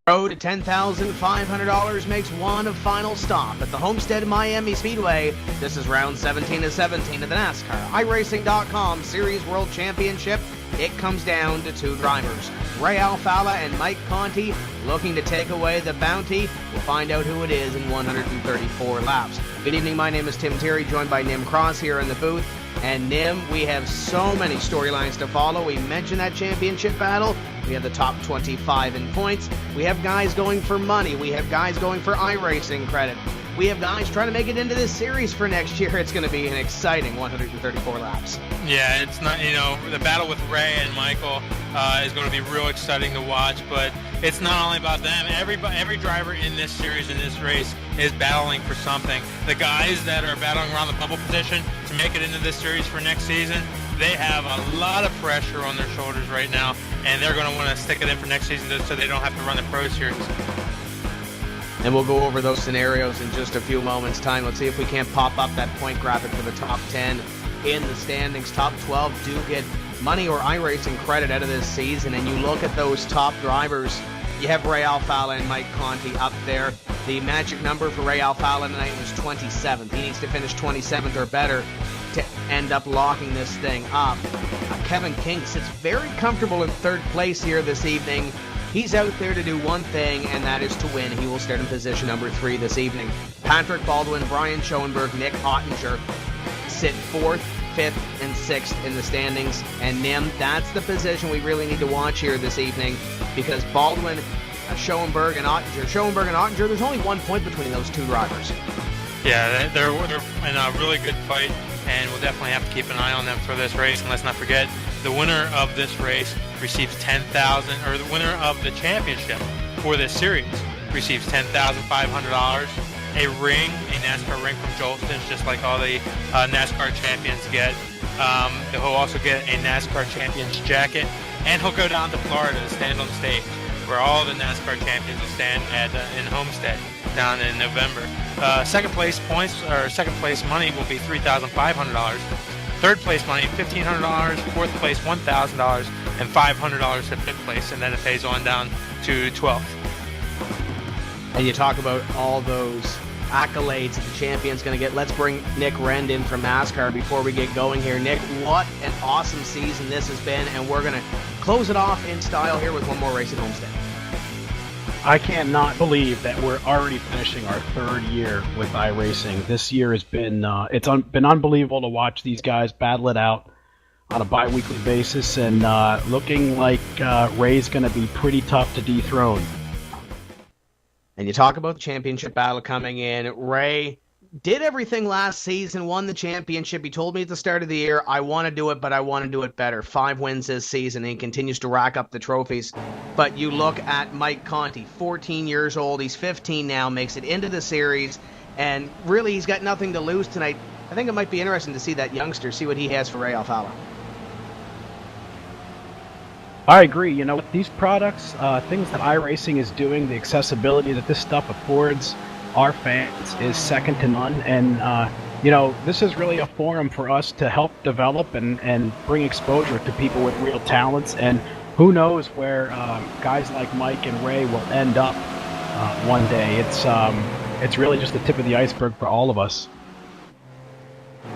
Road to $10,500 makes one final stop at the Homestead Miami Speedway. This is round 17 of 17 of the NASCAR iRacing.com Series World Championship. It comes down to two drivers, Ray Alfalla and Mike Conti, looking to take away the bounty. We'll find out who it is in 134 laps. Good evening, my name is Tim Terry, joined by Nim Cross here in the booth. And Nim, we have so many storylines to follow. We mentioned that championship battle. We have the top 25 in points. We have guys going for money. We have guys going for iRacing credit. We have guys trying to make it into this series for next year. It's going to be an exciting 134 laps. Yeah, it's not, the battle with Ray and Michael is going to be real exciting to watch, but it's not only about them. Every driver in this series, in this race, is battling for something. The guys that are battling around the bubble position to make it into this series for next season, they have a lot of pressure on their shoulders right now, and they're going to want to stick it in for next season so they don't have to run the Pro Series. And we'll go over those scenarios in just a few moments' time. Let's see if we can't pop up that point graphic for the top 10 in the standings. Top 12 do get money or iRacing credit out of this season, and you look at those top drivers, you have Ray Alfalla and Mike Conti up there. The magic number for Ray Alfalla tonight was 27th. He needs to finish 27th or better to end up locking this thing up. Kevin King sits very comfortable in third place here this evening. He's out there to do one thing, and that is to win. He will start in position number 3 this evening. Patrick Baldwin, Brian Schoenberg, Nick Ottinger sit 4th, 5th, and 6th in the standings. And Nim, that's the position we really need to watch here this evening, because Baldwin, Schoenberg, and Ottinger, there's only 1 point between those two drivers. Yeah, they're in a really good fight, and we'll definitely have to keep an eye on them for this race. And let's not forget, the winner of this race receives $10,000, or the winner of the championship for this series receives $10,500, a ring, a NASCAR ring from Jolston's, just like all the NASCAR champions get. He'll also get a NASCAR champion's jacket, and he'll go down to Florida to stand on stage, where all the NASCAR champions will stand at in Homestead down in November. Second place points, or second place money, will be $3,500. Third place money, $1,500. Fourth place, $1,000, and $500 to fifth place, and then it pays on down to 12th. And you talk about all those accolades that the champion's going to get. Let's bring Nick Rend in from NASCAR before we get going here. Nick, what an awesome season this has been, and we're going to close it off in style here with one more race at Homestead. I cannot believe that we're already finishing our third year with iRacing. This year has been been unbelievable to watch these guys battle it out on a bi-weekly basis, and looking like Ray's going to be pretty tough to dethrone. And you talk about the championship battle coming in. Ray did everything last season, won the championship. He told me at the start of the year, I want to do it, but I want to do it better. 5 wins this season, and he continues to rack up the trophies. But you look at Mike Conti, 14 years old. He's 15 now, makes it into the series, and really he's got nothing to lose tonight. I think it might be interesting to see that youngster, see what he has for Ray Alfalla. I agree. With these products, things that iRacing is doing, the accessibility that this stuff affords our fans is second to none. And, this is really a forum for us to help develop and bring exposure to people with real talents. And who knows where guys like Mike and Ray will end up one day. It's really just the tip of the iceberg for all of us.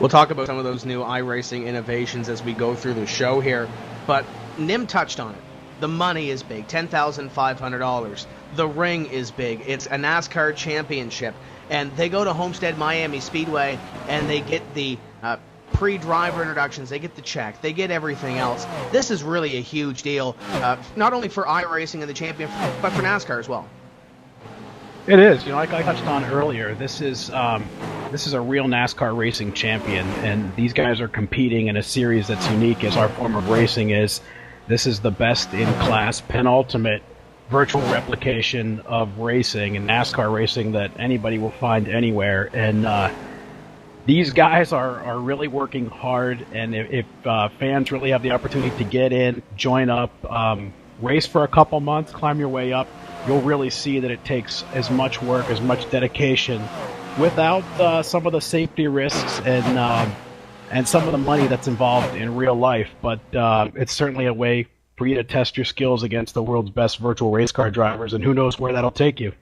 We'll talk about some of those new iRacing innovations as we go through the show here. But Nim touched on it. The money is big, $10,500. The ring is big. It's a NASCAR championship. And they go to Homestead Miami Speedway, and they get the pre-driver introductions. They get the check. They get everything else. This is really a huge deal, not only for iRacing and the champion, but for NASCAR as well. It is. Like I touched on earlier, this is a real NASCAR racing champion, and these guys are competing in a series that's unique as our form of racing is. This is the best in class, penultimate virtual replication of racing and NASCAR racing that anybody will find anywhere. And these guys are really working hard, and if fans really have the opportunity to get in, join up, race for a couple months, climb your way up, you'll really see that it takes as much work, as much dedication, without some of the safety risks and some of the money that's involved in real life. But it's certainly a way for you to test your skills against the world's best virtual race car drivers, and who knows where that'll take you.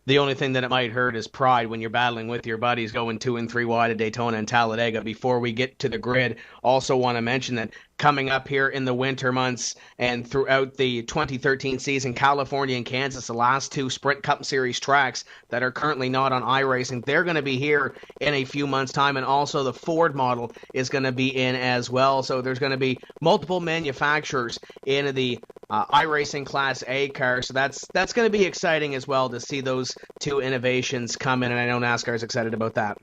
The only thing that it might hurt is pride when you're battling with your buddies going 2 and 3 wide at Daytona and Talladega. Before we get to the grid, also want to mention that coming up here in the winter months and throughout the 2013 season, California and Kansas, the last 2 Sprint Cup Series tracks that are currently not on iRacing, they're going to be here in a few months' time, and also the Ford model is going to be in as well. So there's going to be multiple manufacturers in the iRacing Class A car, so that's going to be exciting as well to see those 2 innovations come in, and I know NASCAR is excited about that.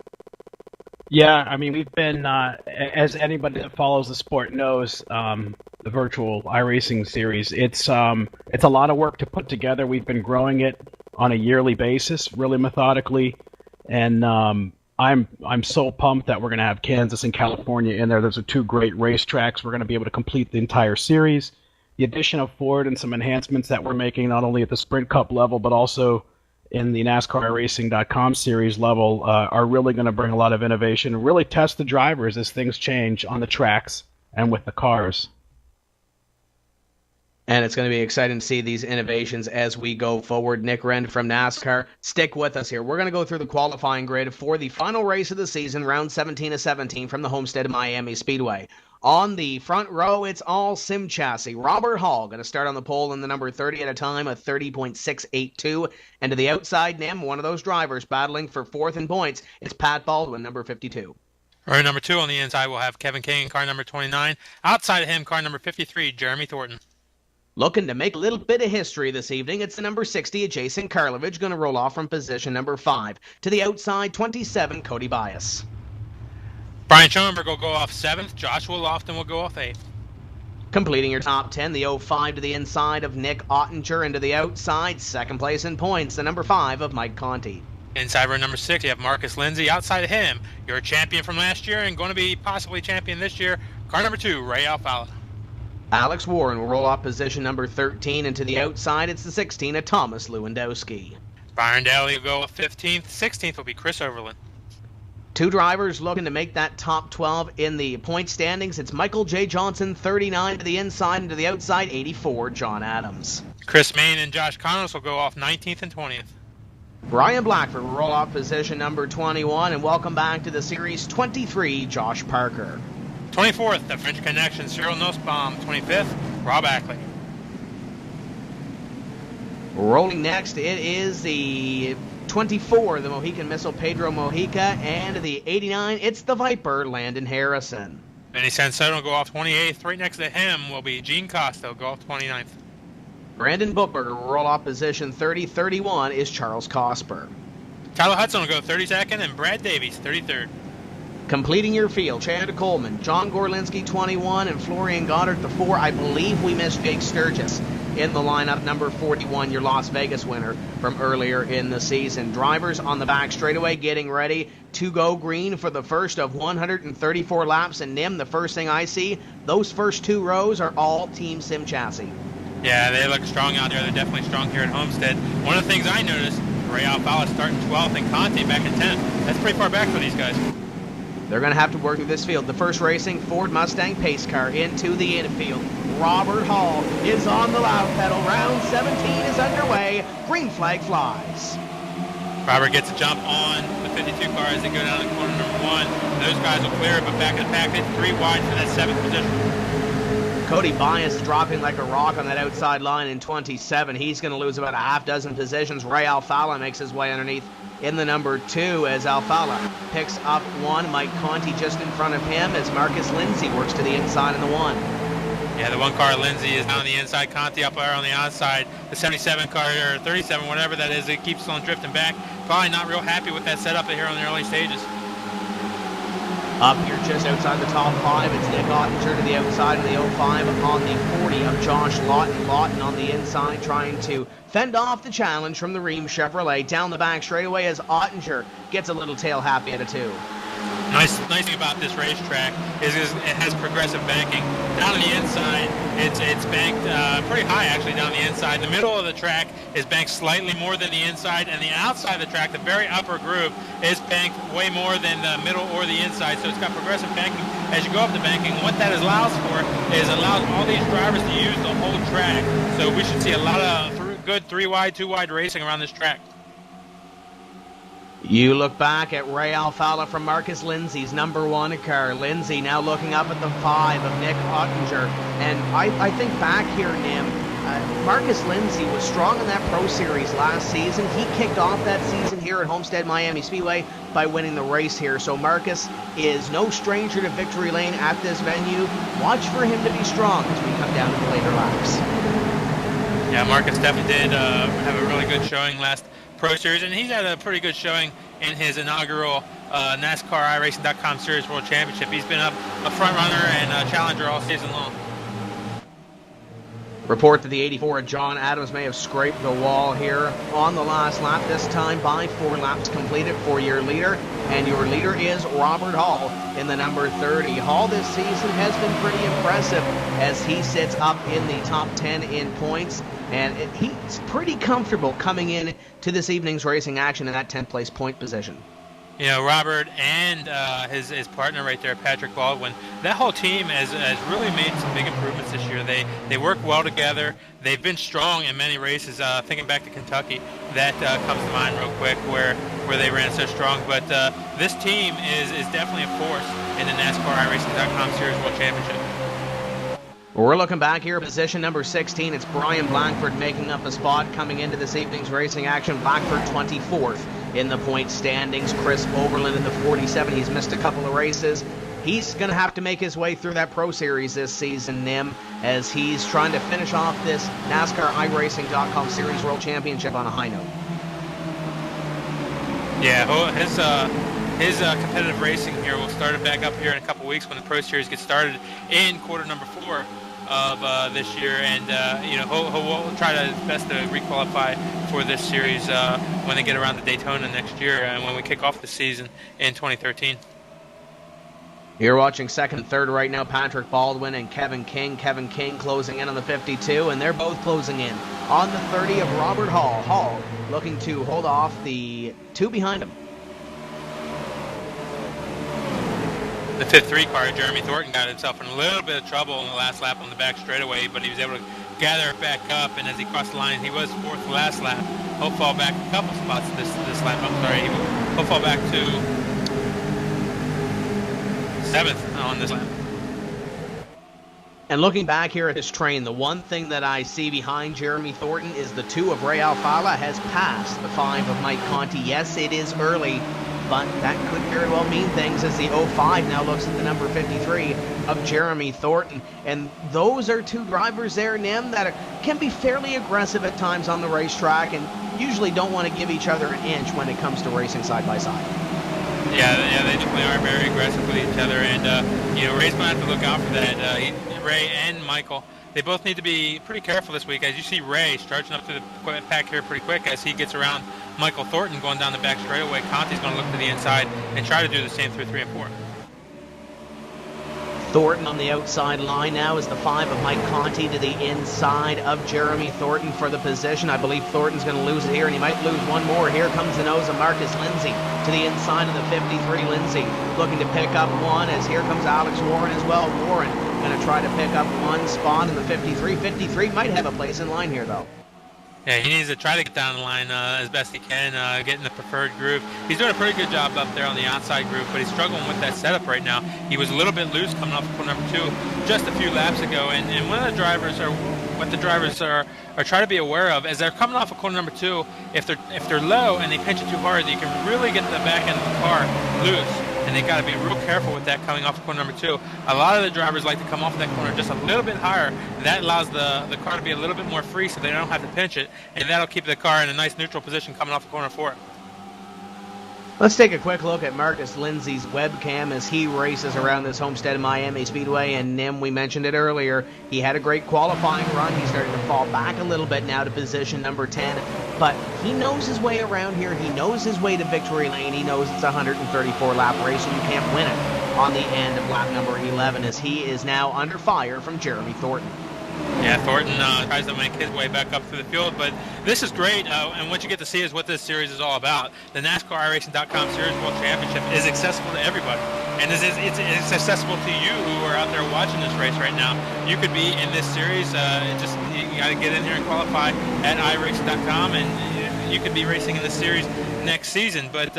Yeah, I mean, we've been, as anybody that follows the sport knows, the virtual iRacing series, it's a lot of work to put together. We've been growing it on a yearly basis, really methodically, and I'm so pumped that we're going to have Kansas and California in there. Those are 2 great racetracks. We're going to be able to complete the entire series. The addition of Ford and some enhancements that we're making not only at the Sprint Cup level but also in the NASCARracing.com series level are really going to bring a lot of innovation and really test the drivers as things change on the tracks and with the cars. And it's going to be exciting to see these innovations as we go forward. Nick Rend from NASCAR, stick with us here. We're going to go through the qualifying grid for the final race of the season, round 17 of 17 from the Homestead Miami Speedway. On the front row, it's all sim chassis. Robert Hall going to start on the pole in the number 30 at a time of 30.682. And to the outside, Nim, one of those drivers battling for 4th in points, it's Pat Baldwin, number 52. All right, number 2 on the inside, we'll have Kevin King, car number 29. Outside of him, car number 53, Jeremy Thornton. Looking to make a little bit of history this evening, it's the number 60, Jason Karlovich, going to roll off from position number 5. To the outside, 27, Cody Bias. Brian Schoenberg will go off 7th. Joshua Lofton will go off 8th. Completing your top 10, the 05 to the inside of Nick Ottinger, and to the outside, 2nd place in points, the number 5 of Mike Conti. Inside row number 6, you have Marcus Lindsay. Outside of him, you're a champion from last year and going to be possibly champion this year. Car number 2, Ray Alfala. Alex Warren will roll off position number 13, and to the outside, it's the 16 of Thomas Lewandowski. Byron Daly will go off 15th. 16th will be Chris Overland. 2 drivers looking to make that top 12 in the point standings. It's Michael J. Johnson, 39 to the inside, and to the outside, 84, John Adams. Chris Main and Josh Connors will go off 19th and 20th. Brian Blackford will roll off position number 21, and welcome back to the Series 23, Josh Parker. 24th, the French Connection, Cyril Nussbaum. 25th, Rob Ackley. Rolling next, it is the 24, the Mohican Missile, Pedro Mojica, and the 89, it's the Viper, Landon Harrison. Vinny Sansono will go off 28th. Right next to him will be Gene Costa, will go off 29th. Brandon Bookberger will roll off position 30. 31 is Charles Cosper. Tyler Hudson will go 32nd, and Brad Davies, 33rd. Completing your field, Chad Coleman, John Gorlinski, 21, and Florian Goddard, the 4. I believe we missed Jake Sturgis in the lineup, number 41, your Las Vegas winner from earlier in the season. Drivers on the back straightaway getting ready to go green for the first of 134 laps. And Nim, the first thing I see, those first 2 rows are all Team Sim Chassis. Yeah, they look strong out there. They're definitely strong here at Homestead. One of the things I noticed, Ray Alfala starting 12th and Conte back in 10th. That's pretty far back for these guys. They're going to have to work through this field. The first racing Ford Mustang pace car into the infield. Robert Hall is on the loud pedal. Round 17 is underway. Green flag flies. Robert gets a jump on the 52 car as they go down to corner number 1. Those guys will clear it, but back in the pack, it's 3 wide for that 7th position. Cody Bias dropping like a rock on that outside line in 27. He's going to lose about a half dozen positions. Ray Alfala makes his way underneath in the number 2 as Alfala picks up 1. Mike Conti just in front of him as Marcus Lindsay works to the inside in the 1. Yeah, the 1 car, Lindsay, is on the inside. Conti up there on the outside. The 77 car, or 37, whatever that is, it keeps on drifting back. Probably not real happy with that setup here on the early stages. Up here just outside the top 5, it's Nick Ottinger to the outside of the 05 on the 40 of Josh Lawton. Lawton on the inside trying to fend off the challenge from the Ream Chevrolet. Down the back straightaway as Ottinger gets a little tail happy at a 2. Nice thing about this racetrack is it has progressive banking. Down on the inside, it's banked pretty high actually down the inside. The middle of the track is banked slightly more than the inside, and the outside of the track, the very upper groove, is banked way more than the middle or the inside. So it's got progressive banking as you go up the banking. What that allows for is allows all these drivers to use the whole track. So we should see a lot of good 3-wide, 2-wide racing around this track. You look back at Ray Alfala from Marcus Lindsay's number 1 car. Lindsay now looking up at the 5 of Nick Ottinger. And I think back here, Nim, Marcus Lindsay was strong in that Pro Series last season. He kicked off that season here at Homestead Miami Speedway by winning the race here. So Marcus is no stranger to victory lane at this venue. Watch for him to be strong as we come down to the later laps. Yeah, Marcus definitely did have a really good showing last Pro Series, and he's had a pretty good showing in his inaugural NASCAR iRacing.com Series World Championship. He's been a front runner and a challenger all season long. Report that the 84 John Adams may have scraped the wall here on the last lap, this time by 4 laps completed for your leader. And your leader is Robert Hall in the number 30. Hall this season has been pretty impressive as he sits up in the top 10 in points. And he's pretty comfortable coming in to this evening's racing action in that 10th place point position. You know, Robert and his partner right there, Patrick Baldwin, that whole team has really made some big improvements this year. They work well together. They've been strong in many races. Thinking back to Kentucky, that comes to mind real quick where they ran so strong. But this team is definitely a force in the NASCAR iRacing.com Series World Championship. We're looking back here, position number 16. It's Brian Blackford making up a spot coming into this evening's racing action. Blackford 24th in the point standings. Chris Oberlin in the 47. He's missed a couple of races. He's going to have to make his way through that Pro Series this season, Nim, as he's trying to finish off this NASCAR iRacing.com Series World Championship on a high note. Yeah, his competitive racing here will start it back up here in a couple weeks when the Pro Series gets started in quarter number 4 of this year, and he'll try his best to requalify for this series when they get around to Daytona next year and when we kick off the season in 2013. You're watching second, third right now, Patrick Baldwin and Kevin King. Kevin King closing in on the 52, and they're both closing in on the 30 of Robert Hall. Hall looking to hold off the 2 behind him. The 5th car, Jeremy Thornton, got himself in a little bit of trouble in the last lap on the back straightaway, but he was able to gather it back up, and as he crossed the line, he was 4th last lap. He'll fall back a couple spots this lap. I'm sorry, he'll fall back to 7th on this lap. And looking back here at his train, the one thing that I see behind Jeremy Thornton is the 2 of Ray Alfala has passed the 5 of Mike Conti. Yes, it is early, but that could very well mean things as the 05 now looks at the number 53 of Jeremy Thornton. And those are 2 drivers there, Nim, that can be fairly aggressive at times on the racetrack and usually don't want to give each other an inch when it comes to racing side by side. Yeah, they definitely are very aggressive with each other, and Ray's going to have to look out for that. Ray and Michael, they both need to be pretty careful this week. As you see Ray charging up to the pack here pretty quick as he gets around Michael Thornton going down the back straightaway. Conti's going to look to the inside and try to do the same through 3 and 4. Thornton on the outside line now is the 5 of Mike Conti to the inside of Jeremy Thornton for the position. I believe Thornton's going to lose it here, and he might lose one more. Here comes the nose of Marcus Lindsay to the inside of the 53. Lindsay looking to pick up one as here comes Alex Warren as well. Warren going to try to pick up one spot in the 53. 53 might have a place in line here, though. Yeah, he needs to try to get down the line as best he can, get in the preferred groove. He's doing a pretty good job up there on the outside groove, but he's struggling with that setup right now. He was a little bit loose coming off corner number 2 just a few laps ago, and one of the drivers what the drivers are trying to be aware of as they're coming off of corner number 2. If they're low and they pinch it too hard, you can really get the back end of the car loose. And they got to be real careful with that coming off of corner number 2. A lot of the drivers like to come off that corner just a little bit higher. That allows the car to be a little bit more free so they don't have to pinch it. And that'll keep the car in a nice neutral position coming off of corner 4. Let's take a quick look at Marcus Lindsay's webcam as he races around this Homestead Miami Speedway. And Nim, we mentioned it earlier, he had a great qualifying run. He's starting to fall back a little bit now to position number 10. But he knows his way around here. He knows his way to victory lane. He knows it's a 134-lap race, and you can't win it on the end of lap number 11, as he is now under fire from Jeremy Thornton. Yeah, Thornton tries to make his way back up through the field, but this is great, and what you get to see is what this series is all about. The NASCAR iRacing.com Series World Championship is accessible to everybody, and it's accessible to you who are out there watching this race right now. You could be in this series, you got to get in here and qualify at iRacing.com, and you could be racing in this series next season, but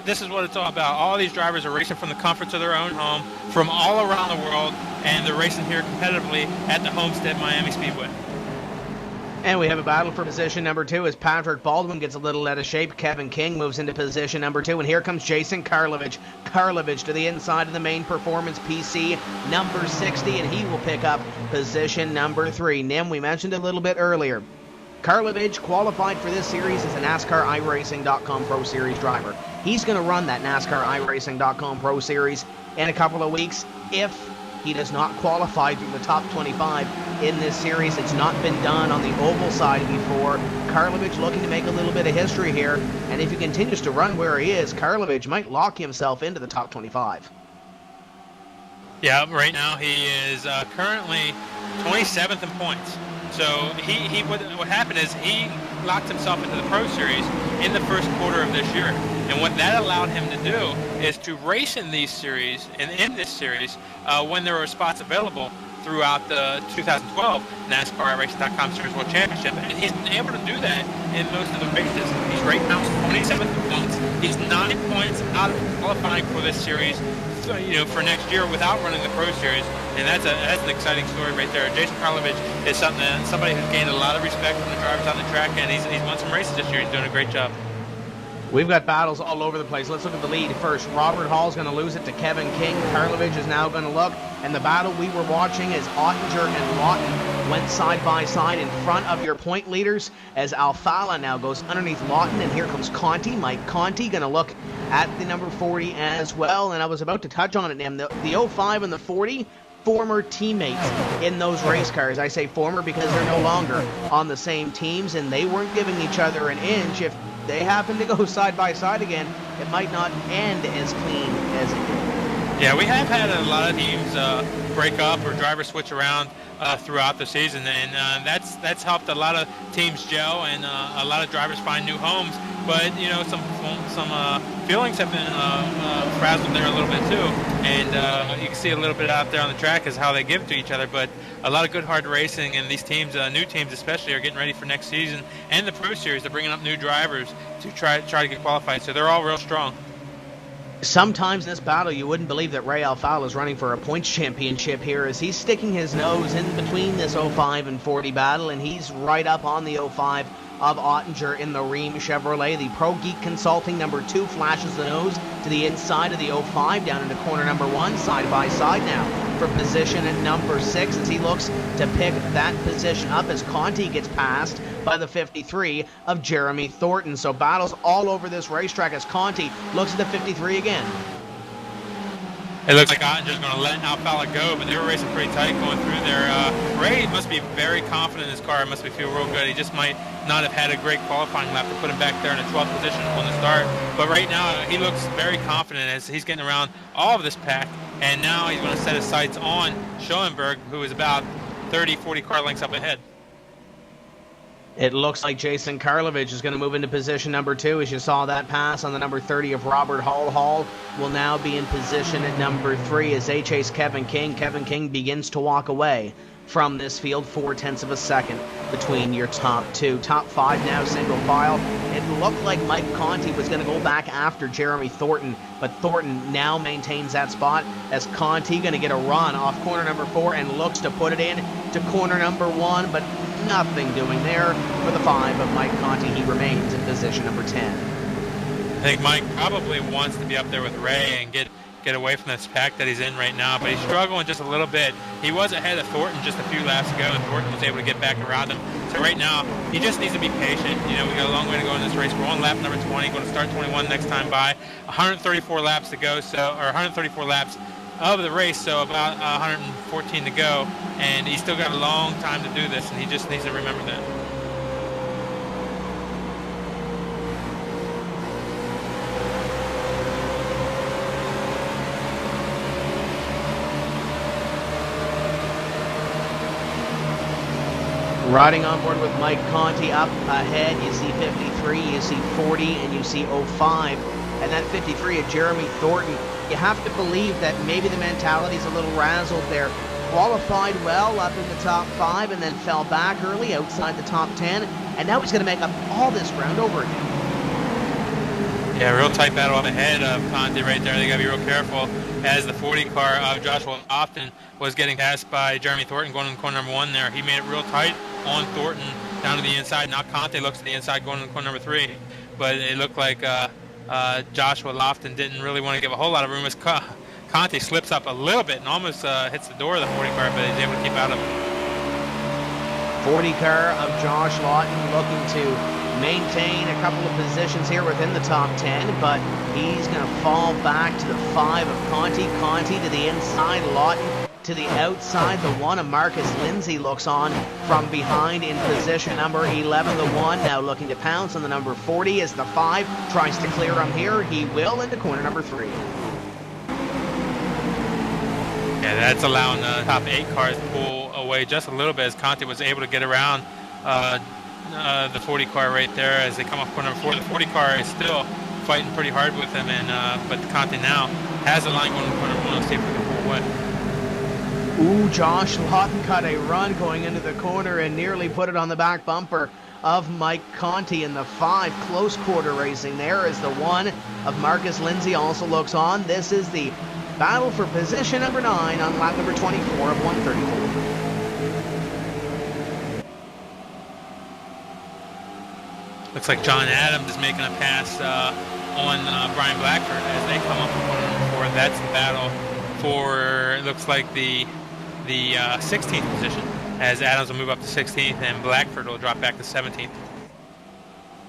this is what it's all about. All these drivers are racing from the comforts of their own home, from all around the world, and they're racing here competitively at the Homestead Miami Speedway. And we have a battle for position number 2 as Patrick Baldwin gets a little out of shape. Kevin King moves into position number 2, and here comes Jason Karlovich. Karlovich to the inside of the main performance PC, number 60, and he will pick up position number 3. Nim, we mentioned a little bit earlier, Karlovich qualified for this series as a NASCAR iRacing.com Pro Series driver. He's going to run that NASCAR iRacing.com Pro Series in a couple of weeks if he does not qualify through the top 25 in this series. It's not been done on the oval side before. Karlovich looking to make a little bit of history here, and if he continues to run where he is, Karlovich might lock himself into the top 25. Yeah, right now he is currently 27th in points. So what happened is he locked himself into the Pro Series in the first quarter of this year. And what that allowed him to do is to race in these series, and in this series, when there were spots available throughout the 2012 NASCAR iRacing.com Series World Championship. And he's been able to do that in most of the races. He's right now 27th in points. He's 9 points out of qualifying for this series, for next year without running the Pro Series. And that's an exciting story right there. Jason Karlovich is somebody who's gained a lot of respect from the drivers on the track, and he's won some races this year. He's doing a great job. We've got battles all over the place. Let's look at the lead first. Robert Hall's going to lose it to Kevin King. Karlovich is now going to look. And the battle we were watching as Ottinger and Lawton went side by side in front of your point leaders, as Alfala now goes underneath Lawton. And here comes Conti. Mike Conti going to look at the number 40 as well. And I was about to touch on it, Nim. The 05 and the 40, former teammates in those race cars. I say former because they're no longer on the same teams, and they weren't giving each other an inch. If they happen to go side by side again, it might not end as clean as it did. Yeah, we have had a lot of teams break up or drivers switch around throughout the season, and that's helped a lot of teams gel and a lot of drivers find new homes. But some feelings have been frazzled there a little bit too, and you can see a little bit out there on the track is how they give to each other. But a lot of good hard racing, and these teams, new teams especially, are getting ready for next season and the Pro Series. They're bringing up new drivers to try to get qualified, so they're all real strong. Sometimes in this battle, you wouldn't believe that Ray Alfala is running for a points championship here, as he's sticking his nose in between this 05 and 40 battle, and he's right up on the 05 of Ottinger in the Rheem Chevrolet. The Pro Geek Consulting number 2 flashes the nose to the inside of the 05 down into corner number 1, side by side now for position at number 6, as he looks to pick that position up as Conti gets passed by the 53 of Jeremy Thornton. So battles all over this racetrack as Conti looks at the 53 again. It looks like Ottinger's going to let Alfala go, but they were racing pretty tight going through there. Ray must be very confident in his car. It must be feel real good. He just might not have had a great qualifying lap to put him back there in a 12th position on the start. But right now, he looks very confident as he's getting around all of this pack. And now he's going to set his sights on Schoenberg, who is about 30, 40 car lengths up ahead. It looks like Jason Karlovich is going to move into position number 2, as you saw that pass on the number 30 of Robert Hall. Hall will now be in position at number 3 as they chase Kevin King. Kevin King begins to walk away from this field, 0.4 of a second between your top 2. Top 5 now, single file. It looked like Mike Conti was going to go back after Jeremy Thornton, but Thornton now maintains that spot as Conti going to get a run off corner number 4 and looks to put it in to corner number 1, but nothing doing there for the 5 of Mike Conti. He remains in position number 10. I think Mike probably wants to be up there with Ray and get away from this pack that he's in right now, but he's struggling just a little bit. He was ahead of Thornton just a few laps ago, and Thornton was able to get back around him. So right now, he just needs to be patient. We got a long way to go in this race. We're on lap number 20, going to start 21 next time by. 134 laps to go, or 134 laps of the race, so about 114 to go, and he's still got a long time to do this, and he just needs to remember that. Riding on board with Mike Conti up ahead, you see 53, you see 40, and you see 05. And that 53 of Jeremy Thornton, you have to believe that maybe the mentality's a little razzled there. Qualified well up in the top 5 and then fell back early outside the top 10. And now he's going to make up all this ground over again. Yeah, real tight battle up ahead of Conti right there. They got to be real careful as the 40 car of Joshua Lofton was getting passed by Jeremy Thornton going in corner number 1 there. He made it real tight on Thornton down to the inside. Now Conti looks to the inside going in corner number 3. But it looked like Joshua Lofton didn't really want to give a whole lot of room as Conti slips up a little bit and almost hits the door of the 40 car, but he's able to keep out of it. 40 car of Josh Lawton looking to maintain a couple of positions here within the top 10, but he's going to fall back to the 5 of Conti. Conti to the inside, Lawton to the outside. The 1 of Marcus Lindsay looks on from behind in position number 11. The 1 now looking to pounce on the number 40 as the 5 tries to clear him here. He will into corner number 3. Yeah, that's allowing the top 8 cars to pull away just a little bit as Conti was able to get around the 40 car right there as they come off corner number 4. The 40 car is still fighting pretty hard with him, and but Conti now has the line going to corner number 1. Let's see if we can pull away. Ooh, Josh Lawton cut a run going into the corner and nearly put it on the back bumper of Mike Conti in the 5. Close quarter racing there as the 1 of Marcus Lindsay also looks on. This is the battle for position number 9 on lap number 24 of 134. Looks like John Adams is making a pass on Brian Blackford as they come up from corner number 4. That's the battle for, looks like the 16th position, as Adams will move up to 16th and Blackford will drop back to 17th.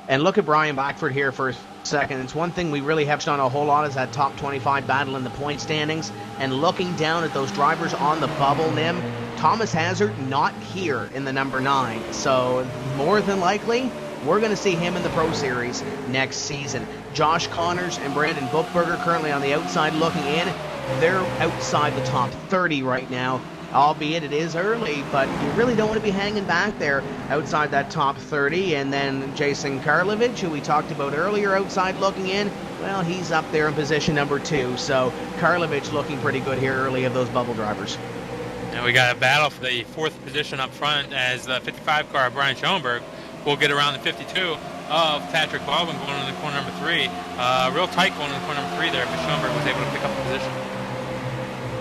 And look at Brian Blackford here for a second. It's one thing we really have done a whole lot is that top 25 battle in the point standings. And looking down at those drivers on the bubble, Nim, Thomas Hazard not here in the number 9. So more than likely, we're going to see him in the Pro Series next season. Josh Connors and Brandon Buchberger currently on the outside looking in. They're outside the top 30 right now, albeit it is early, but you really don't want to be hanging back there outside that top 30. And then Jason Karlovich, who we talked about earlier, outside looking in, well, he's up there in position number 2. So Karlovich looking pretty good here early of those bubble drivers. And we got a battle for the 4th position up front as the 55 car of Brian Schoenberg will get around the 52 of Patrick Baldwin going into corner number 3. Real tight going into corner number 3 there, but Schoenberg was able to pick up the position.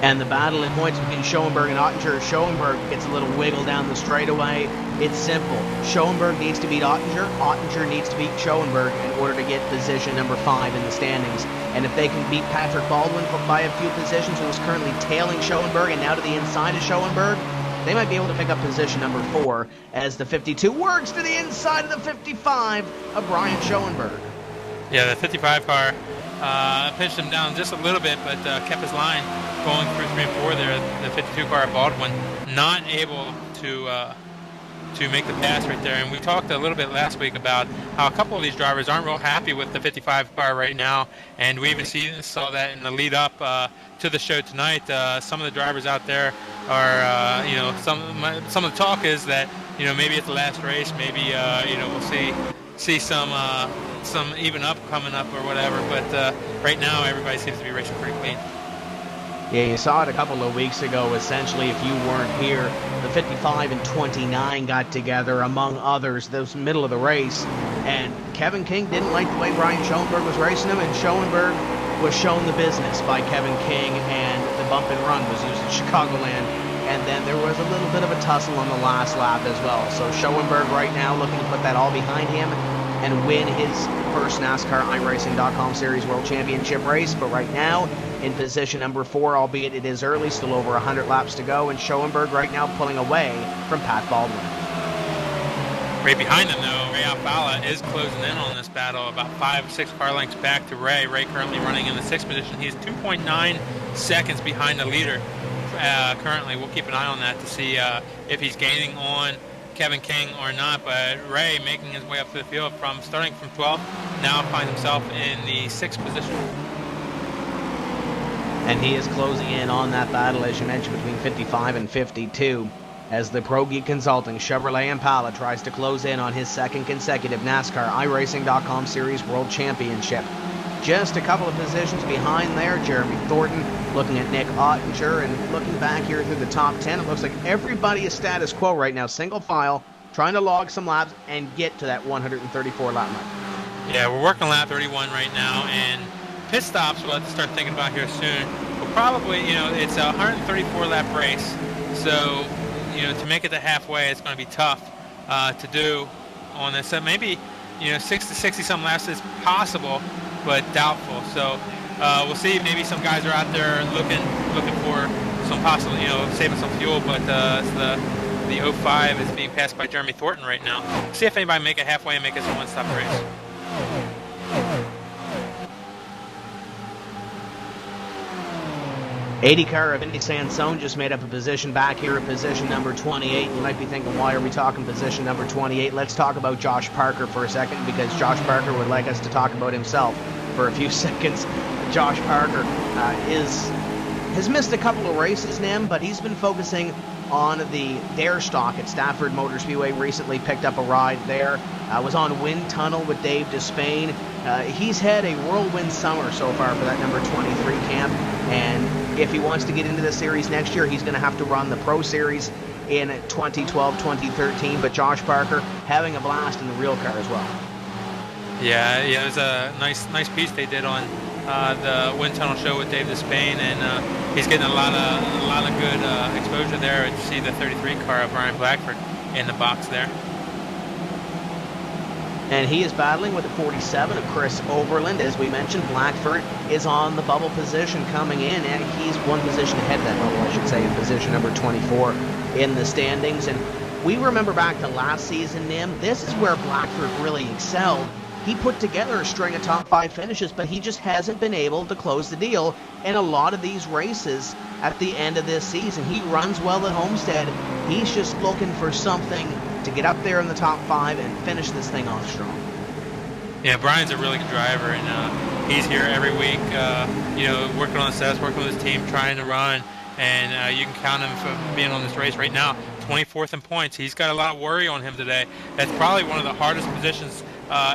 And the battle in points between Schoenberg and Ottinger. Schoenberg gets a little wiggle down the straightaway. It's simple. Schoenberg needs to beat Ottinger. Ottinger needs to beat Schoenberg in order to get position number 5 in the standings. And if they can beat Patrick Baldwin by a few positions, who is currently tailing Schoenberg and now to the inside of Schoenberg, they might be able to pick up position number 4 as the 52 works to the inside of the 55 of Brian Schoenberg. Yeah, the 55 car pinched him down just a little bit, but kept his line going through 3 and 4 there. The 52 car of Baldwin not able to make the pass right there. And we talked a little bit last week about how a couple of these drivers aren't real happy with the 55 car right now, and we even saw that in the lead up to the show tonight. Some of the drivers out there are, some of the talk is that, maybe it's the last race, maybe, we'll see some even up coming up or whatever, but right now everybody seems to be racing pretty clean. Yeah, you saw it a couple of weeks ago. Essentially, if you weren't here, the 55 and 29 got together, among others, those middle of the race. And Kevin King didn't like the way Brian Schoenberg was racing him, and Schoenberg was shown the business by Kevin King, and the bump and run was used at Chicagoland. And then there was a little bit of a tussle on the last lap as well. So Schoenberg right now looking to put that all behind him and win his first NASCAR iRacing.com Series World Championship race. But right now, in position number 4, albeit it is early, still over 100 laps to go, and Schoenberg right now pulling away from Pat Baldwin. Right behind them, though, Ray Alfala is closing in on this battle, about 5-6 car lengths back to Ray. Ray currently running in the 6th position. He's 2.9 seconds behind the leader currently. We'll keep an eye on that to see if he's gaining on Kevin King or not, but Ray making his way up to the field starting from 12th, now finds himself in the 6th position. And he is closing in on that battle, as you mentioned, between 55 and 52. as the Pro Geek Consulting Chevrolet Impala tries to close in on his second consecutive NASCAR iRacing.com Series World Championship. Just a couple of positions behind there, Jeremy Thornton looking at Nick Ottinger, and looking back here through the top 10, it looks like everybody is status quo right now, single file, trying to log some laps and get to that 134 lap mark. Yeah, we're working lap 31 right now, and pit stops we'll have to start thinking about here soon. We'll probably, it's a 134 lap race, so, to make it to halfway, it's going to be tough to do on this. So maybe, 60 some laps is possible, but doubtful. So we'll see. Maybe some guys are out there looking for some possible, saving some fuel, but the 05 is being passed by Jeremy Thornton right now. See if anybody make it halfway and make it a one-stop race. IndyCar of Indy Sansone just made up a position back here at position number 28. You might be thinking, why are we talking position number 28? Let's talk about Josh Parker for a second, because Josh Parker would like us to talk about himself for a few seconds. Josh Parker has missed a couple of races, Nim, but he's been focusing on the Dare Stock at Stafford Motor Speedway. Recently picked up a ride there. Was on Wind Tunnel with Dave Despain. He's had a whirlwind summer so far for that number 23 camp, and if he wants to get into the series next year, he's going to have to run the Pro Series in 2012, 2013. But Josh Parker having a blast in the real car as well. Yeah, it was a nice piece they did on the Wind Tunnel show with Dave Despain, and he's getting a lot of good exposure there. To see the 33 car of Ryan Blackford in the box there. And he is battling with the 47 of Chris Overland. As we mentioned, Blackford is on the bubble position coming in, and he's one position ahead of that bubble, I should say, in position number 24 in the standings. And we remember back to last season, Nim, this is where Blackford really excelled. He put together a string of top 5 finishes, but he just hasn't been able to close the deal in a lot of these races at the end of this season. He runs well at Homestead. He's just looking for something to get up there in the top 5 and finish this thing off strong. Yeah, Brian's a really good driver, and he's here every week, working on the sets, working with his team, trying to run, and you can count him for being on this race right now. 24th in points. He's got a lot of worry on him today. That's probably one of the hardest positions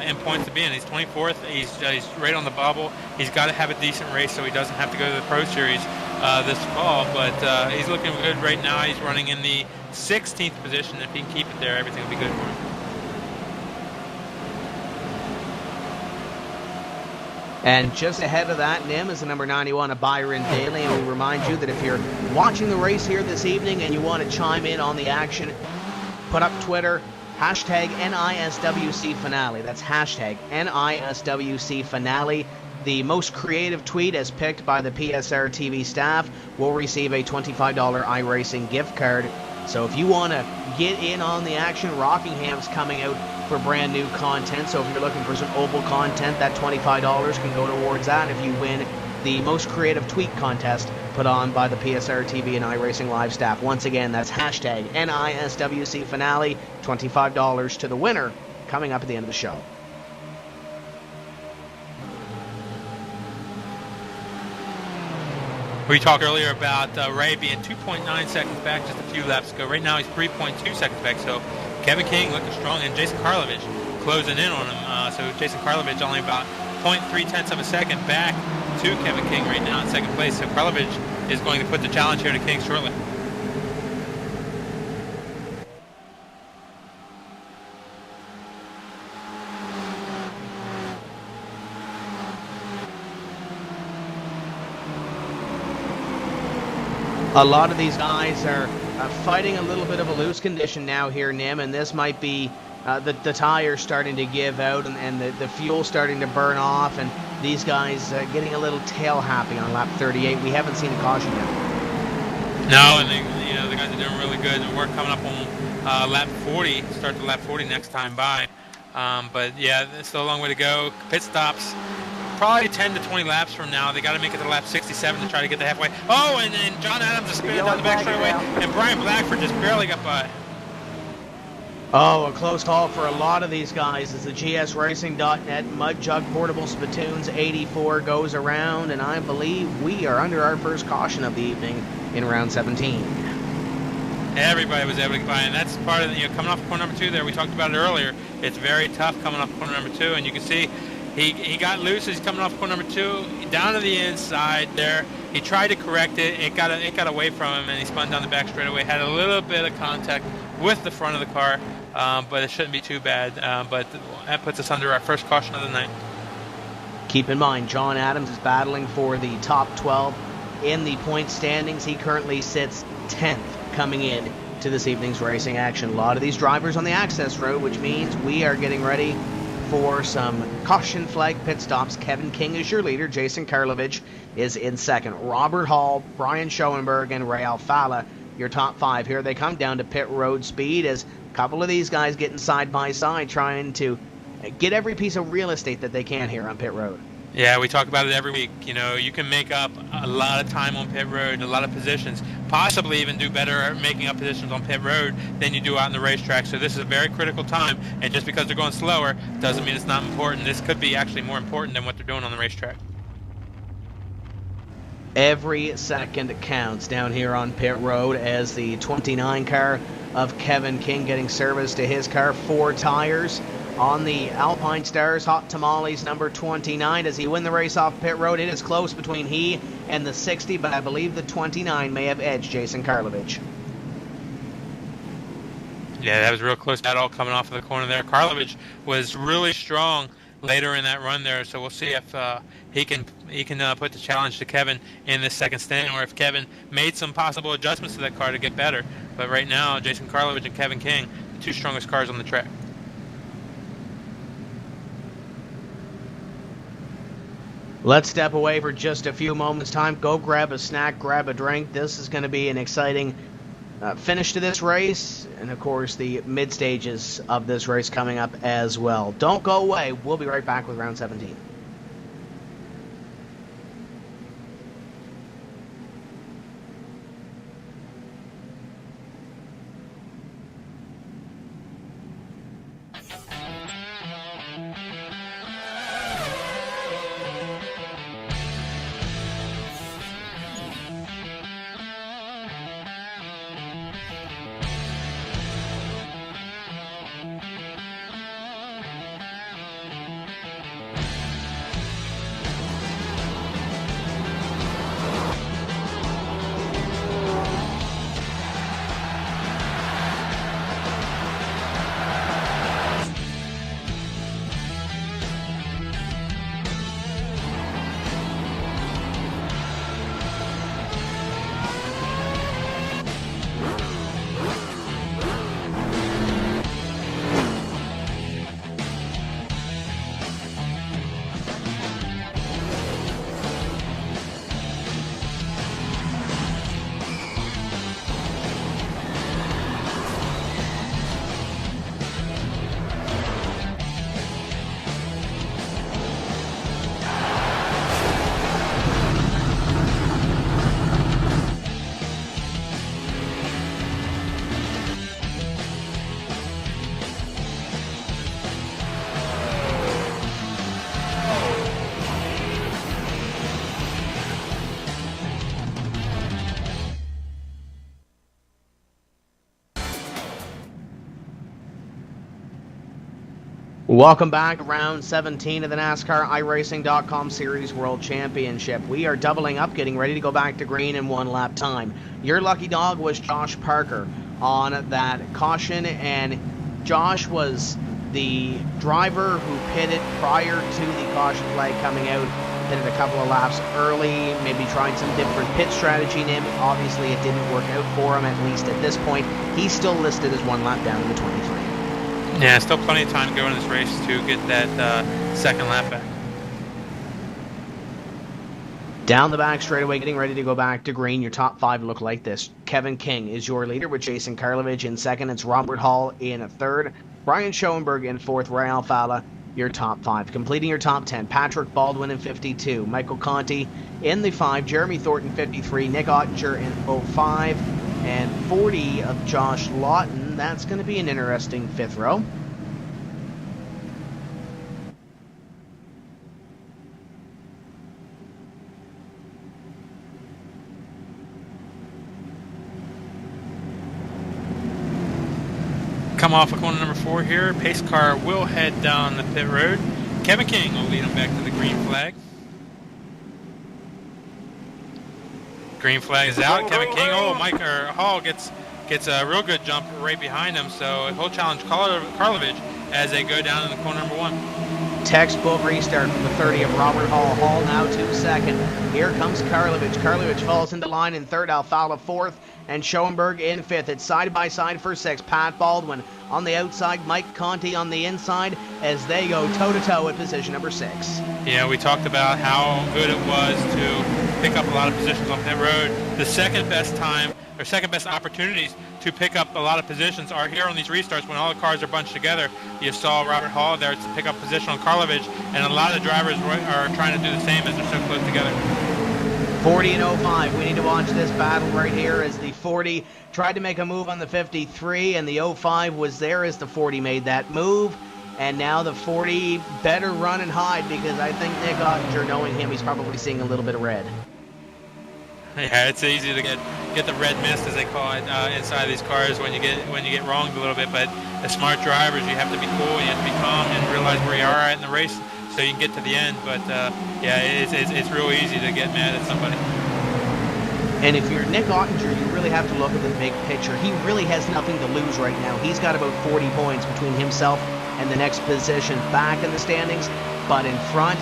in points to be in. He's 24th. He's right on the bubble. He's got to have a decent race so he doesn't have to go to the Pro Series this fall, but he's looking good right now. He's running in the 16th position. If he can keep it there, everything will be good for him. And just ahead of that, Nim, is the number 91 of Byron Daly. And we remind you that if you're watching the race here this evening and you want to chime in on the action, put up Twitter, hashtag NiSWC Finale. That's hashtag NiSWC Finale. The most creative tweet, as picked by the PSR TV staff, will receive a $25 iRacing gift card. So if you want to get in on the action, Rockingham's coming out for brand new content. So if you're looking for some Oval content, that $25 can go towards that. If you win the most creative tweet contest put on by the PSR TV and iRacing Live staff. Once again, that's hashtag NiSWC Finale, $25 to the winner, coming up at the end of the show. We talked earlier about Ray being 2.9 seconds back just a few laps ago. Right now he's 3.2 seconds back. So Kevin King looking strong, and Jason Karlovich closing in on him. So Jason Karlovich only about 0.3 of a second back to Kevin King right now in second place. So Karlovich is going to put the challenge here to King shortly. A lot of these guys are fighting a little bit of a loose condition now here, Nim, and this might be the tires starting to give out and the fuel starting to burn off, and these guys getting a little tail happy on lap 38. We haven't seen a caution yet. No, and the guys are doing really good, and we're coming up on lap 40, start to lap 40 next time by. But yeah, it's still a long way to go. Pit stops. Probably 10 to 20 laps from now. They got to make it to lap 67 to try to get the halfway. Oh, and John Adams is spinning down the back straightaway, and Brian Blackford just barely got by. Oh, a close call for a lot of these guys as the GSRacing.net Mud Jug Portable Spittoons 84 goes around, and I believe we are under our first caution of the evening in round 17. Everybody was able to get by, and that's part of coming off corner number 2 there. We talked about it earlier. It's very tough coming off corner number 2, and you can see he got loose as he's coming off corner number 2 down to the inside there. He tried to correct it. It got away from him, and he spun down the back straightaway. Had a little bit of contact with the front of the car, but it shouldn't be too bad. But that puts us under our first caution of the night. Keep in mind, John Adams is battling for the top 12 in the point standings. He currently sits 10th coming in to this evening's racing action. A lot of these drivers on the access road, which means we are getting ready for some caution flag pit stops. Kevin King is your leader. Jason Karlovich is in second. Robert Hall, Brian Schoenberg, and Ray Alfala, your top 5. Here they come down to pit road speed as a couple of these guys getting side by side, trying to get every piece of real estate that they can here on pit road. Yeah, we talk about it every week. You can make up a lot of time on pit road, a lot of positions, possibly even do better at making up positions on pit road than you do out on the racetrack. So this is a very critical time, and just because they're going slower doesn't mean it's not important. This could be actually more important than what they're doing on the racetrack. Every second counts down here on pit road as the 29 car of Kevin King getting service to his car. 4 tires on the Alpine Stars Hot Tamales number 29. Does he win the race off pit road? It is close between he and the 60, but I believe the 29 may have edged Jason Karlovich. Yeah, that was real close. That all coming off of the corner there. Karlovich was really strong later in that run there, so we'll see if he can put the challenge to Kevin in this second stint, or if Kevin made some possible adjustments to that car to get better. But right now, Jason Karlovich and Kevin King, the 2 strongest cars on the track. Let's step away for just a few moments' time. Go grab a snack, grab a drink. This is going to be an exciting finish to this race. And, of course, the mid-stages of this race coming up as well. Don't go away. We'll be right back with round 17. Welcome back to round 17 of the NASCAR iRacing.com Series World Championship. We are doubling up, getting ready to go back to green in 1 lap time. Your lucky dog was Josh Parker on that caution, and Josh was the driver who pitted prior to the caution flag coming out. Pitted a couple of laps early, maybe tried some different pit strategy, and obviously it didn't work out for him, at least at this point. He's still listed as 1 lap down in the 23. Yeah, still plenty of time to go in this race to get that second lap back. Down the back straightaway, getting ready to go back to green. Your top 5 look like this. Kevin King is your leader with Jason Karlovich in second. It's Robert Hall in third. Brian Schoenberg in fourth. Ray Alfala, your top 5. Completing your top 10, Patrick Baldwin in 52. Michael Conti in the 5. Jeremy Thornton 53. Nick Ottinger in 05. And 40 of Josh Lawton. That's going to be an interesting 5th row. come off of corner number 4 here. Pace car will head down the pit road. Kevin King will lead him back to the green flag. Green flag is out. Kevin King. Oh, Mike Hall gets a real good jump right behind him. So he'll challenge Karlovich as they go down in the corner number 1. Textbook restart from the 30 of Robert Hall. Hall now 2 second. Here comes Karlovich. Karlovich falls into line in 3rd. Alfala 4th. And Schoenberg in 5th. It's side by side for 6th. Pat Baldwin on the outside. Mike Conti on the inside as they go toe-to-toe at position number 6. Yeah, we talked about how good it was to pick up a lot of positions on pit road. The second best time, or second best opportunities to pick up a lot of positions are here on these restarts when all the cars are bunched together. You saw Robert Hall there to pick up position on Karlovich, and a lot of the drivers are trying to do the same as they're so close together. 40 and 05. We need to watch this battle right here as the 40 tried to make a move on the 53, and the 05 was there as the 40 made that move. And now the 40 better run and hide, because I think Nick Ottinger, knowing him, he's probably seeing a little bit of red. Yeah, it's easy to get the red mist, as they call it, inside these cars when you get wronged a little bit. But as smart drivers, you have to be cool, you have to be calm, and realize where you are at in the race, so you can get to the end. But yeah, it's real easy to get mad at somebody. And if you're Nick Ottinger, you really have to look at the big picture. He really has nothing to lose right now. He's got about 40 points between himself and the next position back in the standings. But in front,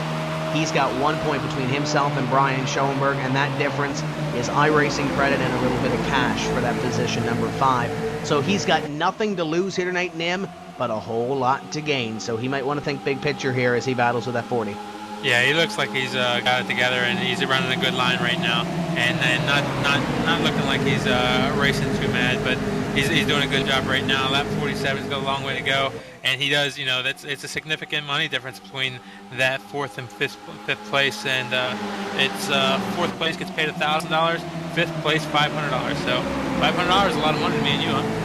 he's got 1 point between himself and Brian Schoenberg, and that difference is iRacing credit and a little bit of cash for that position number 5. So he's got nothing to lose here tonight, Nim, but a whole lot to gain. So he might want to think big picture here as he battles with that 40. Yeah, he looks like he's got it together, and he's running a good line right now, and not looking like he's racing too mad, but he's doing a good job right now. Lap 47's got a long way to go, and he does, it's a significant money difference between that 4th and 5th place, and it's 4th place gets paid $1,000, 5th place $500. So $500 is a lot of money to me and you, huh?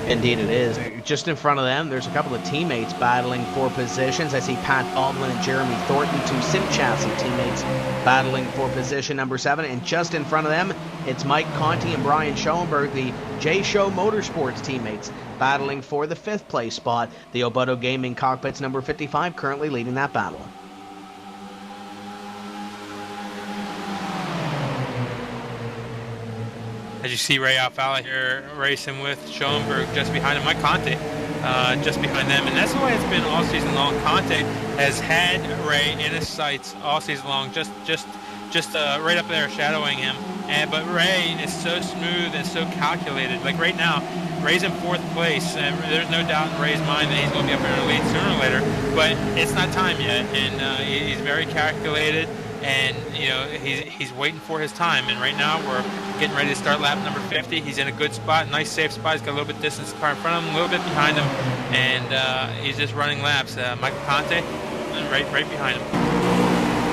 Indeed it is. Just in front of them, there's a couple of teammates battling for positions. I see Pat Baldwin and Jeremy Thornton, 2 Sim Chassis teammates, battling for position number 7. And just in front of them, it's Mike Conti and Brian Schoenberg, the J-Show Motorsports teammates, battling for the 5th place spot. The Oboto Gaming Cockpits number 55 currently leading that battle. As you see Ray Alfala here racing with Schoenberg just behind him, Mike Conte just behind them. And that's the way it's been all season long. Conte has had Ray in his sights all season long, just right up there shadowing him. But Ray is so smooth and so calculated. Like right now, Ray's in 4th place, and there's no doubt in Ray's mind that he's going to be up in the lead sooner or later. But it's not time yet, and he's very calculated. And he's waiting for his time, and right now we're getting ready to start lap number 50. He's in a good spot, nice safe spot. He's got a little bit distance car in front of him, a little bit behind him, and he's just running laps. Michael Conte right behind him.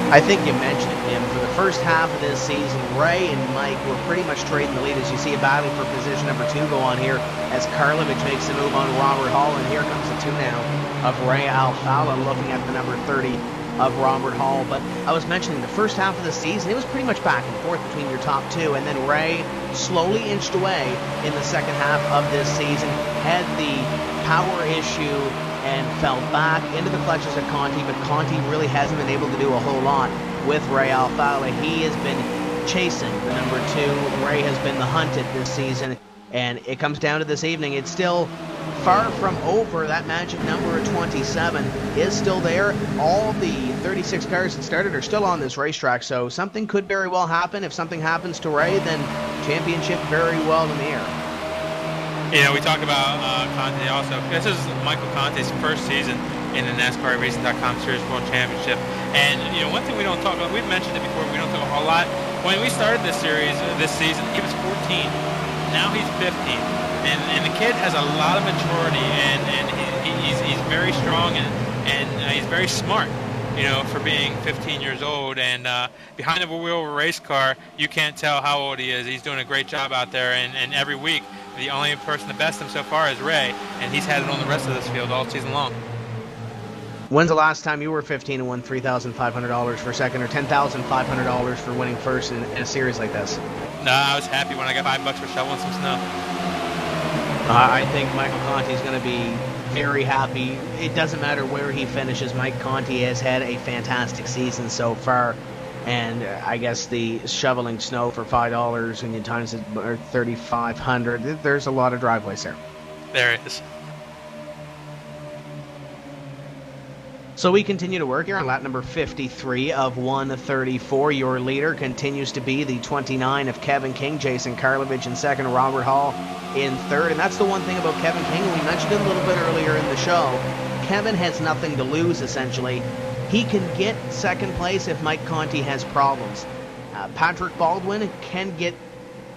I think you mentioned it, Tim. For the first half of this season, Ray and Mike were pretty much trading the lead as you see a battle for position number 2 go on here as Karlovich makes the move on Robert Hall, and here comes the 2 now of Ray Alfala looking at the number 30 of Robert Hall. But I was mentioning the first half of the season, it was pretty much back and forth between your top 2, and then Ray slowly inched away in the second half of this season, had the power issue and fell back into the clutches of Conti, but Conti really hasn't been able to do a whole lot with Ray Alfala. He has been chasing the number 2. Ray has been the hunted this season, and it comes down to this evening. It's still far from over. That magic number of 27 is still there. All the 36 cars that started are still on this racetrack, so something could very well happen. If something happens to Ray, then championship very well in the air. We talk about Conte also. This is Michael Conte's first season in the NASCAR Racing.com Series World Championship. And, one thing we don't talk about, we've mentioned it before, we don't talk a whole lot. When we started this series, this season, he was 14. Now he's 15. And the kid has a lot of maturity, and he's very strong, and he's very smart, for being 15 years old. And behind a wheel race car, you can't tell how old he is. He's doing a great job out there, and every week, the only person to best him so far is Ray, and he's had it on the rest of this field all season long. When's the last time you were 15 and won $3,500 for second, or $10,500 for winning first in a series like this? No, I was happy when I got $5 for shoveling some snow. I think Michael Conti is going to be very happy. It doesn't matter where he finishes. Mike Conti has had a fantastic season so far. And I guess the shoveling snow for $5 and you times it or 3,500. There's a lot of driveways there. There it is. So we continue to work here on lap number 53 of 134. Your leader continues to be the 29 of Kevin King, Jason Karlovich in second, Robert Hall in third. And that's the one thing about Kevin King, we mentioned it a little bit earlier in the show. Kevin has nothing to lose, essentially. He can get second place if Mike Conti has problems. Patrick Baldwin can get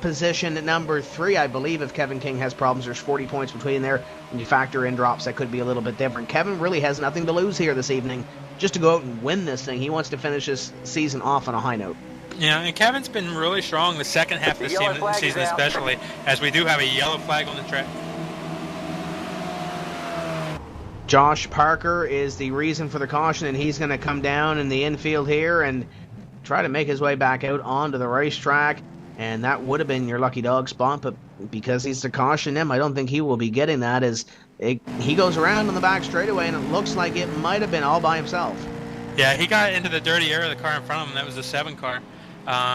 position at number 3, I believe, if Kevin King has problems. There's 40 points between there. When you factor in drops, that could be a little bit different. Kevin really has nothing to lose here this evening, just to go out and win this thing. He wants to finish his season off on a high note. Yeah, and Kevin's been really strong the second half of the season especially, as we do have a yellow flag on the track. Josh Parker is the reason for the caution, and he's going to come down in the infield here and try to make his way back out onto the racetrack. And that would have been your lucky dog spot, but because he's to caution him, I don't think he will be getting that, as he goes around on the back straightaway, and it looks like it might have been all by himself. Yeah, he got into the dirty area of the car in front of him. That was the 7 car.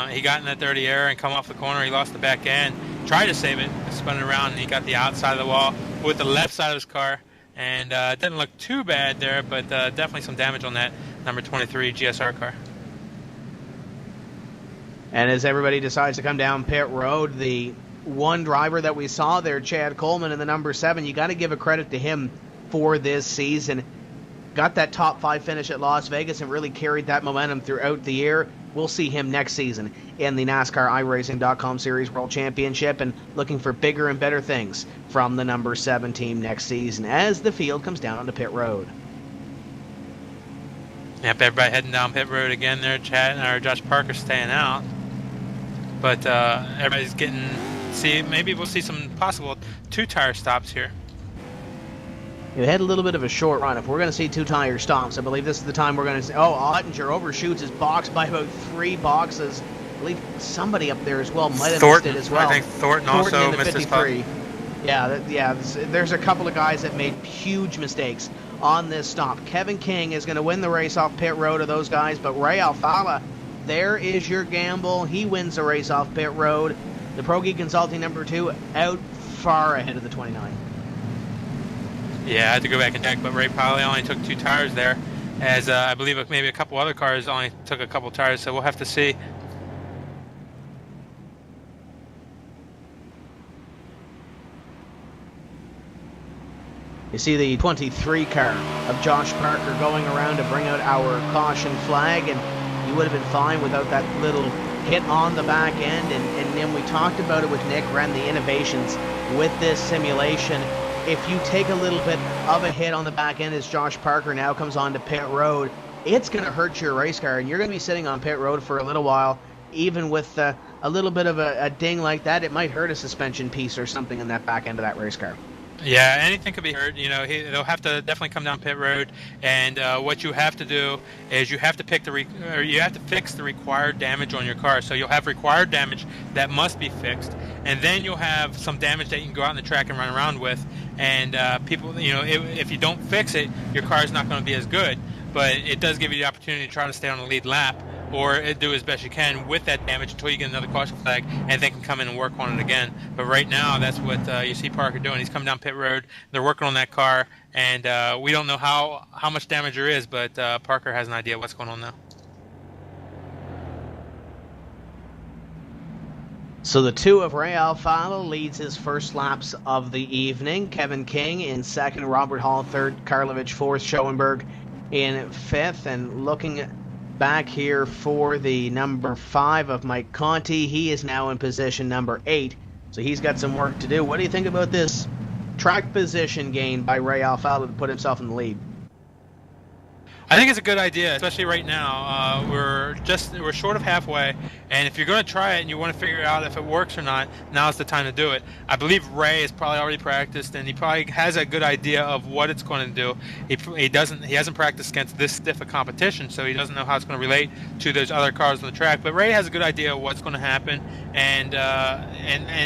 He got in that dirty area and come off the corner. He lost the back end. Tried to save it, spun it around, and he got the outside of the wall with the left side of his car. And it didn't look too bad there, but definitely some damage on that number 23 GSR car. And as everybody decides to come down pit road, the one driver that we saw there, Chad Coleman in the number 7, you got to give a credit to him for this season. Got that top 5 finish at Las Vegas and really carried that momentum throughout the year. We'll see him next season in the NASCAR iRacing.com Series World Championship, and looking for bigger and better things from the number 7 team next season as the field comes down onto pit road. Yep, everybody heading down pit road again there. Chad or Josh Parker staying out. But everybody's getting, maybe we'll see some possible 2-tire stops here. You had a little bit of a short run. If we're going to see 2-tire stops, I believe this is the time we're going to see. Oh, Ottinger overshoots his box by about 3 boxes. I believe somebody up there as well might have missed it as well. I think Thornton also missed his spot. Yeah, there's a couple of guys that made huge mistakes on this stop. Kevin King is going to win the race off pit road of those guys, but Ray Alfala, there is your gamble. He wins the race off pit road. The Pro Geek Consulting number 2 out far ahead of the 29. Yeah, I had to go back and check, but Ray probably only took 2 tires there, as I believe maybe a couple other cars only took a couple tires, so we'll have to see. You see the 23 car of Josh Parker going around to bring out our caution flag, and you would have been fine without that little hit on the back end. And then we talked about it with Nick Wren, the innovations with this simulation. If you take a little bit of a hit on the back end as Josh Parker now comes onto pit road, it's going to hurt your race car, and you're going to be sitting on pit road for a little while. Even with a little bit of a ding like that, it might hurt a suspension piece or something in that back end of that race car. Yeah, anything could be hurt. You know, they'll have to definitely come down pit road, and what you have to do is you have to fix the required damage on your car. So you'll have required damage that must be fixed, and then you'll have some damage that you can go out on the track and run around with. And people, you know, if you don't fix it, your car is not going to be as good. But it does give you the opportunity to try to stay on the lead lap, or do as best you can with that damage until you get another caution flag, and they can come in and work on it again. But right now, that's what you see Parker doing. He's coming down pit road. They're working on that car, and we don't know how much damage there is, but Parker has an idea what's going on now. So the 2 of Ray Alfala leads his first laps of the evening. Kevin King in second, Robert Hall third, Karlovich fourth, Schoenberg in fifth. And looking back here for the number 5 of Mike Conti, he is now in position number 8, so he's got some work to do. What do you think about this track position gain by Ray Alfala to put himself in the lead? I think it's a good idea, especially right now. We're short of halfway, and if you're going to try it and you want to figure out if it works or not, now's the time to do it. I believe Ray has probably already practiced, and he probably has a good idea of what it's going to do. He hasn't practiced against this stiff a competition, so he doesn't know how it's going to relate to those other cars on the track. But Ray has a good idea of what's going to happen, and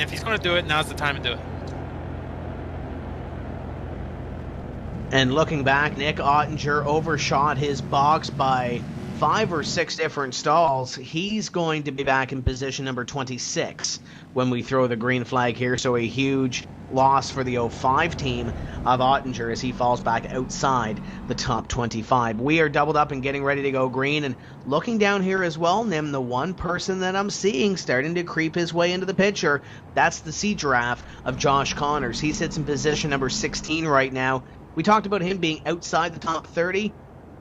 if he's going to do it, now's the time to do it. And looking back, Nick Ottinger overshot his box by 5 or 6 different stalls. He's going to be back in position number 26 when we throw the green flag here. So a huge loss for the 05 team of Ottinger as he falls back outside the top 25. We are doubled up and getting ready to go green. And looking down here as well, Nim, the one person that I'm seeing starting to creep his way into the picture, that's the Sea Giraffe of Josh Connors. He sits in position number 16 right now. We talked about him being outside the top 30.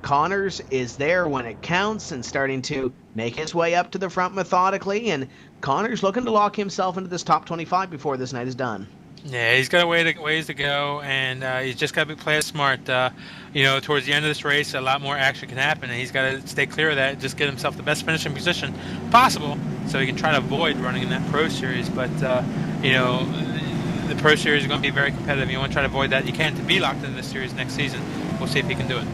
Connors is there when it counts and starting to make his way up to the front methodically, and Connors looking to lock himself into this top 25 before this night is done. Yeah, he's got ways to go, and he's just got to play it smart. Towards the end of this race, a lot more action can happen, and he's got to stay clear of that, just get himself the best finishing position possible so he can try to avoid running in that Pro Series. But, the Pro Series is going to be very competitive. You want to try to avoid that. You can to be locked into this series next season. We'll see if he can do it.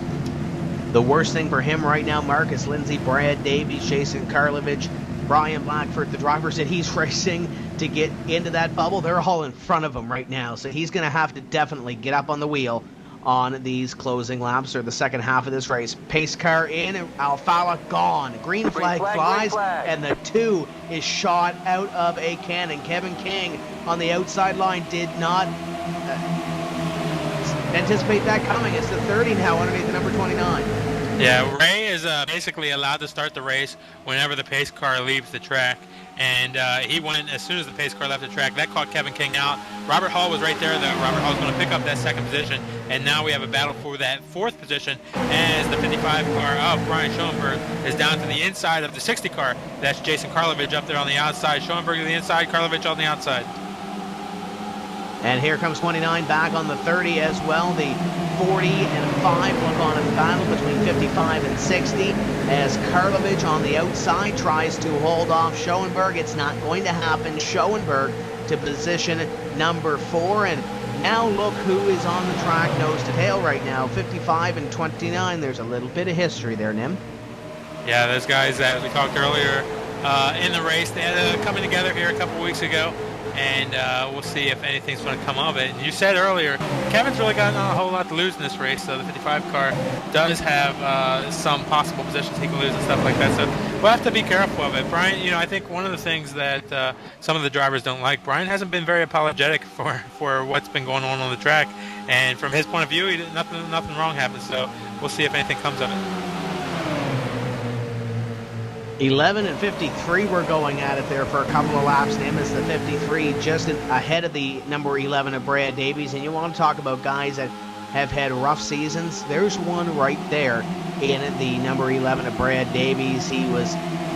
The worst thing for him right now, Marcus Lindsay, Brad Davies, Jason Karlovich, Brian Blackford, the drivers that he's racing to get into that bubble, they're all in front of him right now. So he's going to have to definitely get up on the wheel on these closing laps or the second half of this race. Pace car in, Alfala gone. Green flag flies, and the 2 is shot out of a cannon. Kevin King on the outside line did not anticipate that coming. It's the 30 now underneath the number 29. Yeah, Ray is basically allowed to start the race whenever the pace car leaves the track, and he went as soon as the pace car left the track. That caught Kevin King out. Robert Hall was right there, though. Robert Hall's going to pick up that second position, and now we have a battle for that 4th position as the 55 car of Brian Schoenberg is down to the inside of the 60 car. That's Jason Karlovich up there on the outside. Schoenberg to the inside, Karlovich on the outside. And here comes 29 back on the 30 as well. The 40 and 5 look on in the battle between 55 and 60 as Karlovich on the outside tries to hold off Schoenberg. It's not going to happen. Schoenberg to position number 4. And now look who is on the track nose to tail right now. 55 and 29. There's a little bit of history there, Nim. Yeah, those guys that we talked earlier in the race, they ended up coming together here a couple weeks ago. And we'll see if anything's going to come of it. And you said earlier, Kevin's really got a whole lot to lose in this race, so the 55 car does have some possible positions he can lose and stuff like that. So we'll have to be careful of it. Brian, I think one of the things that some of the drivers don't like, Brian hasn't been very apologetic for what's been going on the track. And from his point of view, nothing wrong happens. So we'll see if anything comes of it. 11 and 53 we're going at it there for a couple of laps. Nim is the 53 just ahead of the number 11 of Brad Davies. And you want to talk about guys that have had rough seasons. There's one right there in the number 11 of Brad Davies. He was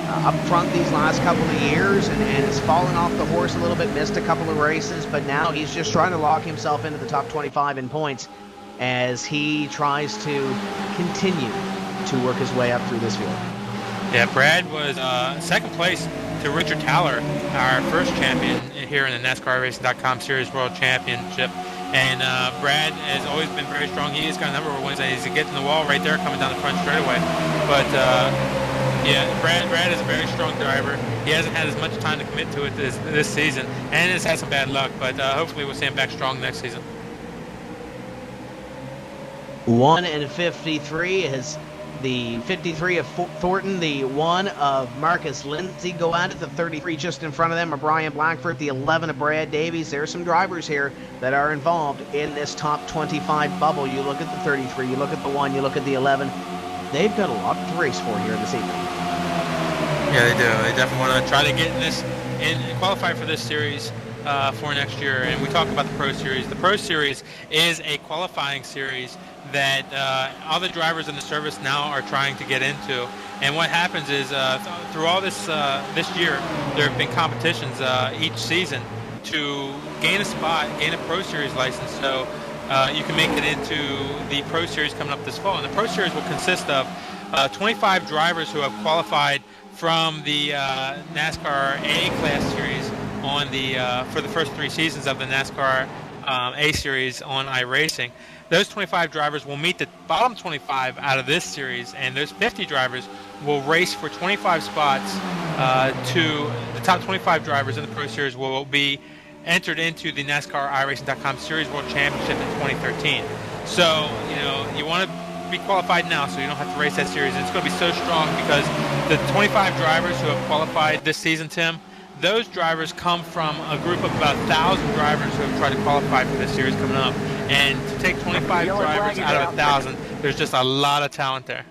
up front these last couple of years and has fallen off the horse a little bit, missed a couple of races, but now he's just trying to lock himself into the top 25 in points as he tries to continue to work his way up through this field. Yeah, Brad was second place to Richard Towler, our first champion here in the NASCAR Racing.com Series World Championship. And Brad has always been very strong. He has got a number of wins, and he's getting the wall right there coming down the front straightaway. But, Brad is a very strong driver. He hasn't had as much time to commit to it this season, and has had some bad luck. But hopefully we'll see him back strong next season. 1 and 53 is the 53 of Thornton, the 1 of Marcus Lindsay go at it. The 33 just in front of them are Brian Blackford, the 11 of Brad Davies. There are some drivers here that are involved in this top 25 bubble. You look at the 33, you look at the 1, you look at the 11. They've got a lot to race for here this evening. Yeah, they do. They definitely want to try to get in this and qualify for this series for next year. And we talk about the Pro Series. The Pro Series is a qualifying series that all the drivers in the service now are trying to get into. And what happens is through all this year, there have been competitions each season to gain a spot, gain a Pro Series license, so you can make it into the Pro Series coming up this fall. And the Pro Series will consist of 25 drivers who have qualified from the NASCAR A Class Series on for the first 3 seasons of the NASCAR A Series on iRacing. Those 25 drivers will meet the bottom 25 out of this series, and those 50 drivers will race for 25 spots to the top 25 drivers in the Pro Series will be entered into the NASCAR iRacing.com Series World Championship in 2013. So, you want to be qualified now so you don't have to race that series. And it's going to be so strong because the 25 drivers who have qualified this season, Tim, those drivers come from a group of about 1,000 drivers who have tried to qualify for this series coming up. And to take 25 drivers out of 1,000, there's just a lot of talent there.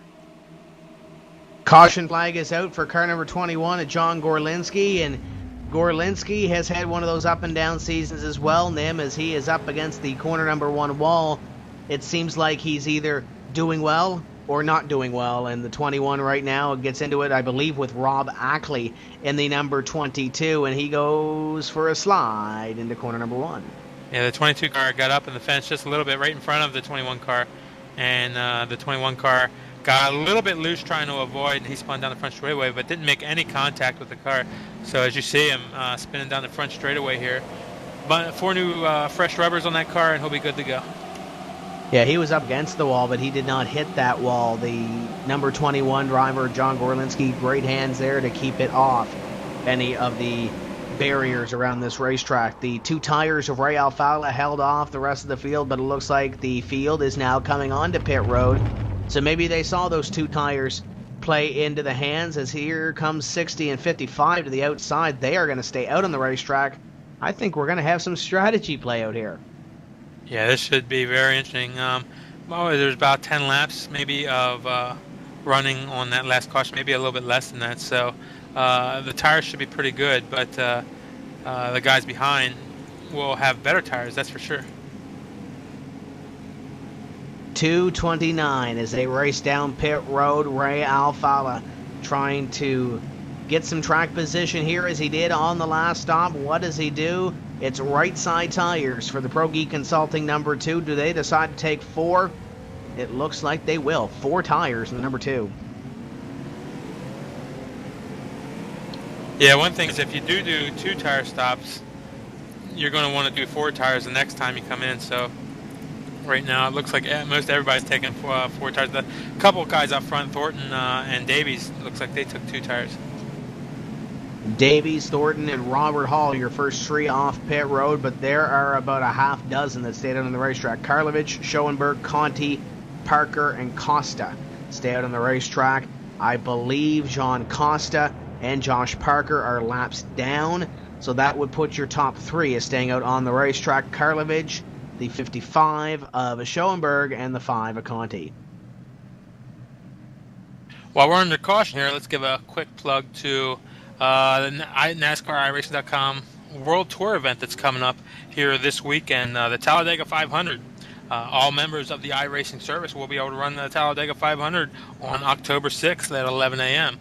Caution flag is out for car number 21 at John Gorlinski, and Gorlinski has had one of those up and down seasons as well, Nim, as he is up against the corner number 1 wall. It seems like he's either doing well or not doing well, and the 21 right now gets into it, I believe, with Rob Ackley in the number 22, and he goes for a slide into corner number 1. Yeah, the 22 car got up in the fence just a little bit right in front of the 21 car, and the 21 car got a little bit loose trying to avoid, and he spun down the front straightaway, but didn't make any contact with the car. So as you see him spinning down the front straightaway here, but 4 new fresh rubbers on that car, and he'll be good to go. Yeah, he was up against the wall, but he did not hit that wall. The number 21 driver, John Gorlinski, great hands there to keep it off any of the barriers around this racetrack. The 2 tires of Ray Alfala held off the rest of the field, but it looks like the field is now coming onto pit road. So maybe they saw those 2 tires play into the hands, as here comes 60 and 55 to the outside. They are going to stay out on the racetrack. I think we're going to have some strategy play out here. Yeah, this should be very interesting. There's about 10 laps maybe of running on that last caution, maybe a little bit less than that. So the tires should be pretty good, but the guys behind will have better tires, that's for sure. 2:29 as they race down pit road. Ray Alfala trying to get some track position here as he did on the last stop. What does he do? It's right side tires for the Pro Geek Consulting number 2. Do they decide to take 4? It looks like they will. 4 tires in the number 2. Yeah, one thing is if you do 2 tire stops, you're going to want to do 4 tires the next time you come in. So right now it looks like most everybody's taking 4 tires. The couple of guys up front, Thornton and Davies, looks like they took 2 tires. Davies, Thornton, and Robert Hall, your first 3 off pit road, but there are about a half dozen that stayed out on the racetrack. Karlovich, Schoenberg, Conti, Parker, and Costa stay out on the racetrack. I believe John Costa and Josh Parker are laps down, so that would put your top 3 as staying out on the racetrack. Karlovich, the 55 of Schoenberg, and the 5 of Conti. While we're under caution here, let's give a quick plug to the NASCAR iRacing.com World Tour event that's coming up here this weekend, the Talladega 500. All members of the iRacing service will be able to run the Talladega 500 on October 6th at 11 a.m.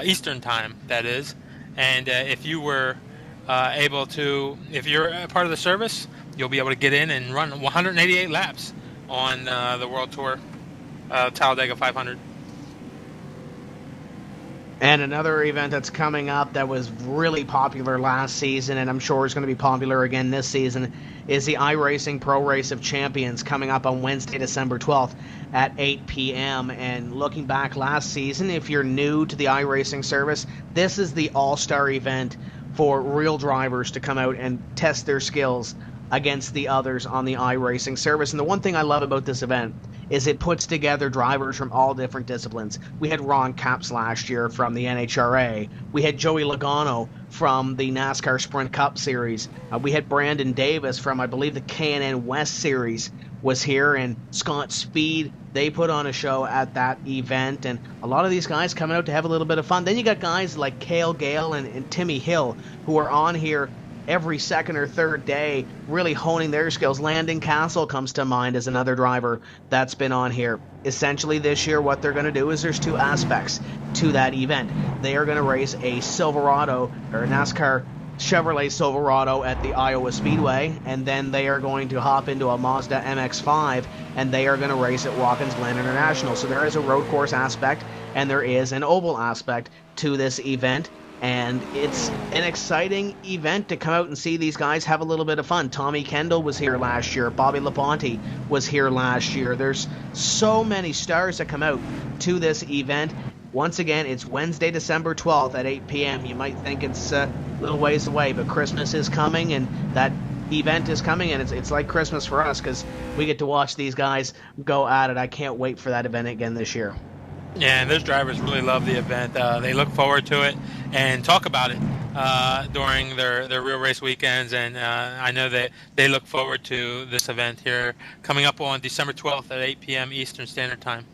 Eastern time, that is. And if you were if you're a part of the service, you'll be able to get in and run 188 laps on the World Tour Talladega 500. And another event that's coming up that was really popular last season, and I'm sure is going to be popular again this season, is the iRacing Pro Race of Champions coming up on Wednesday, December 12th at 8 p.m. And looking back last season, if you're new to the iRacing service, this is the all-star event for real drivers to come out and test their skills against the others on the iRacing service. And the one thing I love about this event is it puts together drivers from all different disciplines. We had Ron Capps last year from the NHRA. We had Joey Logano from the NASCAR Sprint Cup Series. We had Brandon Davis from, I believe, the K&N West Series was here, and Scott Speed. They put on a show at that event, and a lot of these guys coming out to have a little bit of fun. Then you got guys like Cale Gale and Timmy Hill who are on here every second or third day, really honing their skills. Landon Castle comes to mind as another driver that's been on here. Essentially this year what they're going to do is there's 2 aspects to that event. They are going to race a Silverado, or a NASCAR Chevrolet Silverado at the Iowa Speedway, and then they are going to hop into a Mazda MX-5, and they are going to race at Watkins Glen International. So there is a road course aspect, and there is an oval aspect to this event. And it's an exciting event to come out and see these guys have a little bit of fun. Tommy Kendall was here last year. Bobby Labonte was here last year. There's so many stars that come out to this event. Once again, it's Wednesday, December 12th at 8 p.m. You might think it's a little ways away, but Christmas is coming, and that event is coming, and it's like Christmas for us because we get to watch these guys go at it. I can't wait for that event again this year. Yeah, and those drivers really love the event. They look forward to it and talk about it during their real race weekends. And I know that they look forward to this event here coming up on December 12th at 8 p.m. Eastern Standard Time.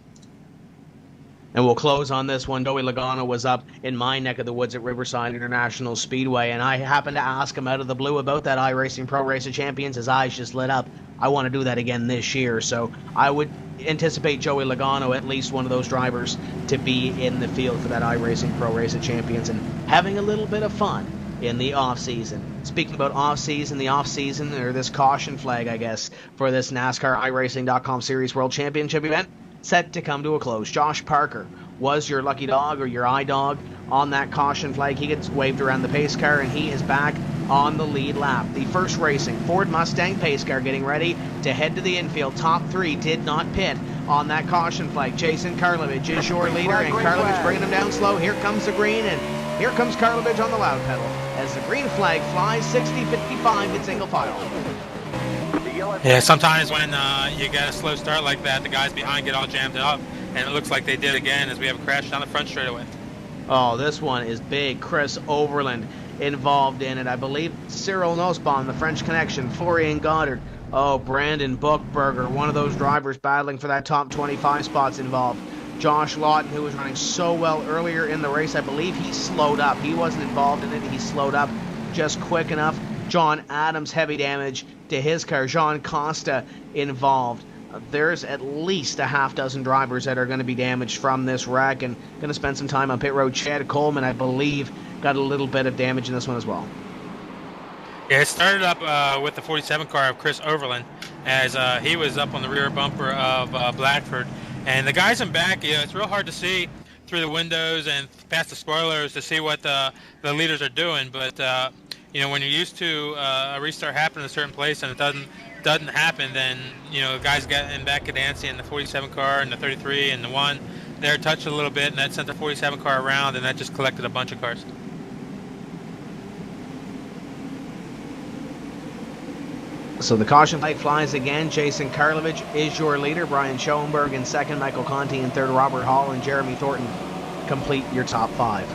And we'll close on this one. Joey Logano was up in my neck of the woods at Riverside International Speedway, and I happened to ask him out of the blue about that iRacing Pro Racer Champions. His eyes just lit up. I want to do that again this year, so I would anticipate Joey Logano, at least one of those drivers, to be in the field for that iRacing Pro Racer Champions and having a little bit of fun in the off-season. Speaking about off-season, the off-season, or this caution flag, I guess, for this NASCAR iRacing.com Series World Championship event, set to come to a close. Josh Parker was your lucky dog or your eye dog on that caution flag. He gets waved around the pace car, and he is back on the lead lap. The first racing Ford Mustang pace car getting ready to head to the infield. Top three did not pit on that caution flag. Jason Karlovich is your leader, and Karlovich bringing him down slow. Here comes the green, and here comes Karlovich on the loud pedal as the green flag flies 60-55 in single file. Yeah, sometimes when you get a slow start like that, the guys behind get all jammed up, and it looks like they did again as we have a crash down the front straightaway. Oh, this one is big. Chris Overland involved in it. I believe Cyril Nussbaum, the French connection, Florian Goddard. Oh, Brandon Buchberger, one of those drivers battling for that top 25 spots involved. Josh Lawton, who was running so well earlier in the race, I believe he slowed up. He wasn't involved in it. He slowed up just quick enough. John Adams, heavy damage to his car. Jean Costa involved. There's at least a half dozen drivers that are going to be damaged from this wreck, and going to spend some time on pit road. Chad Coleman, I believe, got a little bit of damage in this one as well. Yeah, it started up with the 47 car of Chris Overland as he was up on the rear bumper of Blackford. And the guys in back, it's real hard to see through the windows and past the spoilers to see what the leaders are doing. But, when you're used to a restart happening in a certain place and it doesn't happen, then, the guys got in back of Dancy in the 47 car and the 33 and the 1, they're touched a little bit, and that sent the 47 car around, and that just collected a bunch of cars. So the caution flag flies again. Jason Karlovich is your leader. Brian Schoenberg in second. Michael Conti in third. Robert Hall and Jeremy Thornton complete your top five.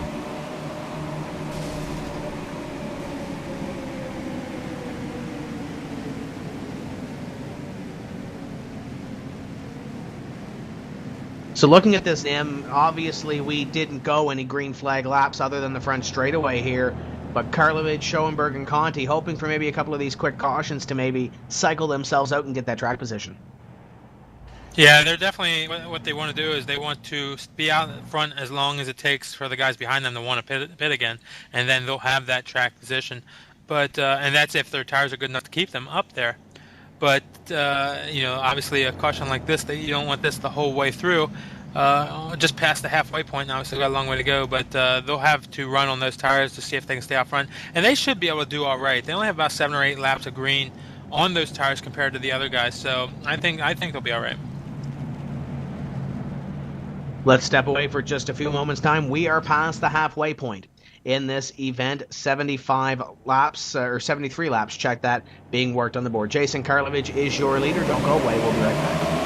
So looking at this, obviously we didn't go any green flag laps other than the front straightaway here. But Karlovich, Schoenberg, and Conti hoping for maybe a couple of these quick cautions to maybe cycle themselves out and get that track position. Yeah, they're definitely, what they want to do is they want to be out front as long as it takes for the guys behind them to want to pit again, and then they'll have that track position. But and that's if their tires are good enough to keep them up there. But obviously a caution like this, you don't want this the whole way through. Just past the halfway point now, so got a long way to go, but they'll have to run on those tires to see if they can stay out front, and they should be able to do all right. They only have about 7 or 8 laps of green on those tires compared to the other guys, so I think they'll be all right. Let's step away for just a few moments' time. We are past the halfway point in this event. 75 laps, or 73 laps, check that, being worked on the board. Jason Karlovich is your leader. Don't go away. We'll be right back.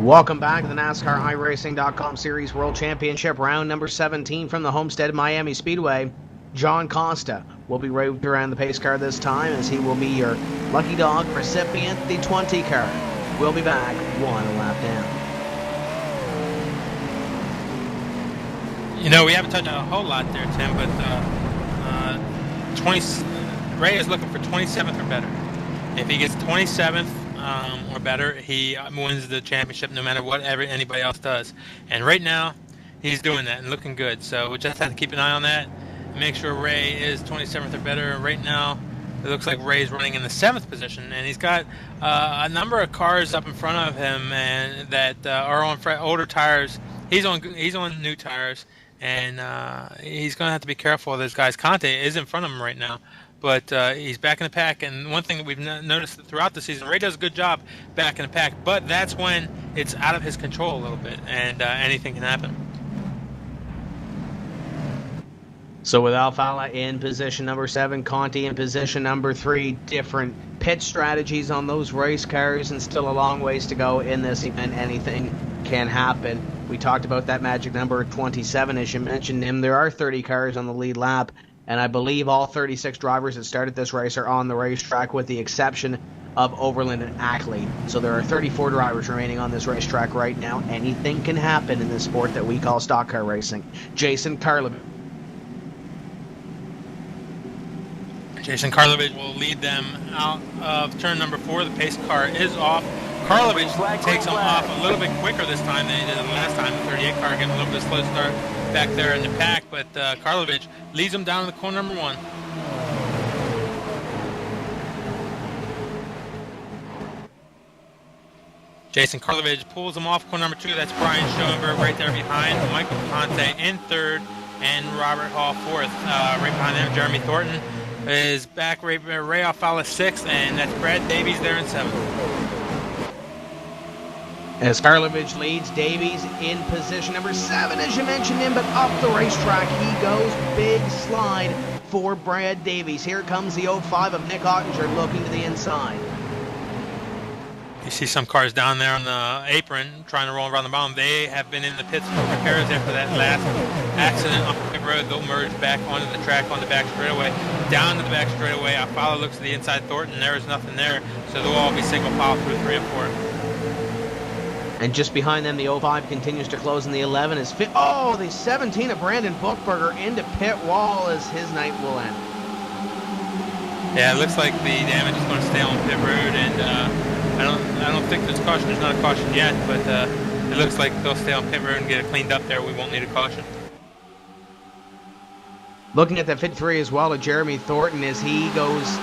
Welcome back to the NASCAR iRacing.com Series World Championship, round number 17 from the Homestead Miami Speedway. John Costa will be roped around the pace car this time, as he will be your lucky dog recipient, the 20 car. We'll be back one lap down. You know, we haven't touched on a whole lot there, Tim, but 20. Ray is looking for 27th or better. If he gets 27th or better, he wins the championship no matter what anybody else does. And right now, he's doing that and looking good. So we just have to keep an eye on that. Make sure Ray is 27th or better. Right now, it looks like Ray's running in the 7th position, and he's got a number of cars up in front of him and that are on older tires. He's on new tires, and he's going to have to be careful. This guy's Conte is in front of him right now. But he's back in the pack, and one thing that we've noticed throughout the season, Ray does a good job back in the pack, but that's when it's out of his control a little bit, and anything can happen. So with Alfala in position number 7, Conti in position number 3, different pit strategies on those race cars, and still a long ways to go in this event. Anything can happen. We talked about that magic number 27, as you mentioned, him. There are 30 cars on the lead lap, and I believe all 36 drivers that started this race are on the racetrack, with the exception of Overland and Ackley. So there are 34 drivers remaining on this racetrack right now. Anything can happen in this sport that we call stock car racing. Jason Karlovich. Jason Karlovich will lead them out of turn number 4. The pace car is off. Karlovich takes them off a little bit quicker this time than he did the last time. The 38 car getting a little bit slow start back there in the pack, but Karlovich leads them down to the corner number 1. Jason Karlovich pulls them off corner number 2. That's Brian Schoenberg right there behind. Michael Conte in 3rd, and Robert Hall 4th. Right behind them, Jeremy Thornton is back. Ray Alfala 6th, and that's Brad Davies there in 7th. As Karlovich leads, Davies in position number 7, as you mentioned him, but up the racetrack he goes. Big slide for Brad Davies. Here comes the 05 of Nick Ottinger looking to the inside. You see some cars down there on the apron trying to roll around the bottom. They have been in the pits for repairs after that last accident on the road. They'll merge back onto the track on the back straightaway. Down to the back straightaway, Alfala looks to the inside Thornton. There is nothing there, so they'll all be single file through 3 and 4. And just behind them, the 05 continues to close, and the 11 is fit. Oh, the 17 of Brandon Buchberger into pit wall as his night will end. Yeah, it looks like the damage is going to stay on pit road, and I don't think there's caution. There's not a caution yet, but it looks like they'll stay on pit road and get it cleaned up there. We won't need a caution. Looking at that 53 as well to Jeremy Thornton as he goes,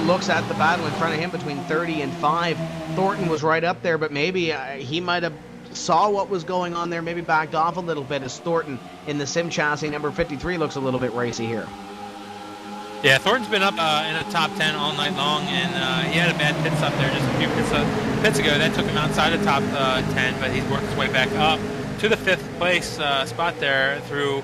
looks at the battle in front of him between 30 and 5. Thornton was right up there, but maybe he might have saw what was going on there, maybe backed off a little bit, as Thornton in the sim chassis number 53 looks a little bit racy here. Yeah, Thornton's been up in the top 10 all night long, and he had a bad pit stop there just a few pits ago. That took him outside the top 10, but he's worked his way back up to the 5th place spot there through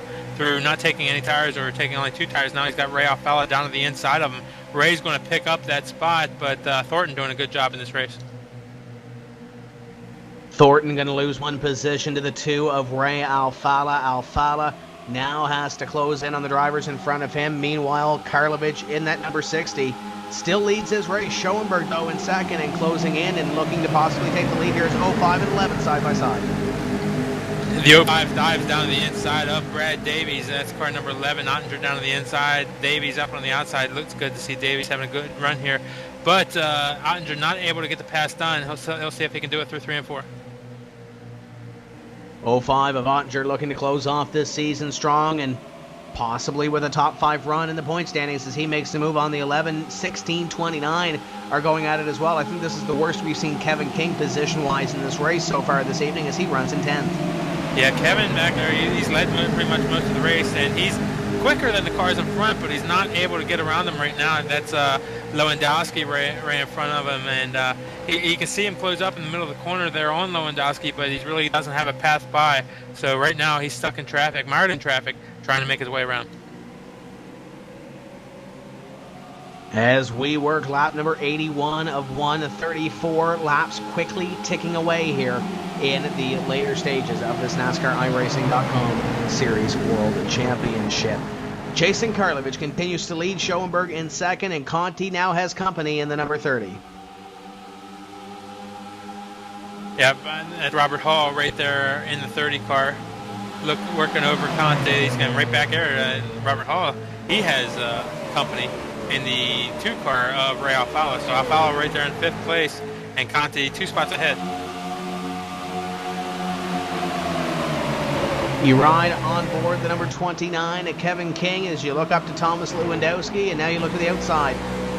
not taking any tires or taking only 2 tires. Now he's got Ray Alfala down to the inside of him. Ray's going to pick up that spot, but Thornton doing a good job in this race. Thornton going to lose 1 position to the 2 of Ray Alfala. Alfala now has to close in on the drivers in front of him. Meanwhile, Karlovich in that number 60 still leads his race. Schoenberg, though, in 2nd and closing in and looking to possibly take the lead here is 05 and 11 side by side. The 05 dives down to the inside of Brad Davies. That's car number 11. Ottinger down to the inside. Davies up on the outside. Looks good to see Davies having a good run here. But Ottinger not able to get the pass done. He'll see if he can do it through 3 and 4. 05 of Ottinger looking to close off this season strong and possibly with a top 5 run in the point standings as he makes the move on the 11. 16, 29 are going at it as well. I think this is the worst we've seen Kevin King position-wise in this race so far this evening as he runs in 10th. Yeah, Kevin back there, he's led pretty much most of the race, and he's quicker than the cars in front, but he's not able to get around them right now. That's Lewandowski right in front of him, and you can see him close up in the middle of the corner there on Lewandowski, but he really doesn't have a path by. So right now he's stuck in traffic, mired in traffic, trying to make his way around. As we work lap number 81 of 134, laps quickly ticking away here in the later stages of this NASCAR iRacing.com Series World Championship. Jason Karlovich continues to lead Schoenberg in second, and Conti now has company in the number 30. Yeah, that's Robert Hall right there in the 30 car. Look, working over Conti. He's getting right back there. Robert Hall, he has company in the 2 car of Ray Alfalo. So Alfalo right there in 5th place, and Conti 2 spots ahead. You ride on board the number 29 at Kevin King as you look up to Thomas Lewandowski, and now you look to the outside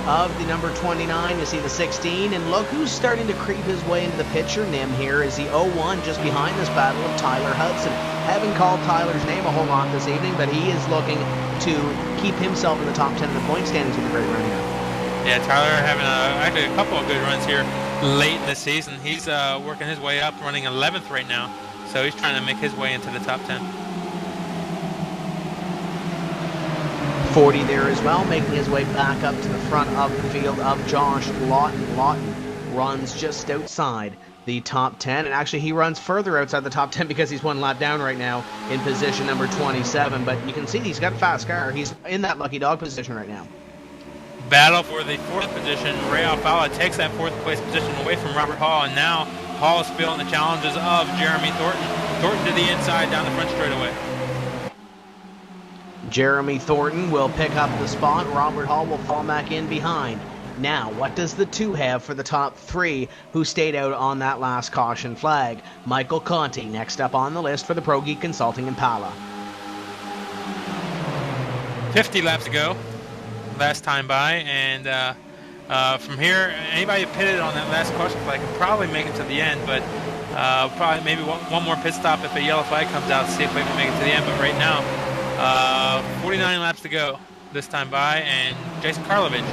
of the number 29. You see the 16, and look who's starting to creep his way into the picture. Nim here is the 01 just behind this battle of Tyler Hudson. Haven't called Tyler's name a whole lot this evening, but he is looking to keep himself in the top 10 of the point standings with a great run here. Yeah, Tyler having actually a couple of good runs here late in the season. He's working his way up, running 11th right now. So he's trying to make his way into the top 10. 40 there as well, making his way back up to the front of the field of Josh Lawton. Lawton runs just outside the top 10, and actually he runs further outside the top 10 because he's 1 lap down right now in position number 27, but you can see he's got a fast car. He's in that lucky dog position right now. Battle for the 4th position. Ray Alfalo takes that 4th place position away from Robert Hall, and now Hall is feeling the challenges of Jeremy Thornton. Thornton to the inside down the front straightaway. Jeremy Thornton will pick up the spot. Robert Hall will fall back in behind. Now, what does the 2 have for the top 3 who stayed out on that last caution flag? Michael Conti next up on the list for the Pro Geek Consulting Impala. 50 laps to go. Last time by, and from here, anybody pitted on that last caution flag can probably make it to the end, but probably maybe one more pit stop if a yellow flag comes out to see if we can make it to the end. But right now, 49 laps to go this time by, and Jason Karlovich,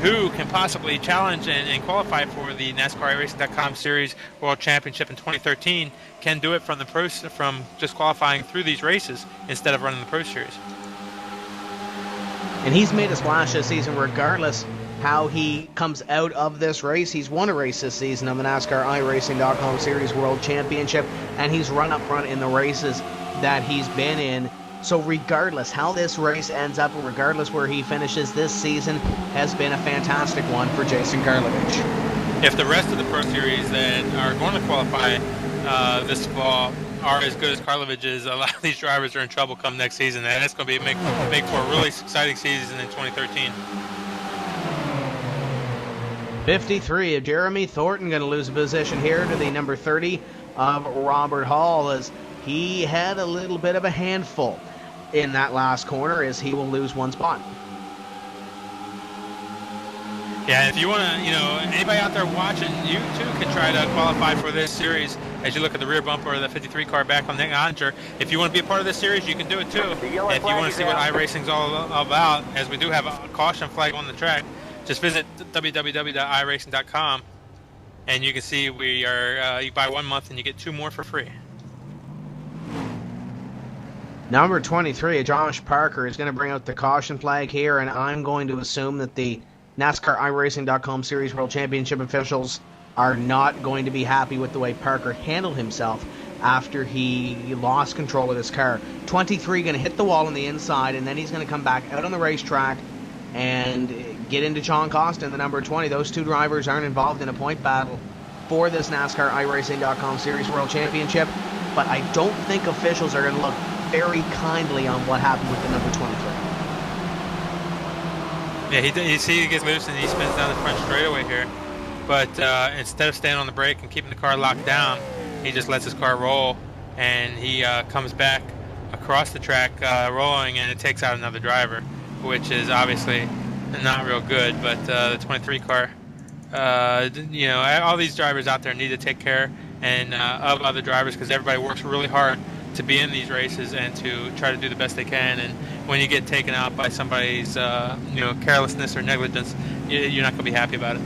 who can possibly challenge and qualify for the NASCAR iRacing.com Series World Championship in 2013, can do it from from just qualifying through these races instead of running the Pro Series. And he's made a splash this season regardless how he comes out of this race. He's won a race this season on the NASCAR iRacing.com Series World Championship, and he's run up front in the races that he's been in. So regardless how this race ends up, regardless where he finishes, this season has been a fantastic one for Jason Karlovich. If the rest of the Pro Series that are going to qualify this fall are as good as Karlovich is, a lot of these drivers are in trouble come next season, and that's going to be make for a really exciting season in 2013. 53 of Jeremy Thornton going to lose a position here to the number 30 of Robert Hall, as he had a little bit of a handful in that last corner, as he will lose 1 spot. Yeah, if you want to, anybody out there watching, you too can try to qualify for this series as you look at the rear bumper of the 53 car back on Nick Onger. If you want to be a part of this series, you can do it too. If you want to see what iRacing's all about, as we do have a caution flag on the track, just visit www.iracing.com and you can see we are, you buy 1 month and you get 2 more for free. Number 23, Josh Parker, is going to bring out the caution flag here, and I'm going to assume that the NASCAR iRacing.com Series World Championship officials are not going to be happy with the way Parker handled himself after he lost control of this car. 23 going to hit the wall on the inside, and then he's going to come back out on the racetrack and get into John Costa in the number 20. Those 2 drivers aren't involved in a point battle for this NASCAR iRacing.com Series World Championship, but I don't think officials are going to look very kindly on what happened with the number 23. Yeah, you see he gets loose and he spins down the front straightaway here. But instead of staying on the brake and keeping the car locked down, he just lets his car roll, and he comes back across the track rolling, and it takes out another driver, which is obviously not real good. But the 23 car, all these drivers out there need to take care of other drivers, because everybody works really hard to be in these races and to try to do the best they can. And when you get taken out by somebody's carelessness or negligence, you're not going to be happy about it.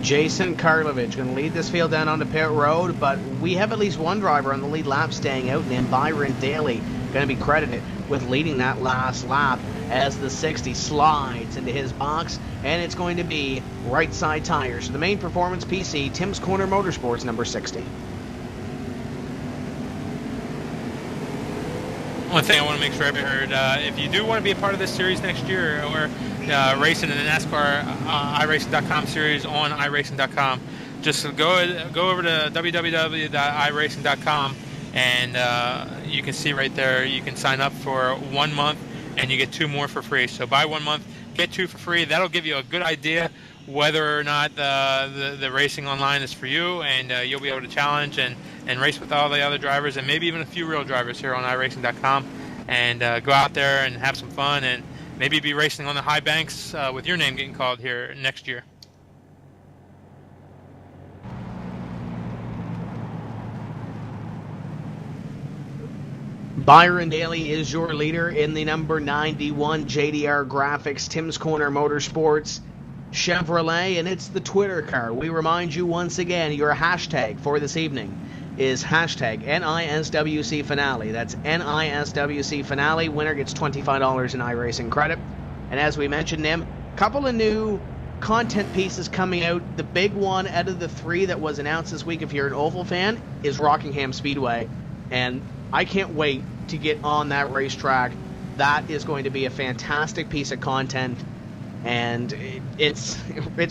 Jason Karlovich going to lead this field down onto pit road, but we have at least 1 driver on the lead lap staying out, named Byron Daly, going to be credited with leading that last lap as the 60 slides into his box, and it's going to be right side tires. So the main performance PC, Tim's Corner Motorsports, number 60. One thing I want to make sure everybody heard, if you do want to be a part of this series next year, or racing in the NASCAR iRacing.com series on iRacing.com, just go over to www.iracing.com, and you can see right there, you can sign up for 1 month, and you get 2 more for free. So buy 1 month, get 2 for free. That'll give you a good idea whether or not the racing online is for you, and you'll be able to challenge and race with all the other drivers, and maybe even a few real drivers here on iRacing.com, and go out there and have some fun, and maybe be racing on the high banks with your name getting called here next year. Byron Daly is your leader in the number 91 JDR Graphics Tim's Corner Motorsports Chevrolet, and it's the Twitter car. We remind you once again, your hashtag for this evening is hashtag NiSWC Finale. That's NiSWC Finale. Winner gets $25 in iRacing credit. And as we mentioned, Nim, a couple of new content pieces coming out. The big one out of the 3 that was announced this week, if you're an Oval fan, is Rockingham Speedway. And I can't wait to get on that racetrack. That is going to be a fantastic piece of content. And it's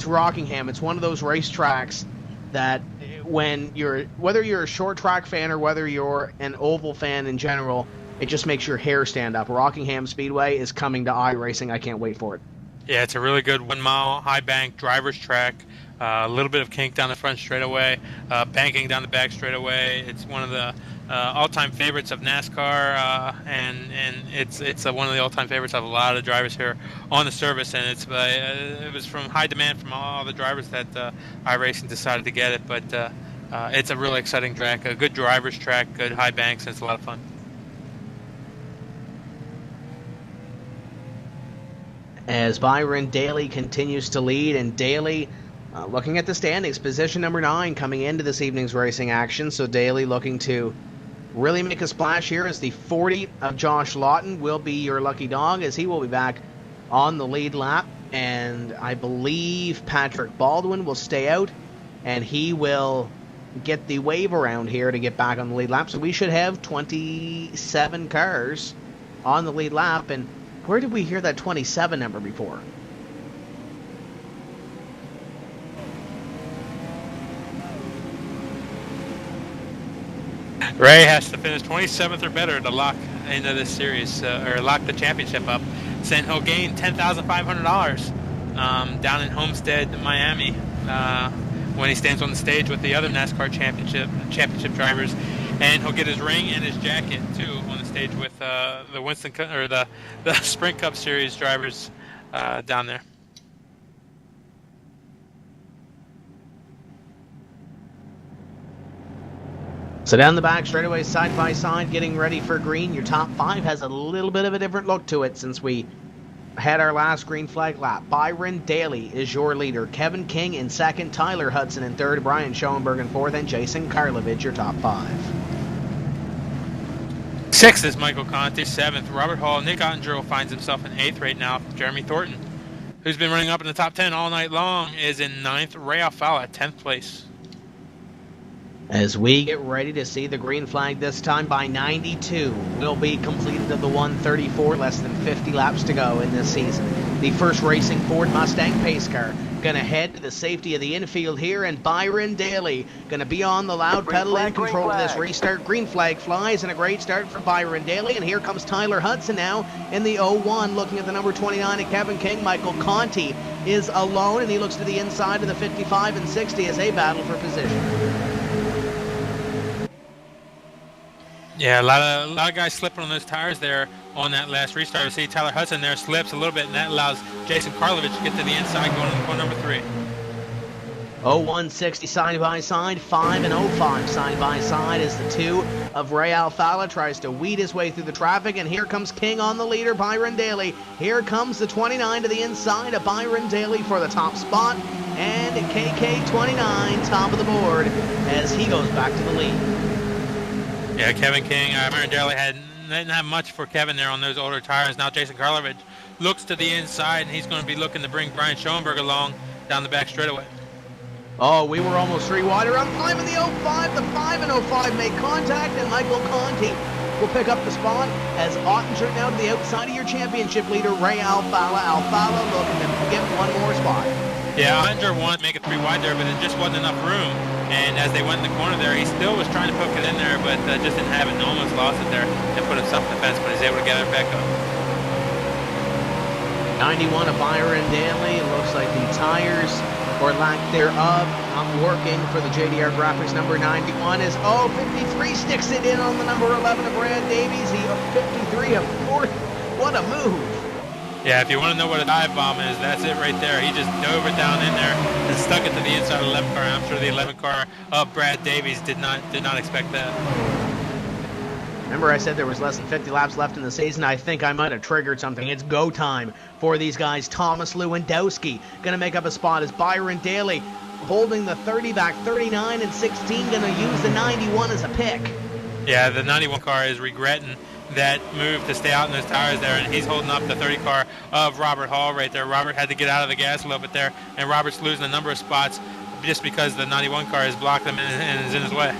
Rockingham. It's one of those racetracks that whether you're a short track fan or whether you're an oval fan in general, it just makes your hair stand up. Rockingham Speedway is coming to iRacing. I can't wait for it. Yeah, it's a really good 1 mile high bank driver's track. A little bit of kink down the front straightaway, banking down the back straightaway. It's one of the all-time favorites of NASCAR, and it's one of the all-time favorites of a lot of drivers here on the service. And it was from high demand from all the drivers that iRacing decided to get it. But it's a really exciting track, a good driver's track, good high banks, and it's a lot of fun. As Byron Daly continues to lead, and Daly looking at the standings, position number 9 coming into this evening's racing action. So Daly looking to really make a splash here, as the 40 of Josh Lawton will be your lucky dog, as he will be back on the lead lap. And I believe Patrick Baldwin will stay out, and he will get the wave around here to get back on the lead lap. So we should have 27 cars on the lead lap. And where did we hear that 27 number before? Ray has to finish 27th or better to lock into this series, or lock the championship up. Saying he'll gain $10,500 down in Homestead, Miami, when he stands on the stage with the other NASCAR championship drivers, and he'll get his ring and his jacket too on the stage with the the Sprint Cup Series drivers down there. So down the back straightaway, side by side, getting ready for green. Your top 5 has a little bit of a different look to it since we had our last green flag lap. Byron Daly is your leader. Kevin King in second. Tyler Hudson in third. Brian Schoenberg in fourth. And Jason Karlovich, your top 5. 6th is Michael Conte. 7th, Robert Hall. Nick Ottinger finds himself in 8th right now. Jeremy Thornton, who's been running up in the top 10 all night long, is in 9th. Ray Alfala, 10th place. As we get ready to see the green flag this time by 92 will be completed of the 134, less than 50 laps to go in this season. The first racing Ford Mustang pace car going to head to the safety of the infield here, and Byron Daly going to be on the loud pedal in control of this restart. Green flag flies, and a great start for Byron Daly, and here comes Tyler Hudson now in the 01, looking at the number 29 of Kevin King. Michael Conte is alone, and he looks to the inside of the 55 and 60 as they battle for position. Yeah, a lot of guys slipping on those tires there on that last restart. You see Tyler Hudson there slips a little bit, and that allows Jason Karlovich to get to the inside going on corner number 3. 0160 side by side, 5 and 05 side by side as the 2 of Ray Alfala tries to weed his way through the traffic, and here comes King on the leader, Byron Daly. Here comes the 29 to the inside of Byron Daly for the top spot, and KK29 top of the board as he goes back to the lead. Yeah, Kevin King, Byron Daly had didn't have much for Kevin there on those older tires. Now Jason Karlovich looks to the inside, and he's going to be looking to bring Brian Schoenberg along down the back straightaway. Oh, we were almost 3 wide around 5 in the 05. The 5 and 05 make contact, and Michael Conti will pick up the spot as Ottinger now to the outside of your championship leader, Ray Alfala. Alfala looking to get one more spot. Yeah, Ottinger wanted to make it 3 wide there, but there just wasn't enough room. And as they went in the corner there, he still was trying to poke it in there, but just didn't have it and almost lost it there and put himself in the fence, but he's able to get it back up. 91 of Byron Danley. It looks like the tires, or lack thereof, not working for the JDR Graphics. Number 91 is, 53 sticks it in on the number 11 of Brad Davies. He 53 of 40. What a move. Yeah, if you want to know what a dive bomb is, that's it right there. He just dove it down in there and stuck it to the inside of the 11 car. I'm sure the 11 car of Brad Davies did not expect that. Remember I said there was less than 50 laps left in the season? I think I might have triggered something. It's go time for these guys. Thomas Lewandowski going to make up a spot as Byron Daly holding the 30 back, 39 and 16, going to use the 91 as a pick. Yeah, the 91 car is regretting that move to stay out in those tires there, and he's holding up the 30 car of Robert Hall right there. Robert had to get out of the gas a little bit there, and Robert's losing a number of spots just because the 91 car has blocked him and is in his way.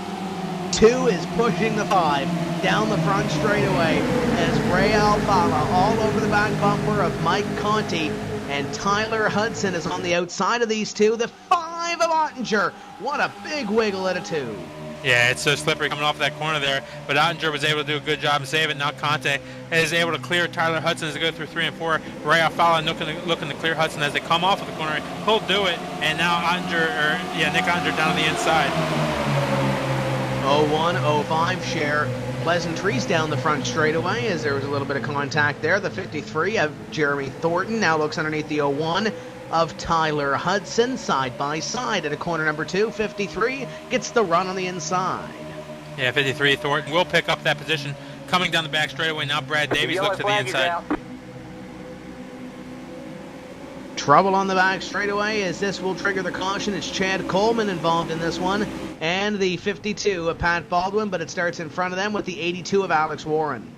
2 is pushing the 5 down the front straightaway as Ray Alfala all over the back bumper of Mike Conti, and Tyler Hudson is on the outside of these two. The 5 of Ottinger. What a big wiggle at a 2. Yeah, it's so slippery coming off that corner there, but Ottinger was able to do a good job and save it. Now Conte is able to clear Tyler Hudson as they go through 3 and 4. Ray Alfala looking to clear Hudson as they come off of the corner. He'll do it, and now Nick Ottinger down on the inside. 01-05 share pleasantries down the front straightaway as there was a little bit of contact there. The 53 of Jeremy Thornton now looks underneath the 01 of Tyler Hudson, side by side at a corner number 2. 53 gets the run on the inside. Yeah, 53 Thornton will pick up that position coming down the back straightaway. Now Brad Davies looks to the inside. Trouble on the back straightaway as this will trigger the caution. It's Chad Coleman involved in this one, and the 52 of Pat Baldwin, but it starts in front of them with the 82 of Alex Warren.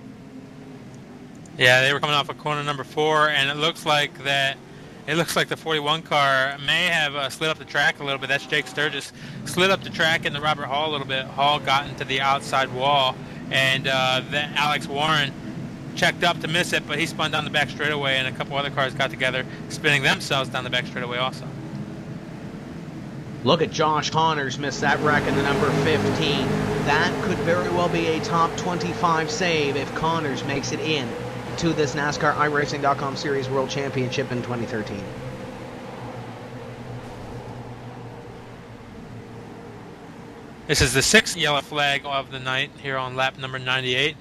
Yeah, they were coming off of corner number 4, and it looks like the 41 car may have slid up the track a little bit. That's Jake Sturgis. Slid up the track into Robert Hall a little bit. Hall got into the outside wall, and then Alex Warren checked up to miss it, but he spun down the back straightaway, and a couple other cars got together, spinning themselves down the back straightaway also. Look at Josh Connors miss that wreck in the number 15. That could very well be a top 25 save if Connors makes it in to this NASCAR iRacing.com Series World Championship in 2013. This is the 6th yellow flag of the night here on lap number 98.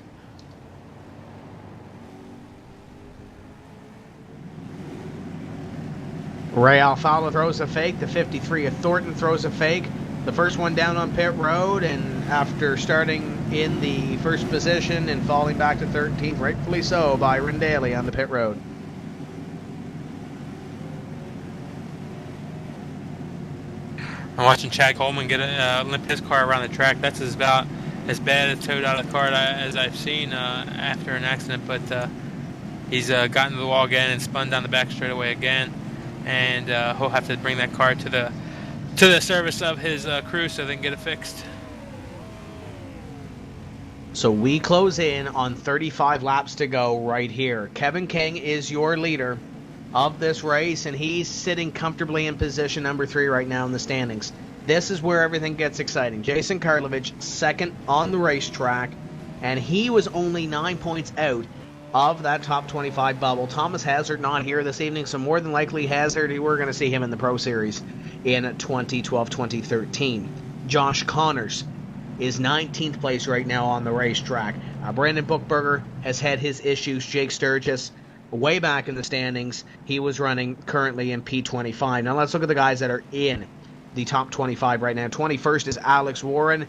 Ray Alfala throws a fake. The 53 of Thornton throws a fake. The first one down on pit road, and after starting in the first position and falling back to 13th, rightfully so, Byron Daly on the pit road. I'm watching Chad Coleman get limp his car around the track. That's about as bad a towed out of the car as I've seen after an accident, but he's gotten to the wall again and spun down the back straightaway again, and he'll have to bring that car to the service of his crew so they can get it fixed. So we close in on 35 laps to go right here. Kevin King is your leader of this race, and he's sitting comfortably in position number 3 right now in the standings. This is where everything gets exciting. Jason Karlovich, second on the racetrack, and he was only 9 points out of that top 25 bubble. Thomas Hazard not here this evening, so more than likely Hazard, we're going to see him in the Pro Series in 2012-2013. Josh Connors is 19th place right now on the racetrack. Brandon Buchberger has had his issues. Jake Sturgis, way back in the standings, he was running currently in P25. Now let's look at the guys that are in the top 25 right now. 21st is Alex Warren.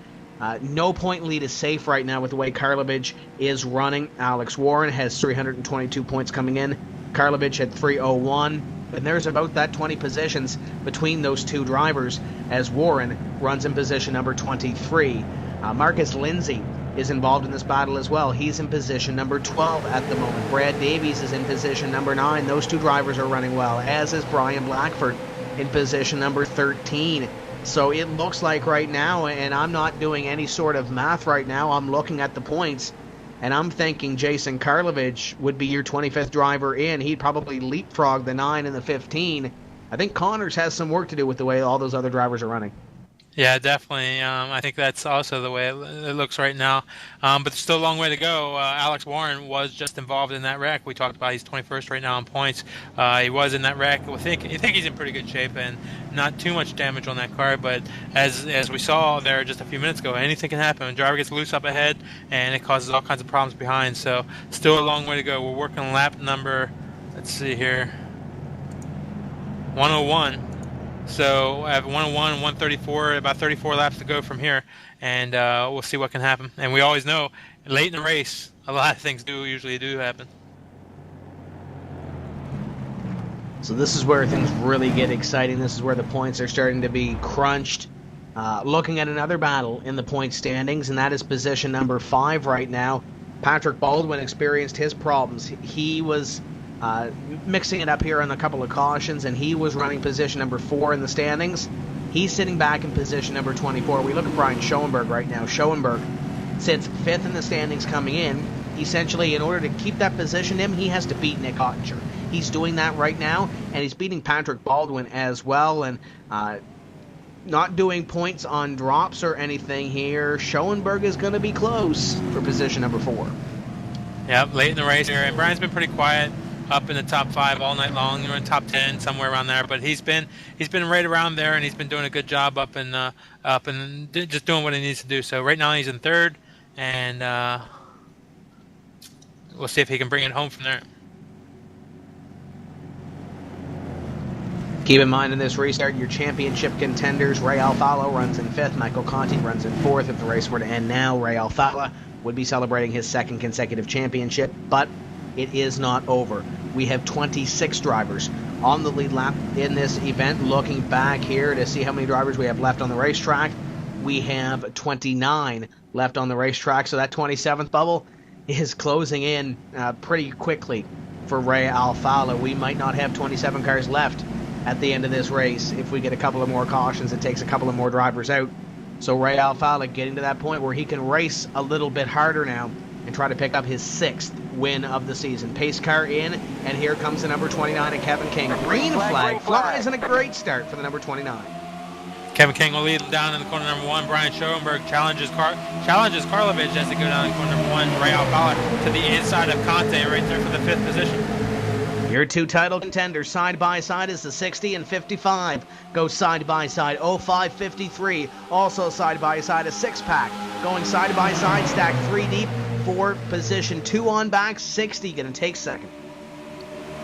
No point lead is safe right now with the way Karlovich is running. Alex Warren has 322 points coming in. Karlovich had 301. And there's about that 20 positions between those two drivers as Warren runs in position number 23. Marcus Lindsay is involved in this battle as well. He's in position number 12 at the moment. Brad Davies is in position number 9. Those two drivers are running well, as is Brian Blackford in position number 13. So it looks like right now, and I'm not doing any sort of math right now, I'm looking at the points, and I'm thinking Jason Karlovich would be your 25th driver in. He'd probably leapfrog the 9 and the 15. I think Connors has some work to do with the way all those other drivers are running. Yeah, definitely. I think that's also the way it looks right now. But there's still a long way to go. Alex Warren was just involved in that wreck. We talked about he's 21st right now in points. He was in that wreck. You think he's in pretty good shape and not too much damage on that car. But as we saw there just a few minutes ago, anything can happen. A driver gets loose up ahead, and it causes all kinds of problems behind. So still a long way to go. We're working on lap number, let's see here, 101. So I have 101, 134, about 34 laps to go from here, and we'll see what can happen. And we always know, late in the race, a lot of things usually do happen. So this is where things really get exciting. This is where the points are starting to be crunched. Looking at another battle in the point standings, and that is position number 5 right now. Patrick Baldwin experienced his problems. He was mixing it up here on a couple of cautions, and he was running position number 4 in the standings. He's sitting back in position number 24. We look at Brian Schoenberg right now. Schoenberg sits 5th in the standings coming in. Essentially, in order to keep that position he has to beat Nick Ottinger. He's doing that right now, and he's beating Patrick Baldwin as well, and not doing points on drops or anything here. Schoenberg is going to be close for position number 4. Yep, late in the race here, and Brian's been pretty quiet, up in the top 5 all night long. In top 10, somewhere around there. But he's been right around there, and he's been doing a good job up and just doing what he needs to do. So right now he's in 3rd, and we'll see if he can bring it home from there. Keep in mind in this restart, your championship contenders, Ray Alfalo runs in 5th, Michael Conti runs in 4th. If the race were to end now, Ray Alfalo would be celebrating his 2nd consecutive championship, but it is not over. We have 26 drivers on the lead lap in this event. Looking back here to see how many drivers we have left on the racetrack, we have 29 left on the racetrack, so that 27th bubble is closing in pretty quickly for Ray Alfalo. We might not have 27 cars left at the end of this race if we get a couple of more cautions. It takes a couple of more drivers out. So Ray Alfalo getting to that point where he can race a little bit harder now and try to pick up his 6th win of the season. Pace car in, and here comes the number 29 and Kevin King. Green flag flies, and a great start for the number 29. Kevin King will lead down in the corner number 1. Brian Schoenberg challenges Karlovich as they go down in corner number 1. Ray Alfalo to the inside of Conte right there for the 5th position. Your 2 title contenders side by side is the 60 and 55. Go side by side. 05, 53. Also side by side a 6-pack. Going side by side, stacked 3 deep for position 2 on back. 60 going to take 2nd.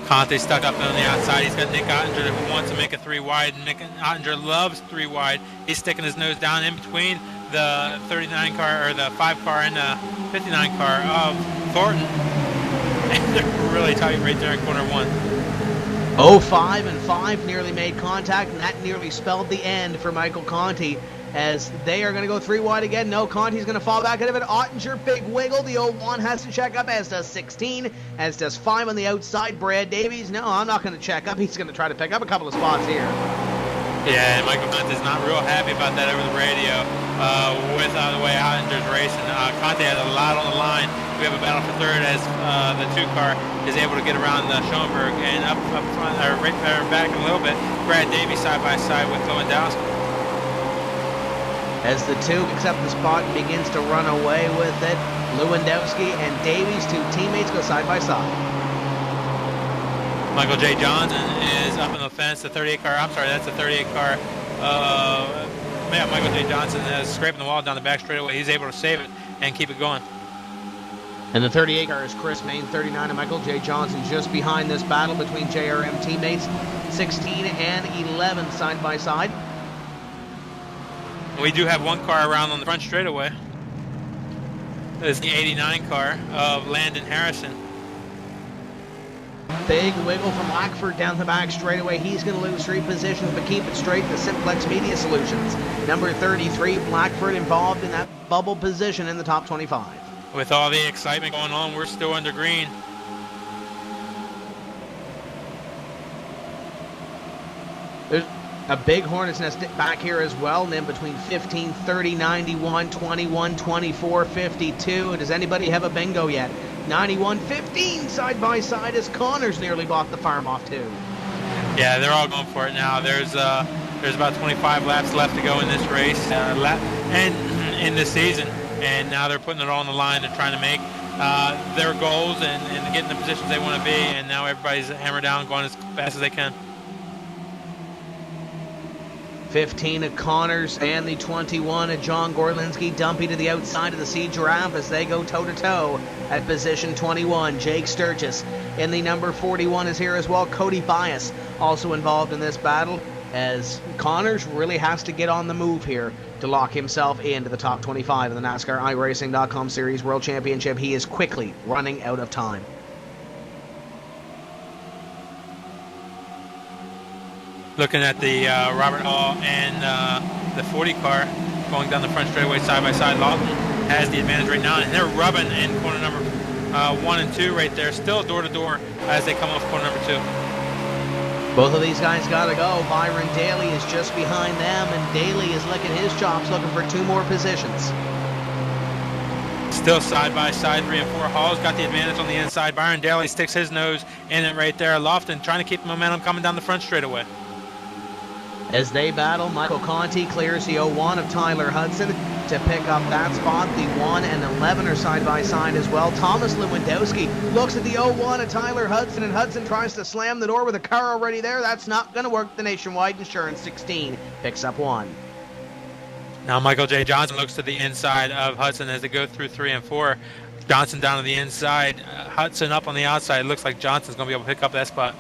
Conte stuck up on the outside. He's got Nick Ottinger who wants to make a 3 wide. Nick Ottinger loves 3 wide. He's sticking his nose down in between the 39 car or the 5 car and the 59 car of Thornton. And they're really tight right there in corner 1. 05 and 5 nearly made contact, and that nearly spelled the end for Michael Conti as they are going to go 3 wide again. No, Conti's going to fall back out of it. Ottinger, big wiggle. The 01 has to check up, as does 16, as does 5 on the outside. Brad Davies, no, I'm not going to check up. He's going to try to pick up a couple of spots here. Yeah, and Michael Conte's not real happy about that over the radio with the way Ottinger's racing. Conte has a lot on the line. We have a battle for 3rd as the 2 car is able to get around Schoenberg, and up front, or right there back a little bit, Brad Davies side by side with Lewandowski. As the 2 picks up the spot and begins to run away with it, Lewandowski and Davies, 2 teammates, go side by side. Michael J. Johnson is up in the fence, the 38 car. I'm sorry, that's the 38 car. Yeah, Michael J. Johnson is scraping the wall down the back straightaway. He's able to save it and keep it going. And the 38 car is Chris Main, 39, and Michael J. Johnson just behind this battle between JRM teammates, 16 and 11 side by side. We do have 1 car around on the front straightaway. It's the 89 car of Landon Harrison. Big wiggle from Lackford down the back straightaway. He's going to lose 3 positions, but keep it straight to Simplex Media Solutions. Number 33, Blackford, involved in that bubble position in the top 25. With all the excitement going on, we're still under green. There's a big hornet's nest back here as well, Nim, between 15, 30, 91, 21, 24, 52. Does anybody have a bingo yet? 91, 15 side by side as Connors nearly bought the farm off too. Yeah, they're all going for it now. There's about 25 laps left to go in this race and in this season, and now they're putting it all on the line. They're trying to make their goals and get in the positions they want to be, and now everybody's hammered down, going as fast as they can. 15 of Connors and the 21 of John Gorlinski. Dumpy to the outside of the Sea Giraffe as they go toe-to-toe at position 21. Jake Sturgis in the number 41 is here as well. Cody Bias also involved in this battle as Connors really has to get on the move here to lock himself into the top 25 in the NASCAR iRacing.com Series World Championship. He is quickly running out of time. Looking at the Robert Hall and the 40 car going down the front straightaway side by side. Lawton has the advantage right now, and they're rubbing in corner number 1 and 2 right there, still door to door as they come off corner number 2. Both of these guys got to go. Byron Daly is just behind them, and Daly is licking his chops, looking for 2 more positions. Still side by side, 3 and 4. Hall's got the advantage on the inside. Byron Daly sticks his nose in it right there. Lofton trying to keep the momentum coming down the front straightaway. As they battle, Michael Conti clears the 01 of Tyler Hudson to pick up that spot. The 1 and 11 are side by side as well. Thomas Lewandowski looks at the 01 of Tyler Hudson, and Hudson tries to slam the door with a car already there. That's not going to work. The Nationwide Insurance 16 picks up 1. Now Michael J. Johnson looks to the inside of Hudson as they go through 3 and 4. Johnson down to the inside, Hudson up on the outside. It looks like Johnson's going to be able to pick up that spot.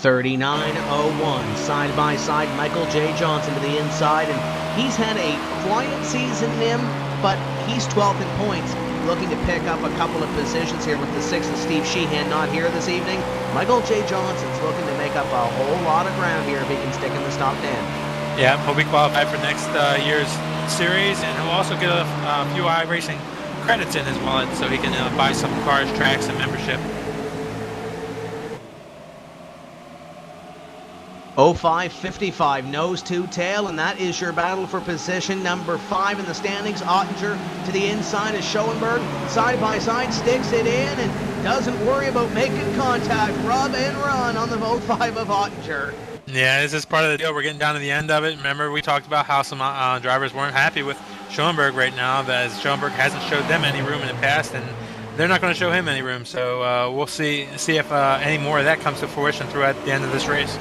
39.01 side by side. Michael J. Johnson to the inside, and he's had a quiet season, Nim, but he's 12th in points, looking to pick up a couple of positions here with the 6th of Steve Sheehan not here this evening. Michael J. Johnson's looking to make up a whole lot of ground here if he can stick in the top 10. Yeah, he'll be qualified for next year's series, and he'll also get a few iRacing credits in his wallet so he can buy some cars, tracks, and membership. 05.55 nose to tail, and that is your battle for position number 5 in the standings. Ottinger to the inside of Schoenberg, side by side, sticks it in and doesn't worry about making contact. Rub and run on the 05 of Ottinger. Yeah, this is part of the deal. We're getting down to the end of it. Remember, we talked about how some drivers weren't happy with Schoenberg right now, as Schoenberg hasn't showed them any room in the past, and they're not going to show him any room. So we'll see if any more of that comes to fruition throughout the end of this race.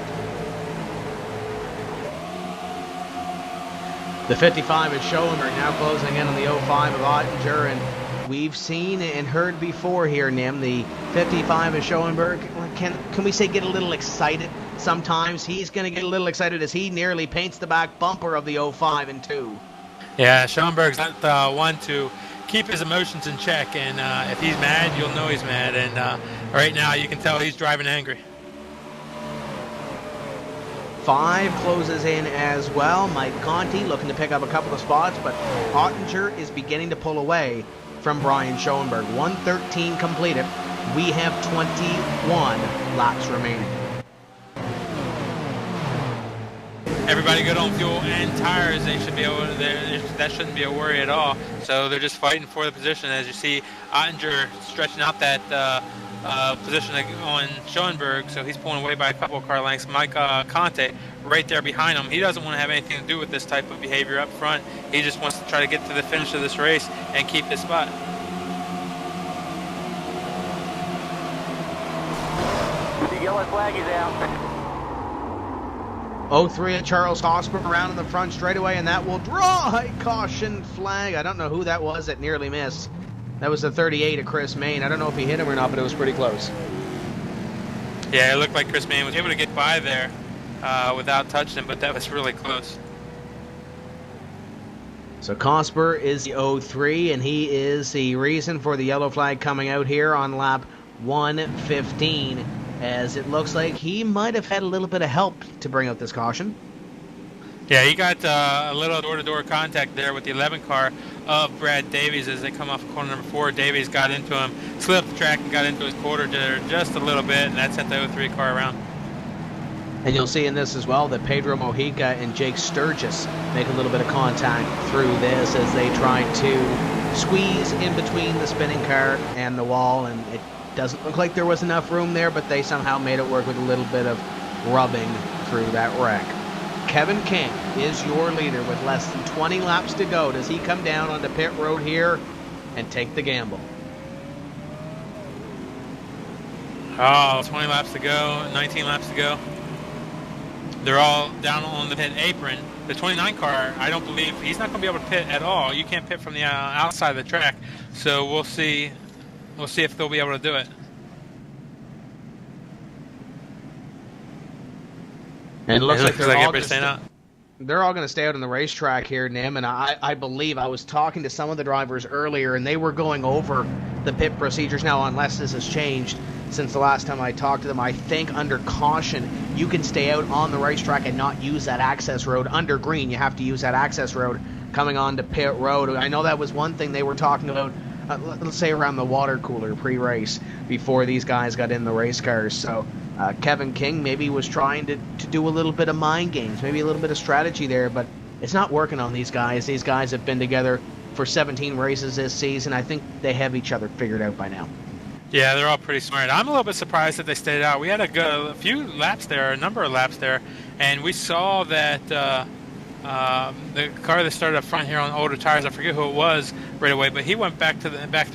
The 55 is Schoenberg now closing in on the 05 of Ottinger, and we've seen and heard before here, Nim, the 55 of Schoenberg, can we say get a little excited sometimes? He's going to get a little excited as he nearly paints the back bumper of the 05 and 2. Yeah, Schoenberg's not one to keep his emotions in check, and if he's mad, you'll know he's mad, and right now you can tell he's driving angry. 5 closes in as well. Mike Conti looking to pick up a couple of spots, but Ottinger is beginning to pull away from Brian Schoenberg. 113 completed. We have 21 laps remaining. Everybody good on fuel and tires. They should be able to, that shouldn't be a worry at all. So they're just fighting for the position. As you see, Ottinger stretching out that position on Schoenberg, so he's pulling away by a couple of car lengths. Mike Conte right there behind him. He doesn't want to have anything to do with this type of behavior up front. He just wants to try to get to the finish of this race and keep his spot. The yellow flag is out. 03 of Charles Hosper around in the front straightaway, and that will draw a caution flag. I don't know who that was that nearly missed. That was the 38 of Chris Main. I don't know if he hit him or not, but it was pretty close. Yeah, it looked like Chris Main was able to get by there without touching him, but that was really close. So Cosper is the 03, and he is the reason for the yellow flag coming out here on lap 1:15, as it looks like he might have had a little bit of help to bring out this caution. Yeah, he got a little door-to-door contact there with the 11 car of Brad Davies as they come off corner number 4. Davies got into him, slid up the track and got into his quarter there just a little bit, and that sent the 03 car around. And you'll see in this as well that Pedro Mojica and Jake Sturgis make a little bit of contact through this as they try to squeeze in between the spinning car and the wall, and it doesn't look like there was enough room there, but they somehow made it work with a little bit of rubbing through that wreck. Kevin King is your leader with less than 20 laps to go. Does he come down onto pit road here and take the gamble? Oh, 20 laps to go, 19 laps to go. They're all down on the pit apron. The 29 car, I don't believe, he's not going to be able to pit at all. You can't pit from the outside of the track. So we'll see if they'll be able to do it. And it looks like they're all going to stay out on the racetrack here, Nim. And I believe I was talking to some of the drivers earlier, and they were going over the pit procedures now, unless this has changed since the last time I talked to them. I think under caution, you can stay out on the racetrack and not use that access road. Under green, you have to use that access road coming on to pit road. I know that was one thing they were talking about, let's say around the water cooler pre-race before these guys got in the race cars. So Kevin King maybe was trying to do a little bit of mind games, maybe a little bit of strategy there, but it's not working on these guys. These guys have been together for 17 races this season. I think they have each other figured out by now. Yeah, they're all pretty smart. I'm a little bit surprised that they stayed out. We had a few laps there, a number of laps there, and we saw that the car that started up front here on older tires, I forget who it was right away, but he went back through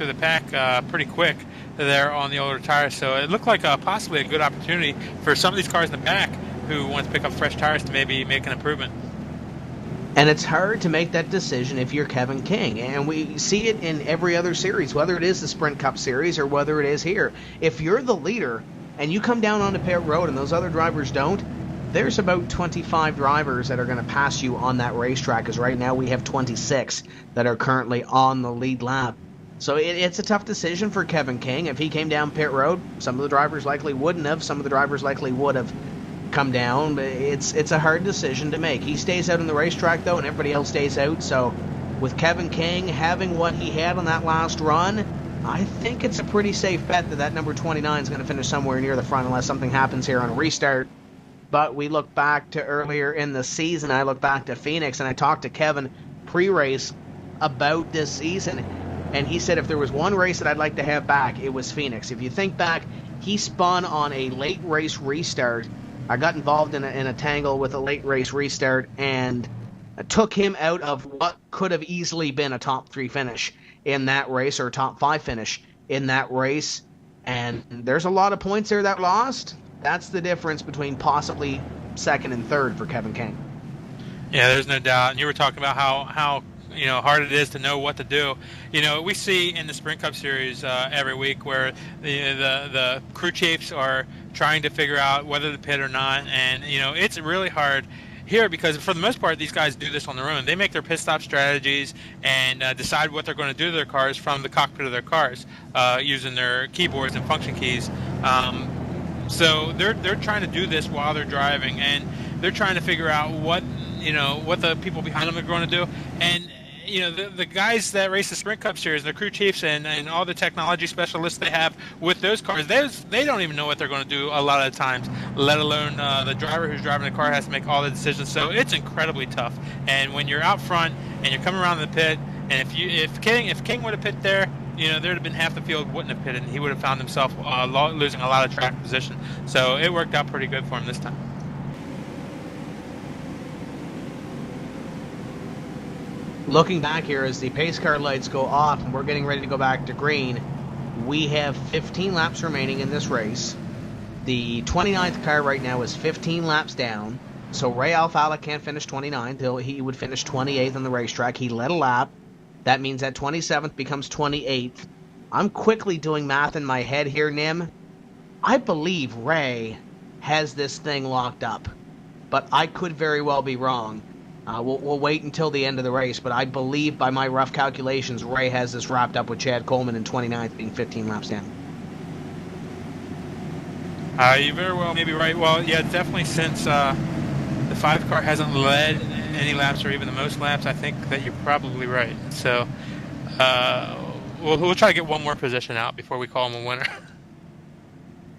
the pack pretty quick there on the older tires. So it looked like possibly a good opportunity for some of these cars in the back who want to pick up fresh tires to maybe make an improvement. And it's hard to make that decision if you're Kevin King. And we see it in every other series, whether it is the Sprint Cup Series or whether it is here. If you're the leader and you come down onto pit road and those other drivers don't, there's about 25 drivers that are going to pass you on that racetrack, because right now we have 26 that are currently on the lead lap. So it's a tough decision for Kevin King. If he came down pit road, some of the drivers likely wouldn't have. Some of the drivers likely would have come down, but it's a hard decision to make. He stays out on the racetrack though, and everybody else stays out. So with Kevin King having what he had on that last run, I think it's a pretty safe bet that number 29 is going to finish somewhere near the front unless something happens here on a restart. But we look back to earlier in the season. I look back to Phoenix, and I talked to Kevin pre-race about this season, and he said if there was one race that I'd like to have back, it was Phoenix. If you think back, he spun on a late race restart. I got involved in a tangle with a late race restart and took him out of what could have easily been a top 3 finish in that race, or a top 5 finish in that race. And there's a lot of points there that lost. That's the difference between possibly second and third for Kevin King. Yeah, there's no doubt. And you were talking about how hard it is to know what to do. We see in the Sprint Cup Series every week where the crew chiefs are trying to figure out whether to pit or not, and it's really hard here because for the most part these guys do this on their own. They make their pit stop strategies and decide what they're going to do to their cars from the cockpit of their cars using their keyboards and function keys. So they're trying to do this while they're driving, and they're trying to figure out what the people behind them are going to do. And the guys that race the Sprint Cup Series, the crew chiefs and all the technology specialists they have with those cars, they don't even know what they're going to do a lot of the times, let alone the driver who's driving the car has to make all the decisions. So it's incredibly tough. And when you're out front and you're coming around the pit, and if King would have pit there, there'd have been half the field wouldn't have pitted, and he would have found himself losing a lot of track position. So it worked out pretty good for him this time. Looking back here as the pace car lights go off and we're getting ready to go back to green, we have 15 laps remaining in this race. The 29th car right now is 15 laps down, so Ray Alfala can't finish 29th. He would finish 28th on the racetrack. He led a lap. That means that 27th becomes 28th. I'm quickly doing math in my head here, Nim. I believe Ray has this thing locked up, but I could very well be wrong. We'll wait until the end of the race, but I believe by my rough calculations, Ray has this wrapped up with Chad Coleman in 29th being 15 laps down. You very well may be right. Well, yeah, definitely since the 5 car hasn't led any laps or even the most laps, I think that you're probably right. So we'll try to get one more position out before we call him a winner.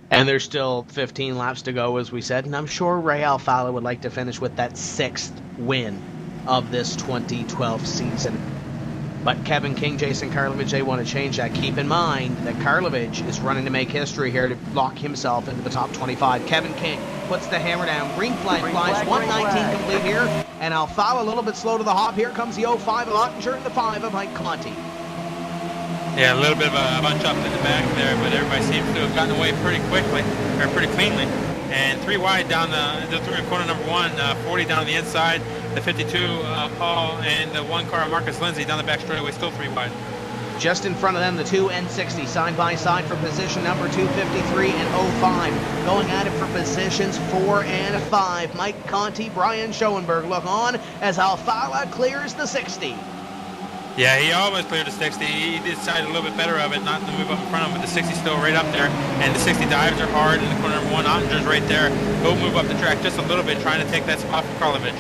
And there's still 15 laps to go, as we said, and I'm sure Ray Alfala would like to finish with that 6th win of this 2012 season. But Kevin King, Jason Karlovich, they want to change that. Keep in mind that Karlovich is running to make history here to lock himself into the top 25. Kevin King puts the hammer down. Green flag flies. 119 complete here. And Alfala a little bit slow to the hop. Here comes the 05 of Ottinger and the 5 of Mike Conti. Yeah, a little bit of a bunch up in the back there, but everybody seems to have gotten away pretty quickly, or pretty cleanly. And 3 wide down the corner number 1, 40 down the inside, the 52 Paul, and the 1 car Marcus Lindsay down the back straightaway, still 3 wide. Just in front of them, the 2 N60 side by side for position number 253 and 05. Going at it for positions 4 and 5. Mike Conti, Brian Schoenberg look on as Alfala clears the 60. Yeah, he almost cleared the 60. He decided a little bit better of it, not to move up in front of him, but the 60 still right up there. And the 60 dives are hard in the corner number 1. Ottinger's right there. He'll move up the track just a little bit, trying to take that spot from Karlovich.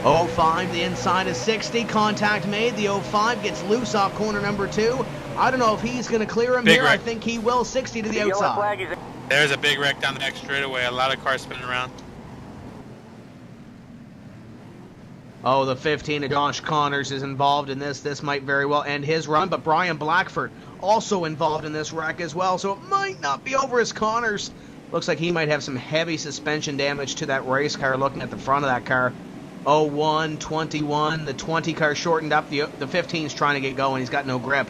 05, the inside of 60. Contact made. The 05 gets loose off corner number 2. I don't know if he's going to clear him big here. wreck. I think he will. 60 to the outside. There's a big wreck down the back straightaway. A lot of cars spinning around. Oh, the 15 of Josh Connors is involved in this. This might very well end his run, but Brian Blackford also involved in this wreck as well, so it might not be over as Connors. Looks like he might have some heavy suspension damage to that race car looking at the front of that car. 01, 21, the 20 car shortened up. The 15's trying to get going. He's got no grip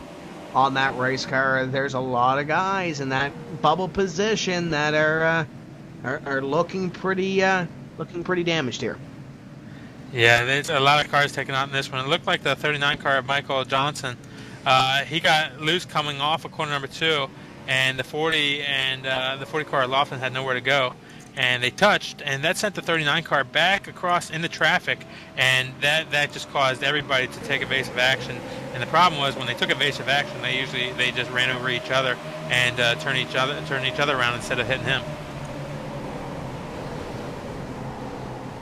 on that race car. There's a lot of guys in that bubble position that are looking pretty damaged here. Yeah, there's a lot of cars taken out in this one. It looked like the 39 car of Michael Johnson. He got loose coming off of corner number 2, and the 40 car of Laughlin had nowhere to go. And they touched, and that sent the 39 car back across into traffic, and that just caused everybody to take evasive action. And the problem was when they took evasive action, they just ran over each other and turned each other around instead of hitting him.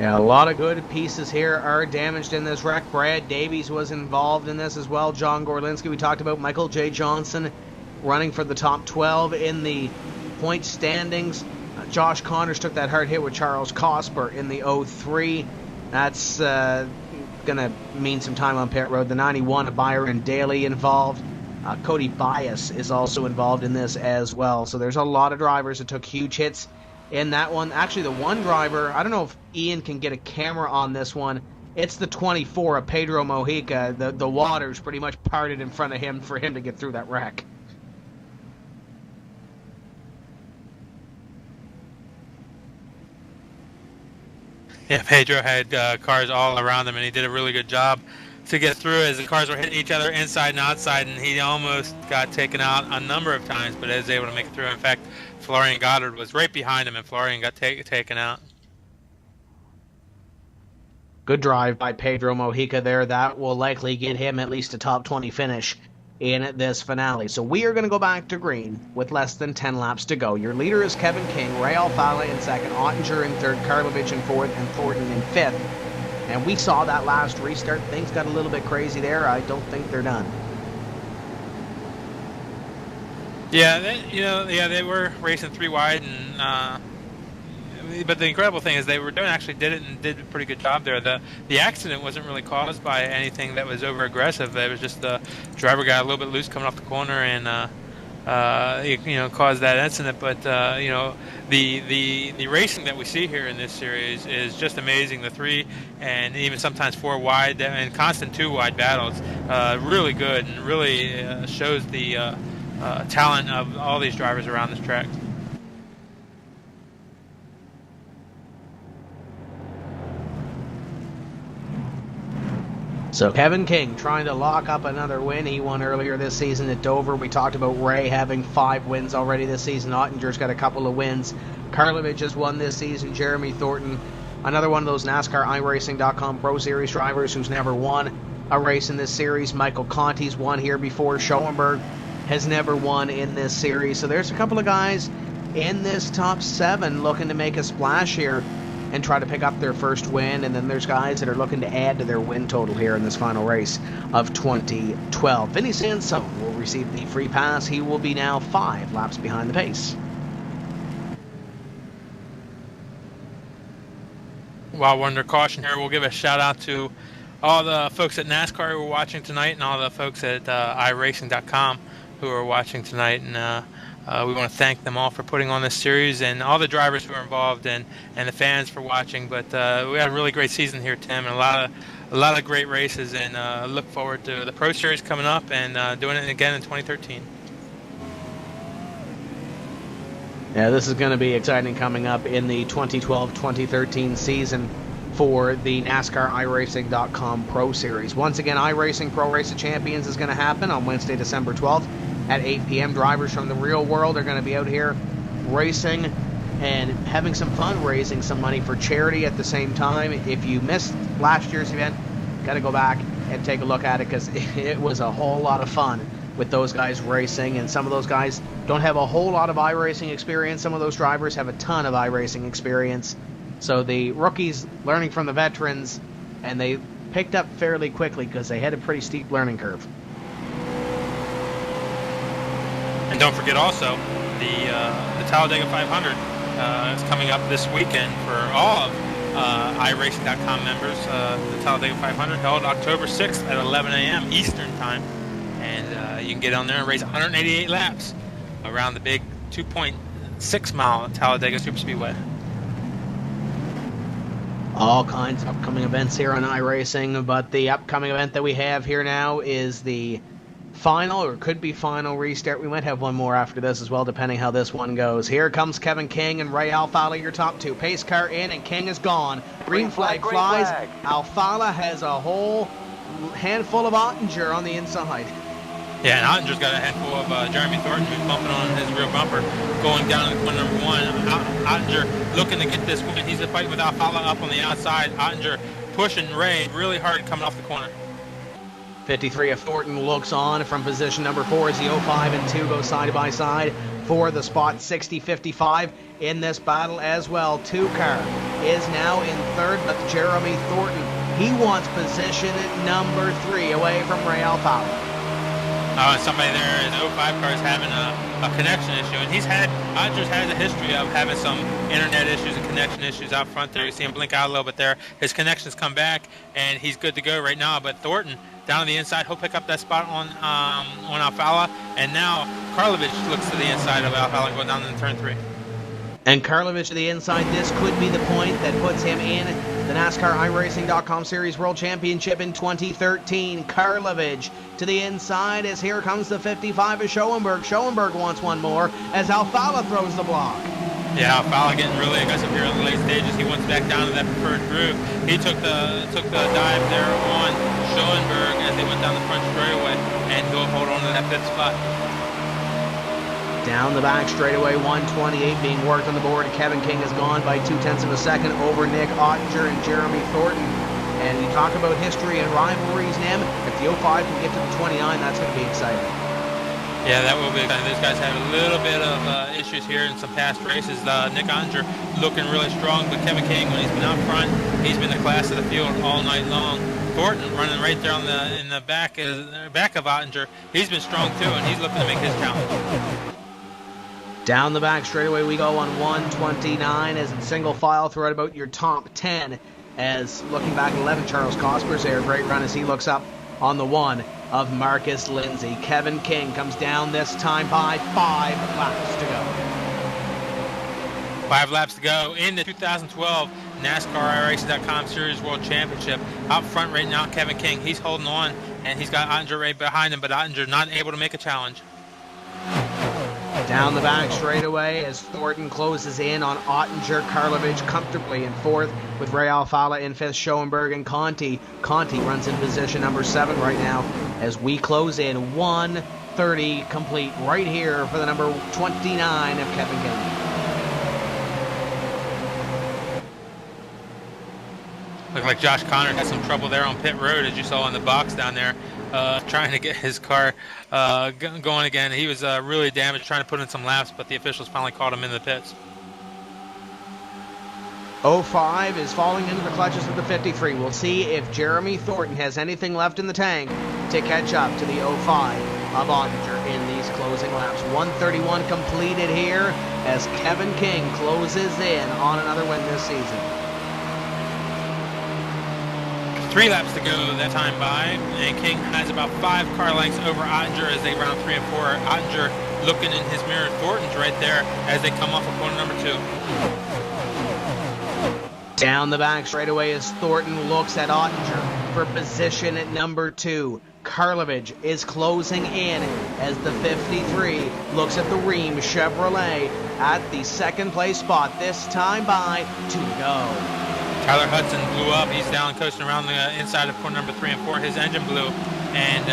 Yeah, a lot of good pieces here are damaged in this wreck. Brad Davies was involved in this as well. John Gorlinski, we talked about Michael J. Johnson running for the top 12 in the point standings. Josh Connors took that hard hit with Charles Cosper in the 03. That's going to mean some time on pit road. The 91 of Byron Daly involved. Cody Bias is also involved in this as well. So there's a lot of drivers that took huge hits in that one. Actually, the one driver, I don't know if Ian can get a camera on this one. It's the 24 of Pedro Mojica. The waters pretty much parted in front of him for him to get through that wreck. Yeah, Pedro had cars all around him, and he did a really good job to get through as the cars were hitting each other inside and outside, and he almost got taken out a number of times, but he was able to make it through. In fact, Florian Goddard was right behind him, and Florian got taken out. Good drive by Pedro Mojica there. That will likely get him at least a top 20 finish in this finale. So we are going to go back to green with less than 10 laps to go. Your leader is Kevin King, Ray Alfala in second, Ottinger in third, Karlovich in fourth, and Thornton in fifth. And we saw that last restart. Things got a little bit crazy there. I don't think they're done. Yeah, they were racing 3 wide, and but the incredible thing is they actually did it and did a pretty good job there. The accident wasn't really caused by anything that was over aggressive. It was just the driver got a little bit loose coming off the corner and caused that incident. But the racing that we see here in this series is just amazing. The 3 and even sometimes 4 wide and constant 2 wide battles, really good and really shows the talent of all these drivers around this track. So Kevin King trying to lock up another win. He won earlier this season at Dover. We talked about Ray having 5 wins already this season. Ottinger's got a couple of wins. Karlovich has won this season. Jeremy Thornton, another one of those NASCAR iRacing.com Pro Series drivers who's never won a race in this series. Michael Conti's won here before. Schoenberg has never won in this series. So there's a couple of guys in this top 7 looking to make a splash here and try to pick up their first win. And then there's guys that are looking to add to their win total here in this final race of 2012. Vinny Sansone will receive the free pass. He will be now 5 laps behind the pace. While we're under caution here, we'll give a shout out to all the folks at NASCAR who are watching tonight and all the folks at iRacing.com who are watching tonight. And we want to thank them all for putting on this series and all the drivers who are involved and the fans for watching. But we had a really great season here, Tim, and a lot of great races. And look forward to the Pro Series coming up and doing it again in 2013. Yeah, this is going to be exciting coming up in the 2012-2013 season for the NASCAR iRacing.com Pro Series. Once again, iRacing Pro Race of Champions is going to happen on Wednesday, December 12th at 8 p.m. Drivers from the real world are going to be out here racing and having some fun, raising some money for charity at the same time. If you missed last year's event, got to go back and take a look at it because it was a whole lot of fun with those guys racing, and some of those guys don't have a whole lot of iRacing experience. Some of those drivers have a ton of iRacing experience. So the rookies learning from the veterans, and they picked up fairly quickly because they had a pretty steep learning curve. And don't forget also the Talladega 500 is coming up this weekend for all of iRacing.com members. The Talladega 500 held October 6th at 11 a.m. Eastern Time. And you can get on there and race 188 laps around the big 2.6 mile Talladega Superspeedway. All kinds of upcoming events here on iRacing, but the upcoming event that we have here now is the final, or could be final, restart. We might have one more after this as well, depending how this one goes. Here comes Kevin King and Ray Alfala, your top 2. Pace car in, and King is gone. Green flag flies. Flag. Alfala has a whole handful of Ottinger on the inside. Yeah, and Ottinger's got a handful of Jeremy Thornton, who's bumping on his rear bumper, going down to corner number 1. Ottinger looking to get this win. He's fighting with Alfala up on the outside. Ottinger pushing Ray really hard coming off the corner. 53 of Thornton looks on from position number 4 as the 05 and 2 go side by side for the spot. 60-55 in this battle as well. 2-car is now in third, but Jeremy Thornton, he wants position number 3 away from Ray Alfala. Somebody there in the 05 car is having a connection issue, and Ottinger's had a history of having some internet issues and connection issues out front there. You see him blink out a little bit there. His connection's come back, and he's good to go right now. But Thornton down on the inside, he'll pick up that spot on Alfala, and now Karlovich looks to the inside of Alfala and go down in turn 3. And Karlovich to the inside, this could be the point that puts him in the NASCAR iRacing.com Series World Championship in 2013. Karlovich to the inside as here comes the 55 of Schoenberg. Schoenberg wants one more as Alfala throws the block. Yeah, Alfala getting really aggressive here in the late stages. He wants back down to that preferred groove. He took the dive there on Schoenberg as they went down the front straightaway, and he'll hold on to that 5th spot. Down the back straightaway, 128 being worked on the board. Kevin King has gone by 0.2 of a second over Nick Ottinger and Jeremy Thornton. And you talk about history and rivalries, Nim. If the 05 can get to the 29, that's going to be exciting. Yeah, that will be exciting. Those guys have a little bit of issues here in some past races. Nick Ottinger looking really strong, but Kevin King, when he's been out front, he's been the class of the field all night long. Thornton running right there in the back of Ottinger. He's been strong too, and he's looking to make his challenge. Down the back straightaway we go on 129 as in single file throughout about your top 10. As looking back at 11, Charles Cosper's there. Great run as he looks up on the 1 of Marcus Lindsay. Kevin King comes down this time by 5 laps to go. 5 laps to go in the 2012 NASCAR iRacing.com Series World Championship. Out front right now, Kevin King. He's holding on, and he's got Ottinger right behind him, but Ottinger not able to make a challenge. Down the back straightaway as Thornton closes in on Ottinger. Karlovich comfortably in 4th with Ray Alfala in 5th, Schoenberg and Conti. Conti runs in position number 7 right now as we close in 130 complete right here for the number 29 of Kevin King. Looked like Josh Connor had some trouble there on pit road, as you saw in the box down there. trying to get his car going again. He was really damaged trying to put in some laps, but the officials finally caught him into the pits. 05 is falling into the clutches of the 53. We'll see if Jeremy Thornton has anything left in the tank to catch up to the 05 of Ottinger in these closing laps. 131 completed here as Kevin King closes in on another win this season. 3 laps to go that time by, and King has about 5 car lengths over Ottinger as they round 3 and 4. Ottinger looking in his mirror. Thornton's right there as they come off of corner number 2. Down the back straightaway as Thornton looks at Ottinger for position at number 2. Karlovich is closing in as the 53 looks at the Ream Chevrolet at the second place spot, this time by 2 to go. Tyler Hudson blew up. He's down coasting around the inside of corner number 3 and 4. His engine blew, and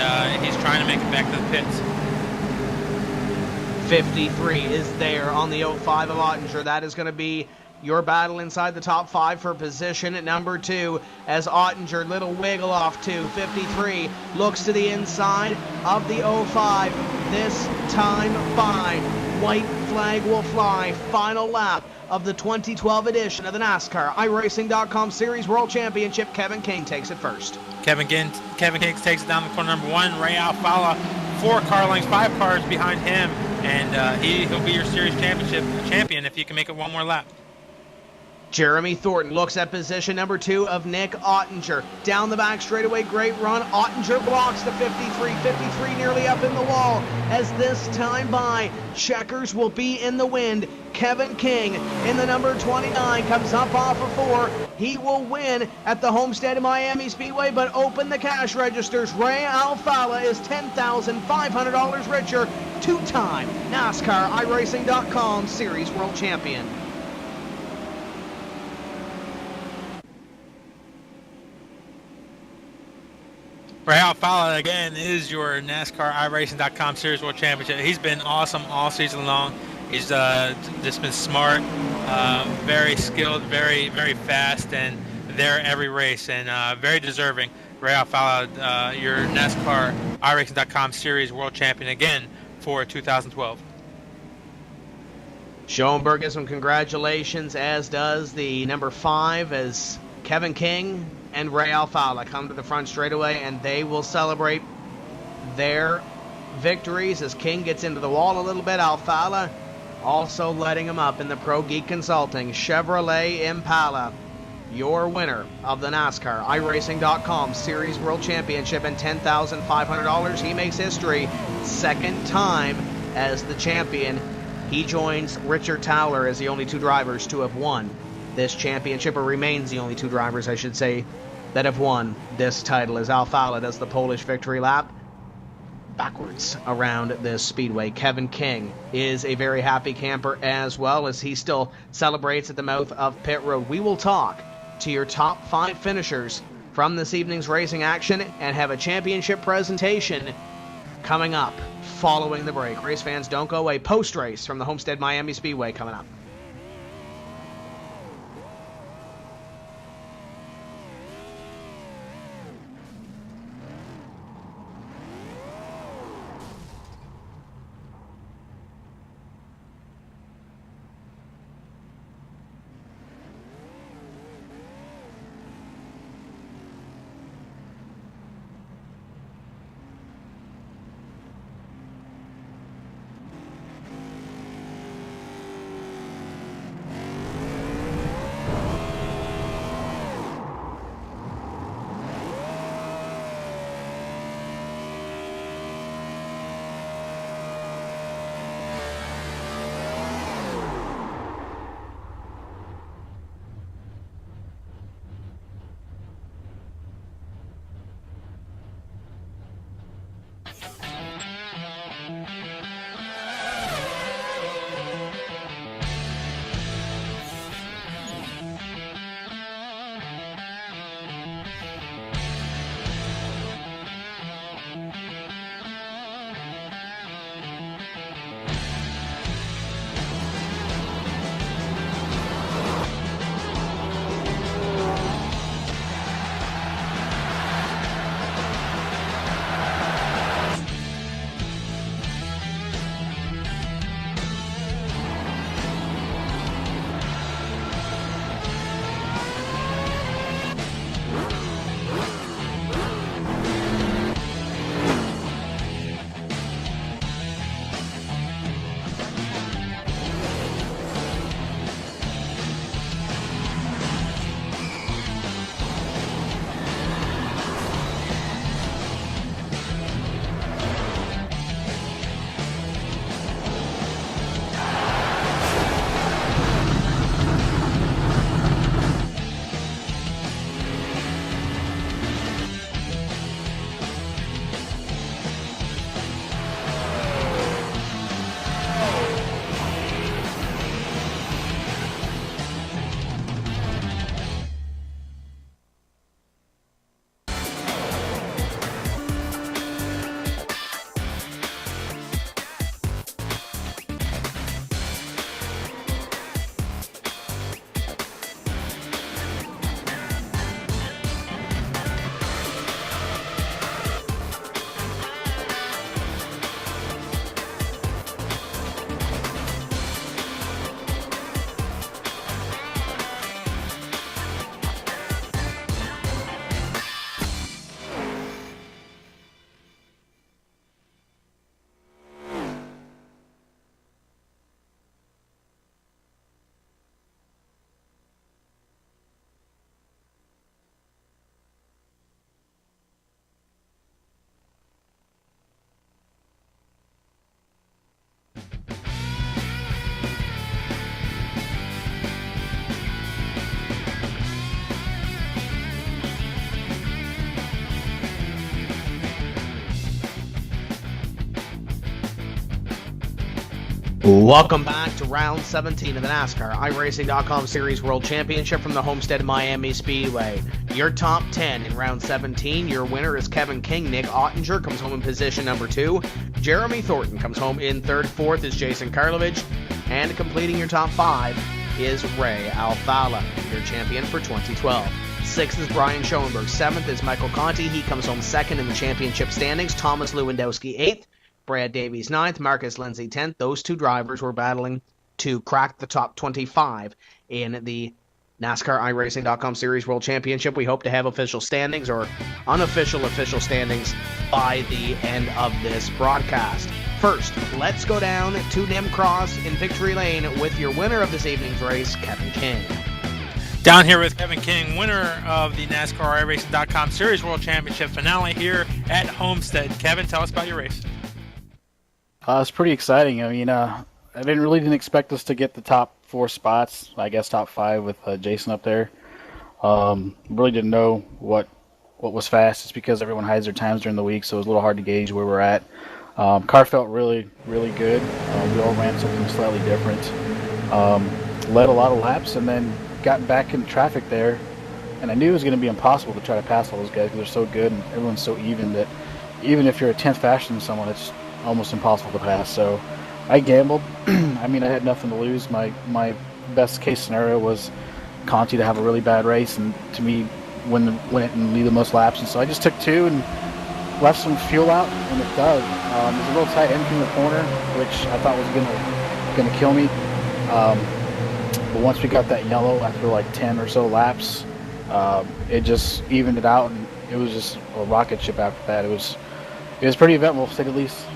he's trying to make it back to the pits. 53 is there on the 05 of Ottinger. That is going to be your battle inside the top 5 for position at number 2 as Ottinger, little wiggle off to 53, looks to the inside of the 05, this time by. White flag will fly. Final lap of the 2012 edition of the NASCAR iRacing.com Series World Championship. Kevin King takes it first. Kevin King takes it down the corner number 1. Ray Alfala, 4 car lengths, 5 cars behind him, and he'll be your series champion if you can make it one more lap. Jeremy Thornton looks at position number 2 of Nick Ottinger. Down the back straightaway, great run. Ottinger blocks the 53. 53 nearly up in the wall as this time by. Checkers will be in the wind. Kevin King in the number 29 comes up off of 4. He will win at the Homestead of Miami Speedway, but open the cash registers. Ray Alfala is $10,500 richer. 2-time NASCAR iRacing.com Series World Champion. Ray Alfala, again, is your NASCAR iRacing.com Series World Championship. He's been awesome all season long. He's just been smart, very skilled, very, very fast, and there every race, and very deserving. Ray Alfala, your NASCAR iRacing.com Series World Champion again for 2012. Schoenberg gives some congratulations, as does the number 5, as Kevin King and Ray Alfala come to the front straightaway, and they will celebrate their victories as King gets into the wall a little bit. Alfala also letting him up in the Pro Geek Consulting Chevrolet Impala, your winner of the NASCAR iRacing.com Series World Championship, and $10,500. He makes history, second time as the champion. He joins Richard Towler as the only 2 drivers to have won this championship, or remains the only 2 drivers, I should say, that have won this title, as Alfala does the Polish victory lap backwards around this speedway. Kevin King is a very happy camper as well, as he still celebrates at the mouth of pit road. We will talk to your top 5 finishers from this evening's racing action and have a championship presentation coming up following the break. Race fans, don't go away. Post-race from the Homestead Miami Speedway coming up. Welcome back to round 17 of the NASCAR iRacing.com Series World Championship from the Homestead Miami Speedway. Your top 10 in round 17. Your winner is Kevin King. Nick Ottinger comes home in position number 2. Jeremy Thornton comes home in third. Fourth is Jason Karlovich. And completing your top 5 is Ray Alfala, your champion for 2012. 6th is Brian Schoenberg. 7th is Michael Conti. He comes home second in the championship standings. Thomas Lewandowski 8th. Brad Davies 9th, Marcus Lindsay 10th. Those two drivers were battling to crack the top 25 in the NASCAR iRacing.com Series World Championship. We hope to have official standings or unofficial official standings by the end of this broadcast. First, let's go down to Nim Cross in Victory Lane with your winner of this evening's race, Kevin King. Down here with Kevin King, winner of the NASCAR iRacing.com Series World Championship finale here at Homestead. Kevin, tell us about your race. It's pretty exciting. I mean, I didn't expect us to get the top 4 spots. I guess top 5 with Jason up there. Really didn't know what was fast. It's because everyone hides their times during the week, so it was a little hard to gauge where we're at. Car felt really, really good. We all ran something slightly different. Led a lot of laps, and then got back in traffic there. And I knew it was going to be impossible to try to pass all those guys because they're so good and everyone's so even that even if you're a 10th faster than someone, it's almost impossible to pass. So I gambled. I mean, I had nothing to lose. My best case scenario was Conti to have a really bad race and to me win it and lead the most laps. And so I just took 2 and left some fuel out, and it does. There's a little tight end from the corner, which I thought was gonna kill me. But once we got that yellow after like 10 or so laps, it just evened it out, and it was just a rocket ship after that. It was pretty eventful, to say the least.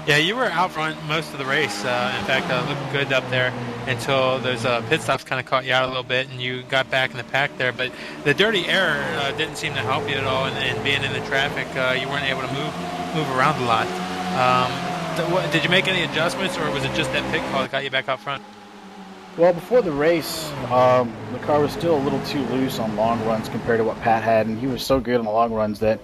Yeah, you were out front most of the race. In fact, looked good up there until those pit stops kind of caught you out a little bit, and you got back in the pack there. But the dirty air didn't seem to help you at all, and being in the traffic, you weren't able to move around a lot. Did you make any adjustments, or was it just that pit call that got you back out front? Well, before the race, the car was still a little too loose on long runs compared to what Pat had, and he was so good on the long runs that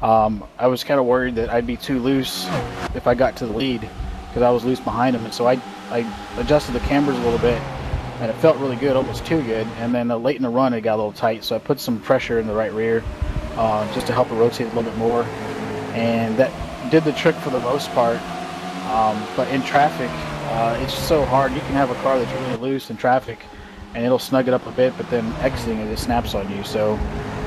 I was kind of worried that I'd be too loose if I got to the lead because I was loose behind him. And so I adjusted the cambers a little bit, and it felt really good, almost too good. And then late in the run, it got a little tight, so I put some pressure in the right rear just to help it rotate a little bit more. And that did the trick for the most part. But in traffic, it's so hard. You can have a car that's really loose in traffic, and it'll snug it up a bit, but then exiting it snaps on you. So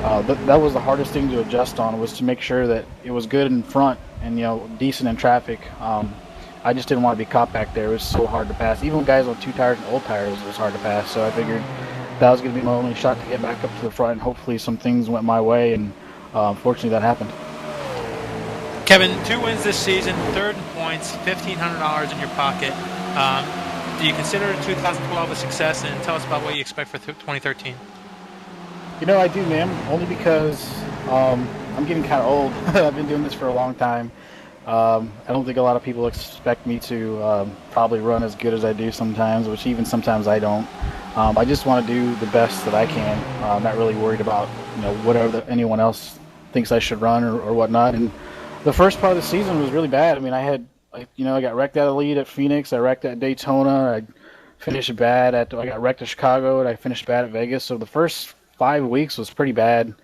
that was the hardest thing to adjust on, was to make sure that it was good in front and decent in traffic. I just didn't want to be caught back there. It was so hard to pass. Even guys on 2 tires and old tires, it was hard to pass. So I figured that was going to be my only shot to get back up to the front, and hopefully some things went my way, and fortunately that happened. Kevin, 2 wins this season, 3rd in points, $1,500 in your pocket. Do you consider 2012 a success, and tell us about what you expect for 2013? I do, man, only because I'm getting kind of old. I've been doing this for a long time. I don't think a lot of people expect me to probably run as good as I do sometimes, which even sometimes I don't. I just want to do the best that I can. I'm not really worried about whatever anyone else thinks I should run or whatnot. And the first part of the season was really bad. I mean, I got wrecked out of the lead at Phoenix. I wrecked at Daytona. I finished bad I got wrecked at Chicago, and I finished bad at Vegas. So the first 5 weeks was pretty bad.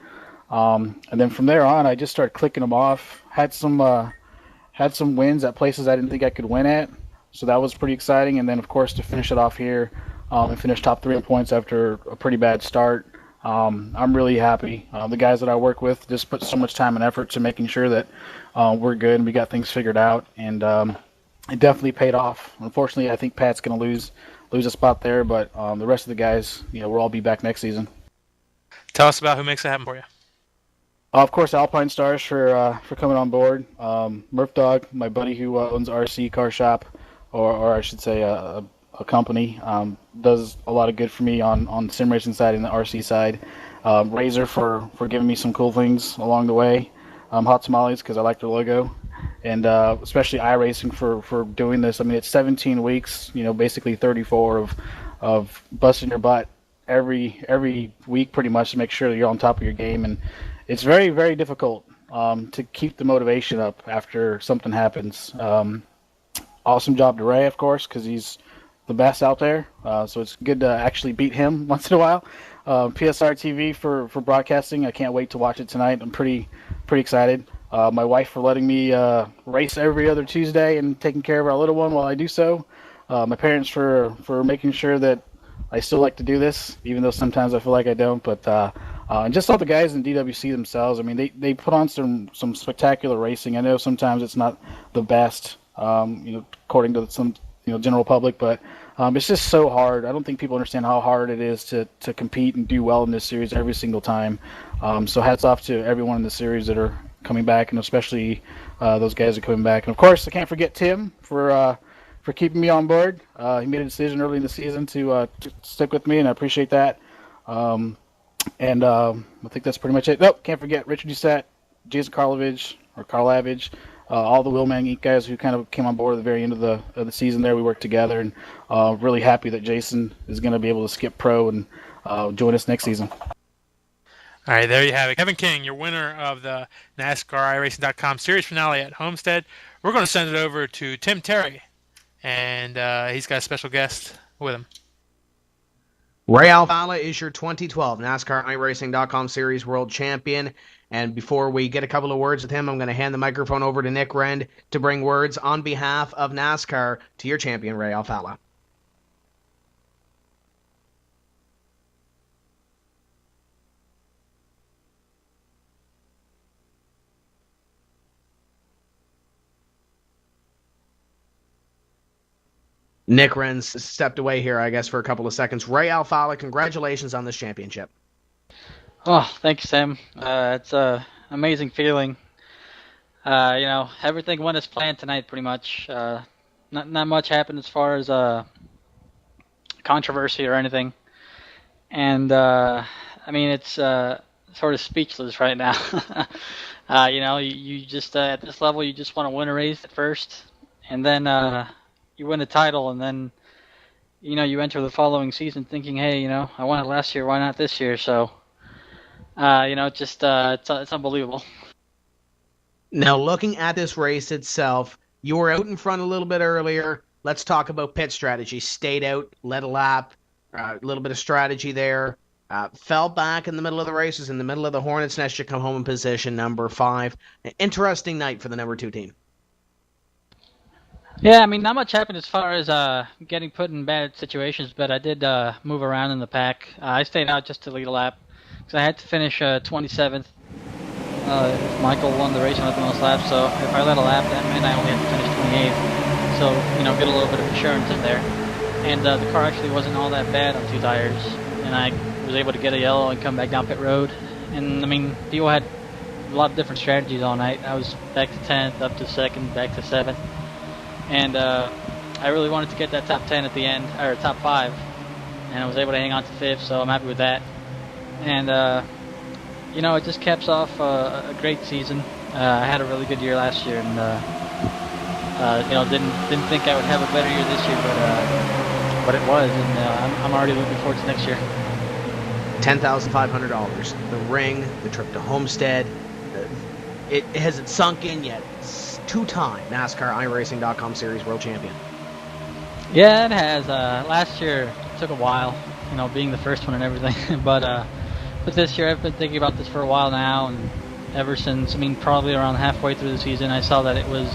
And then from there on, I just started clicking them off. Had some wins at places I didn't think I could win at. So that was pretty exciting. And then, of course, to finish it off here and finish top 3 in points after a pretty bad start, I'm really happy. The guys that I work with just put so much time and effort to making sure that we're good and we got things figured out, and it definitely paid off. Unfortunately, I think Pat's going to lose a spot there, but the rest of the guys, we'll all be back next season. Tell us about who makes it happen for you. Of course, Alpine Stars for coming on board. Murph Dog, my buddy who owns RC Car Shop, or I should say a company, does a lot of good for me on the sim racing side and the RC side. Razor for giving me some cool things along the way. Hot Tamales because I like their logo, and especially iRacing for doing this. I mean, it's 17 weeks, basically 34 of busting your butt every week pretty much to make sure that you're on top of your game, and it's very, very difficult to keep the motivation up after something happens. awesome job to Ray, of course, because he's the best out there. So it's good to actually beat him once in a while. PSR TV for broadcasting. I can't wait to watch it tonight. I'm pretty excited. My wife for letting me race every other Tuesday and taking care of our little one while I do so. My parents for making sure that I still like to do this, even though sometimes I feel like I don't. But and just all the guys in DWC themselves. I mean, they put on some spectacular racing. I know sometimes it's not the best, according to some general public, but it's just so hard. I don't think people understand how hard it is to compete and do well in this series every single time. So hats off to everyone in the series that are coming back, and especially those guys that are coming back. And of course, I can't forget Tim for keeping me on board. He made a decision early in the season to stick with me, and I appreciate that. And I think that's pretty much it. Nope, can't forget Richard Doucette, Jason Karlavich, all the Willman Inc. guys who kind of came on board at the very end of the season there. We worked together, and really happy that Jason is going to be able to skip pro and join us next season. All right, there you have it. Kevin King, your winner of the NASCAR iRacing.com series finale at Homestead. We're going to send it over to Tim Terry, and he's got a special guest with him. Ray Alfala is your 2012 NASCAR iRacing.com Series World Champion. And before we get a couple of words with him, I'm going to hand the microphone over to Nick Rend to bring words on behalf of NASCAR to your champion, Ray Alfala. Nick Rend stepped away here, I guess, for a couple of seconds. Ray Alfala, congratulations on this championship. Oh, thank you, Sam. It's an amazing feeling. Everything went as planned tonight, pretty much. Not much happened as far as controversy or anything. And, it's sort of speechless right now. You just, at this level, you just want to win a race at first. And then you win the title, and then, you enter the following season thinking, hey, I won it last year, why not this year? So, it's unbelievable. Now, looking at this race itself, you were out in front a little bit earlier. Let's talk about pit strategy. Stayed out, led a lap, a little bit of strategy there. Fell back in the middle of the races, in the middle of the Hornets' Nest. You come home in position number 5. An interesting night for the number 2 team. Yeah, not much happened as far as getting put in bad situations, but I did move around in the pack. I stayed out just to lead a lap because I had to finish 27th. Michael won the race and led the most laps, so if I led a lap, that meant I only had to finish 28th. So, get a little bit of insurance in there. And the car actually wasn't all that bad on 2 tires, and I was able to get a yellow and come back down pit road. And, people had a lot of different strategies all night. I was back to 10th, up to 2nd, back to 7th. And I really wanted to get that top 10 at the end, or top 5, and I was able to hang on to 5th, so I'm happy with that. And, it just caps off a great season. I had a really good year last year, and, didn't think I would have a better year this year, but it was, and I'm already looking forward to next year. $10,500. The ring, the trip to Homestead. Has it sunk in yet? 2-time NASCAR iRacing.com Series World Champion. Yeah, it has. Last year it took a while, being the first one and everything. but this year I've been thinking about this for a while now, and ever since, probably around halfway through the season, I saw that it was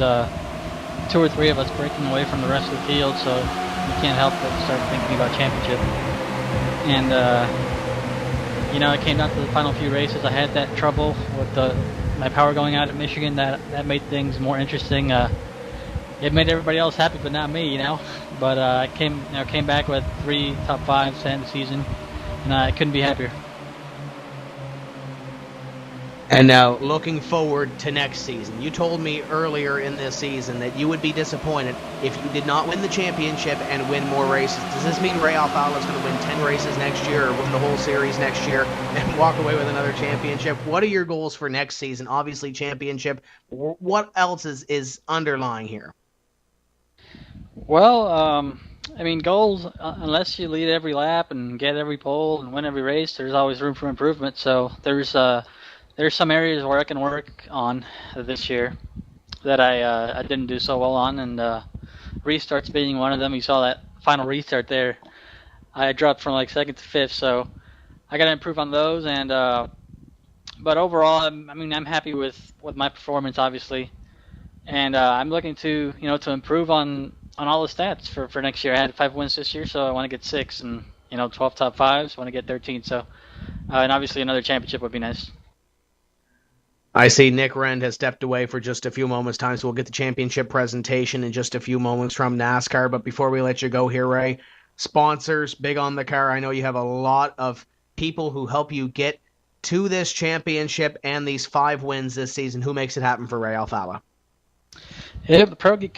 2 or 3 of us breaking away from the rest of the field, so you can't help but start thinking about championship. And, it came down to the final few races. I had that trouble with my power going out at Michigan. That made things more interesting. It made everybody else happy, but not me, But I came back with 3 top 5s to end the season, and I couldn't be happier. And now, looking forward to next season. You told me earlier in this season that you would be disappointed if you did not win the championship and win more races. Does this mean Ray Alfala is going to win 10 races next year, or win the whole series next year and walk away with another championship? What are your goals for next season? Obviously, championship. What else is underlying here? Well, goals, unless you lead every lap and get every pole and win every race, there's always room for improvement. So there's some areas where I can work on this year that I didn't do so well on, and restarts being one of them. You saw that final restart there. I dropped from like second to fifth, so I got to improve on those. And but overall, I'm happy with my performance, obviously, and I'm looking to to improve on all the stats for next year. I had 5 wins this year, so I want to get 6, and 12 top 5s. I want to get 13. So, and obviously another championship would be nice. I see Nick Rend has stepped away for just a few moments' time, so we'll get the championship presentation in just a few moments from NASCAR. But before we let you go here, Ray, sponsors, big on the car. I know you have a lot of people who help you get to this championship and these 5 wins this season. Who makes it happen for Ray Alfalla? Yeah, the Pro Geek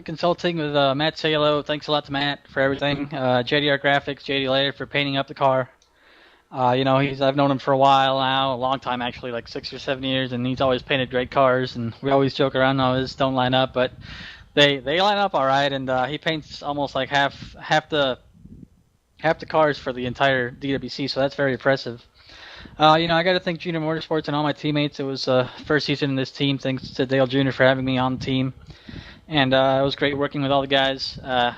Consulting with Matt Salo. Thanks a lot to Matt for everything. JDR Graphics, JD Layer for painting up the car. I've known him for a while now, a long time actually, like 6 or 7 years, and he's always painted great cars. And we always joke around, no, his don't line up, but they line up all right. And he paints almost like half the cars for the entire DWC, so that's very impressive. I got to thank Junior Motorsports and all my teammates. It was first season in this team. Thanks to Dale Jr. for having me on the team, and it was great working with all the guys. I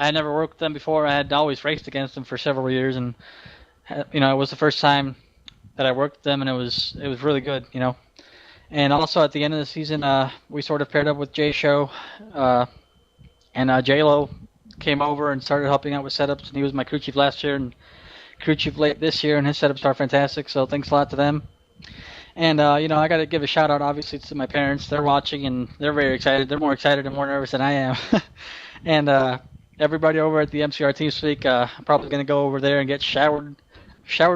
had never worked with them before. I had always raced against them for several years, and it was the first time that I worked with them, and it was really good. And also at the end of the season, we sort of paired up with Jay Show, and J-Lo came over and started helping out with setups, and he was my crew chief last year and crew chief late this year, and his setups are fantastic. So thanks a lot to them. And I got to give a shout out, obviously, to my parents. They're watching, and they're very excited. They're more excited and more nervous than I am. And everybody over at the MCR TeamSpeak, I'm probably going to go over there and get showered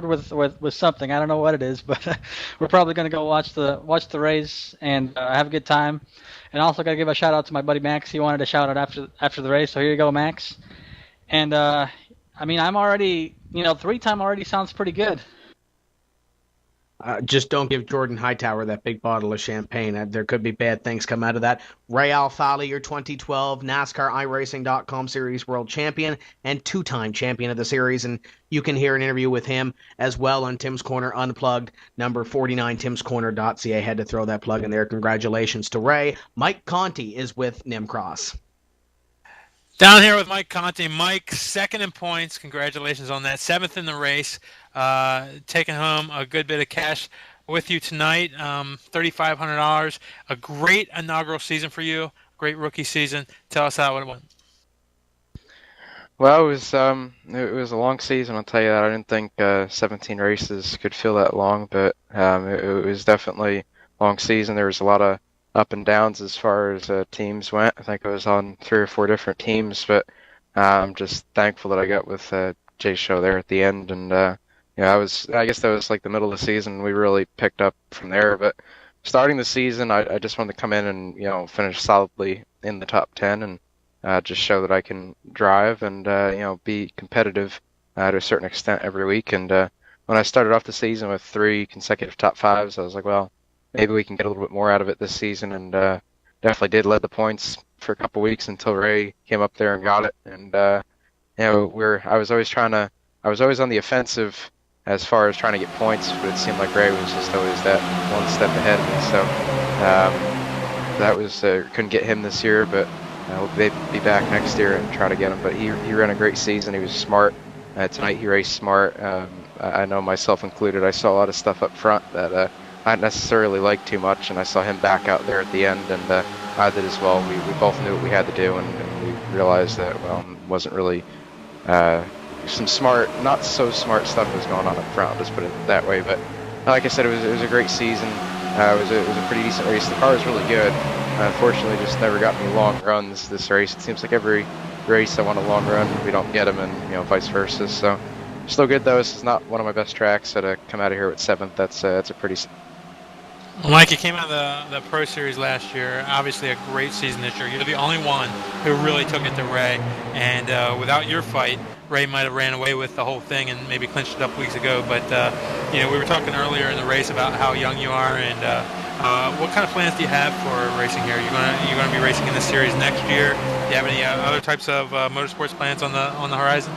with something. I don't know what it is, but we're probably going to go watch the race and have a good time. And also got to give a shout out to my buddy Max. He wanted a shout out after the race, so here you go, Max. And I'm already 3-time already sounds pretty good. Just don't give Jordan Hightower that big bottle of champagne. There could be bad things come out of that. Ray Alfalla, your 2012 NASCAR iRacing.com Series World Champion and 2-time champion of the series. And you can hear an interview with him as well on Tim's Corner Unplugged, number 49, timscorner.ca. Had to throw that plug in there. Congratulations to Ray. Mike Conti is with Nimcross. Down here with Mike Conti. Mike, second in points. Congratulations on that. 7th in the race. Taking home a good bit of cash with you tonight. $3,500. A great inaugural season for you. Great rookie season. Tell us how it went. Well, it was a long season. I'll tell you that. I didn't think 17 races could feel that long, but it was definitely a long season. There was a lot of up and downs as far as teams went. I think I was on 3 or 4 different teams, but I'm just thankful that I got with Jay's show there at the end. And I guess that was like the middle of the season. We really picked up from there. But starting the season, I just wanted to come in and finish solidly in the top 10 and just show that I can drive and be competitive to a certain extent every week. And when I started off the season with 3 consecutive top 5s, I was like, well, maybe we can get a little bit more out of it this season, and definitely did lead the points for a couple weeks until Ray came up there and got it. And I was always on the offensive as far as trying to get points, but it seemed like Ray was just always that one step ahead of me. So that was couldn't get him this year, but we'll be back next year and try to get him. But he ran a great season. He was smart. Tonight he raced smart. I know myself included. I saw a lot of stuff up front that I didn't necessarily like too much, and I saw him back out there at the end, and I did as well. We both knew what we had to do, and we realized that, well, it wasn't really some smart, not so smart stuff was going on up front, I'll just put it that way. But like I said, it was a great season. It was a pretty decent race. The car was really good. Unfortunately, just never got me long runs this race. It seems like every race I want a long run, we don't get them, and vice versa. So still good though. This is not one of my best tracks, so to come out of here with 7th, that's a pretty. Well, Mike, you came out of the Pro Series last year. Obviously, a great season this year. You're the only one who really took it to Ray, and without your fight, Ray might have ran away with the whole thing and maybe clinched it up weeks ago. But we were talking earlier in the race about how young you are, and what kind of plans do you have for racing here? You're gonna be racing in this series next year. Do you have any other types of motorsports plans on the horizon?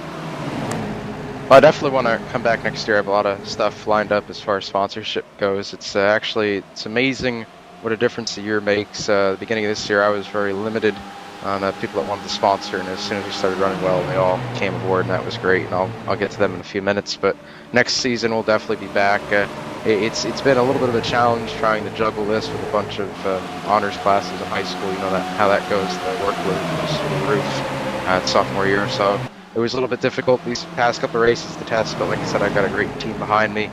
Well, I definitely want to come back next year. I have a lot of stuff lined up as far as sponsorship goes. It's it's amazing what a difference a year makes. The beginning of this year, I was very limited on people that wanted to sponsor, and as soon as we started running well, they all came aboard, and that was great. And I'll get to them in a few minutes. But next season we'll definitely be back. It's been a little bit of a challenge trying to juggle this with a bunch of honors classes in high school. You know how that goes. The workload goes through the roof sophomore year, so it was a little bit difficult these past couple of races to test. But like I said, I've got a great team behind me,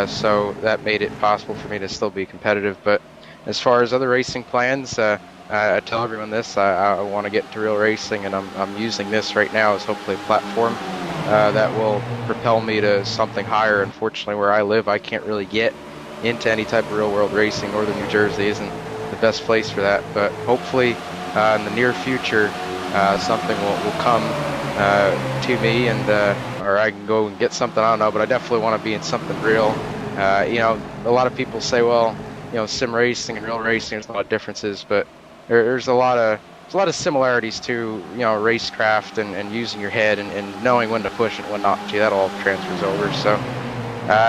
so that made it possible for me to still be competitive. But as far as other racing plans, I tell everyone this: I want to get into real racing, and I'm using this right now as hopefully a platform that will propel me to something higher. Unfortunately, where I live, I can't really get into any type of real-world racing. Northern New Jersey isn't the best place for that, but hopefully in the near future, something will come to me, and or I can go and get something. I don't know, but I definitely want to be in something real. You know, a lot of people say, well, you know, sim racing and real racing, there's a lot of differences, but there's a lot of similarities to, you know, racecraft and using your head and knowing when to push and when not to. That all transfers over. So,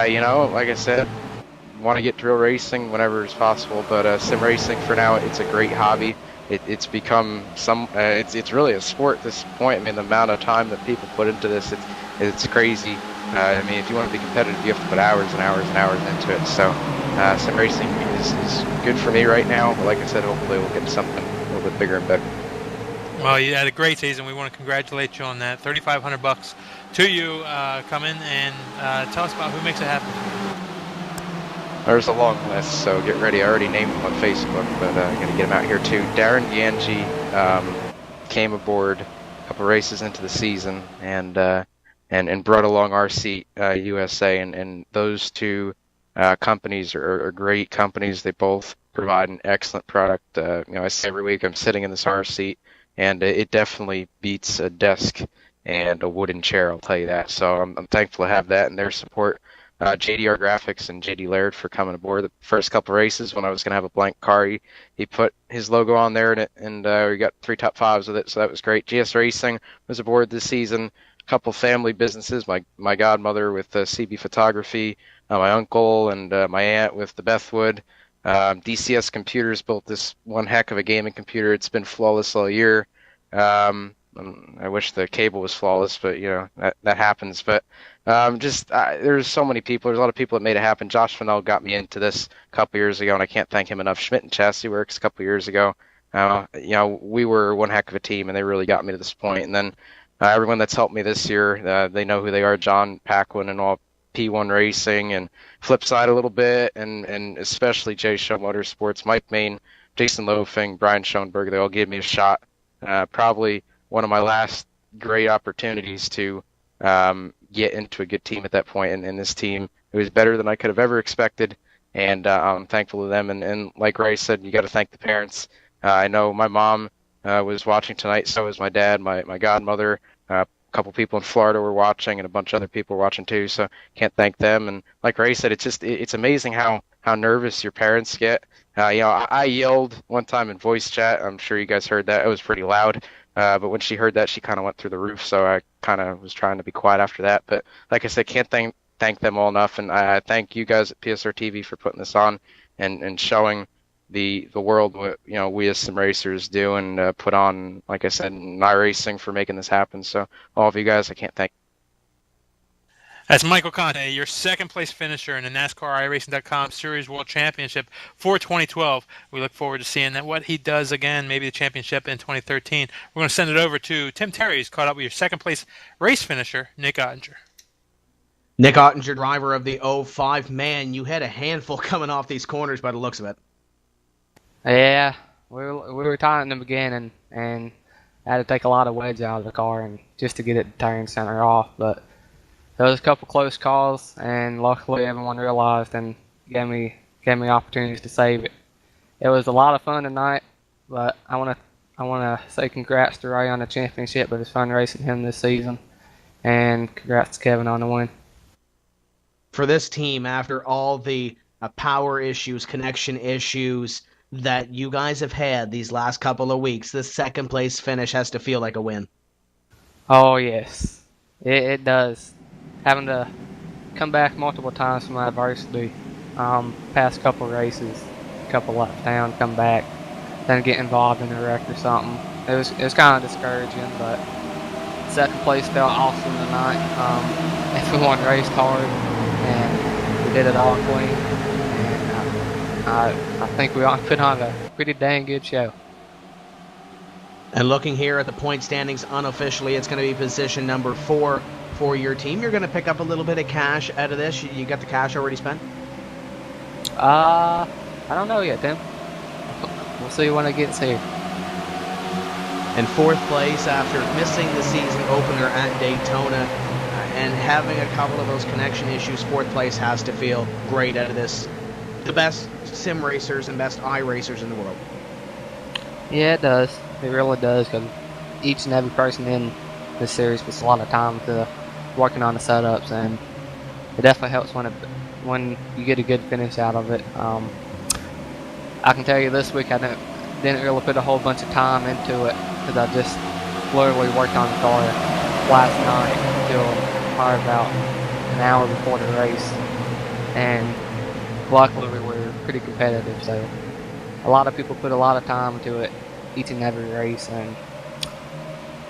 you know, like I said, want to get to real racing whenever it's possible. But sim racing for now, it's a great hobby. It's become it's really a sport at this point. I mean, the amount of time that people put into this, it's crazy. I mean, if you want to be competitive, you have to put hours and hours and hours into it. So, sim racing is good for me right now. But like I said, hopefully we'll get something a little bit bigger and better. Well, you had a great season. We want to congratulate you on that. $3,500 to you coming, and tell us about who makes it happen. There's a long list, so get ready. I already named them on Facebook, but I'm going to get them out here too. Darren Ganji came aboard a couple races into the season and brought along RC USA, and those two companies are great companies. They both provide an excellent product. You know, I say every week I'm sitting in this R seat, and it definitely beats a desk and a wooden chair, I'll tell you that. So I'm thankful to have that and their support. JDR Graphics and JD Laird for coming aboard the first couple races when I was going to have a blank car. He put his logo on there, and we got 3 top 5s with it, so that was great. GS Racing was aboard this season. A couple family businesses, my godmother with CB Photography, my uncle and my aunt with the Bethwood. DCS Computers built this one heck of a gaming computer. It's been flawless all year. I wish the cable was flawless, but you know that happens. But there's so many people. There's a lot of people that made it happen. Josh Fennell got me into this a couple years ago, and I can't thank him enough. Schmidt and Chassis Works a couple years ago. You know, we were one heck of a team, and they really got me to this point. And then everyone that's helped me this year, they know who they are. John Paquin and all P1 Racing and Flipside a little bit, and especially J Show Motorsports, Mike Main, Jason Loafing, Brian Schoenberg. They all gave me a shot. Probably one of my last great opportunities to get into a good team at that point. And this team, it was better than I could have ever expected. And I'm thankful to them. And like Ray said, you got to thank the parents. I know my mom was watching tonight. So was my dad, my godmother. A couple people in Florida were watching, and a bunch of other people were watching too. So can't thank them. And like Ray said, it's amazing how nervous your parents get. You know, I yelled one time in voice chat. I'm sure you guys heard that. It was pretty loud. But when she heard that, she kind of went through the roof. So I kind of was trying to be quiet after that. But like I said, can't thank them all enough. And I thank you guys at PSR TV for putting this on and showing the world what, you know, we as sim racers do, and put on, like I said, NiRacing for making this happen. So all of you guys, I can't thank. That's Michael Conte, your second place finisher in the NASCAR iRacing.com Series World Championship for 2012. We look forward to seeing what he does again, maybe the championship in 2013. We're going to send it over to Tim Terry, who's caught up with your second place race finisher, Nick Ottinger. Nick Ottinger, driver of the 05. Man, you had a handful coming off these corners by the looks of it. Yeah, we were tight in the beginning, and had to take a lot of wedge out of the car and just to get it turn center off, but there was a couple close calls, and luckily everyone realized and gave me opportunities to save it. It was a lot of fun tonight, but I want to say congrats to Ray on the championship. But it's fun racing him this season, and congrats to Kevin on the win. For this team, after all the power issues, connection issues that you guys have had these last couple of weeks, this second place finish has to feel like a win. Oh yes, it does. Having to come back multiple times from adversity, past couple races, couple laps down, come back, then get involved in a wreck or something. it was kind of discouraging, but second place felt awesome tonight. Everyone raced hard, and we did it all clean. And I think we all put on a pretty dang good show. And looking here at the point standings unofficially, it's going to be position number 4 for your team. You're going to pick up a little bit of cash out of this. You got the cash already spent? I don't know yet, Tim. We'll see when it gets here. And 4th place after missing the season opener at Daytona and having a couple of those connection issues, 4th place has to feel great out of this. The best sim racers and best iRacers in the world. Yeah, it does. It really does, because each and every person in this series puts a lot of time to working on the setups, and it definitely helps when you get a good finish out of it. I can tell you this week I didn't really put a whole bunch of time into it, because I just literally worked on the car last night until probably about an hour before the race, and luckily we were pretty competitive, so a lot of people put a lot of time into it each and every race, and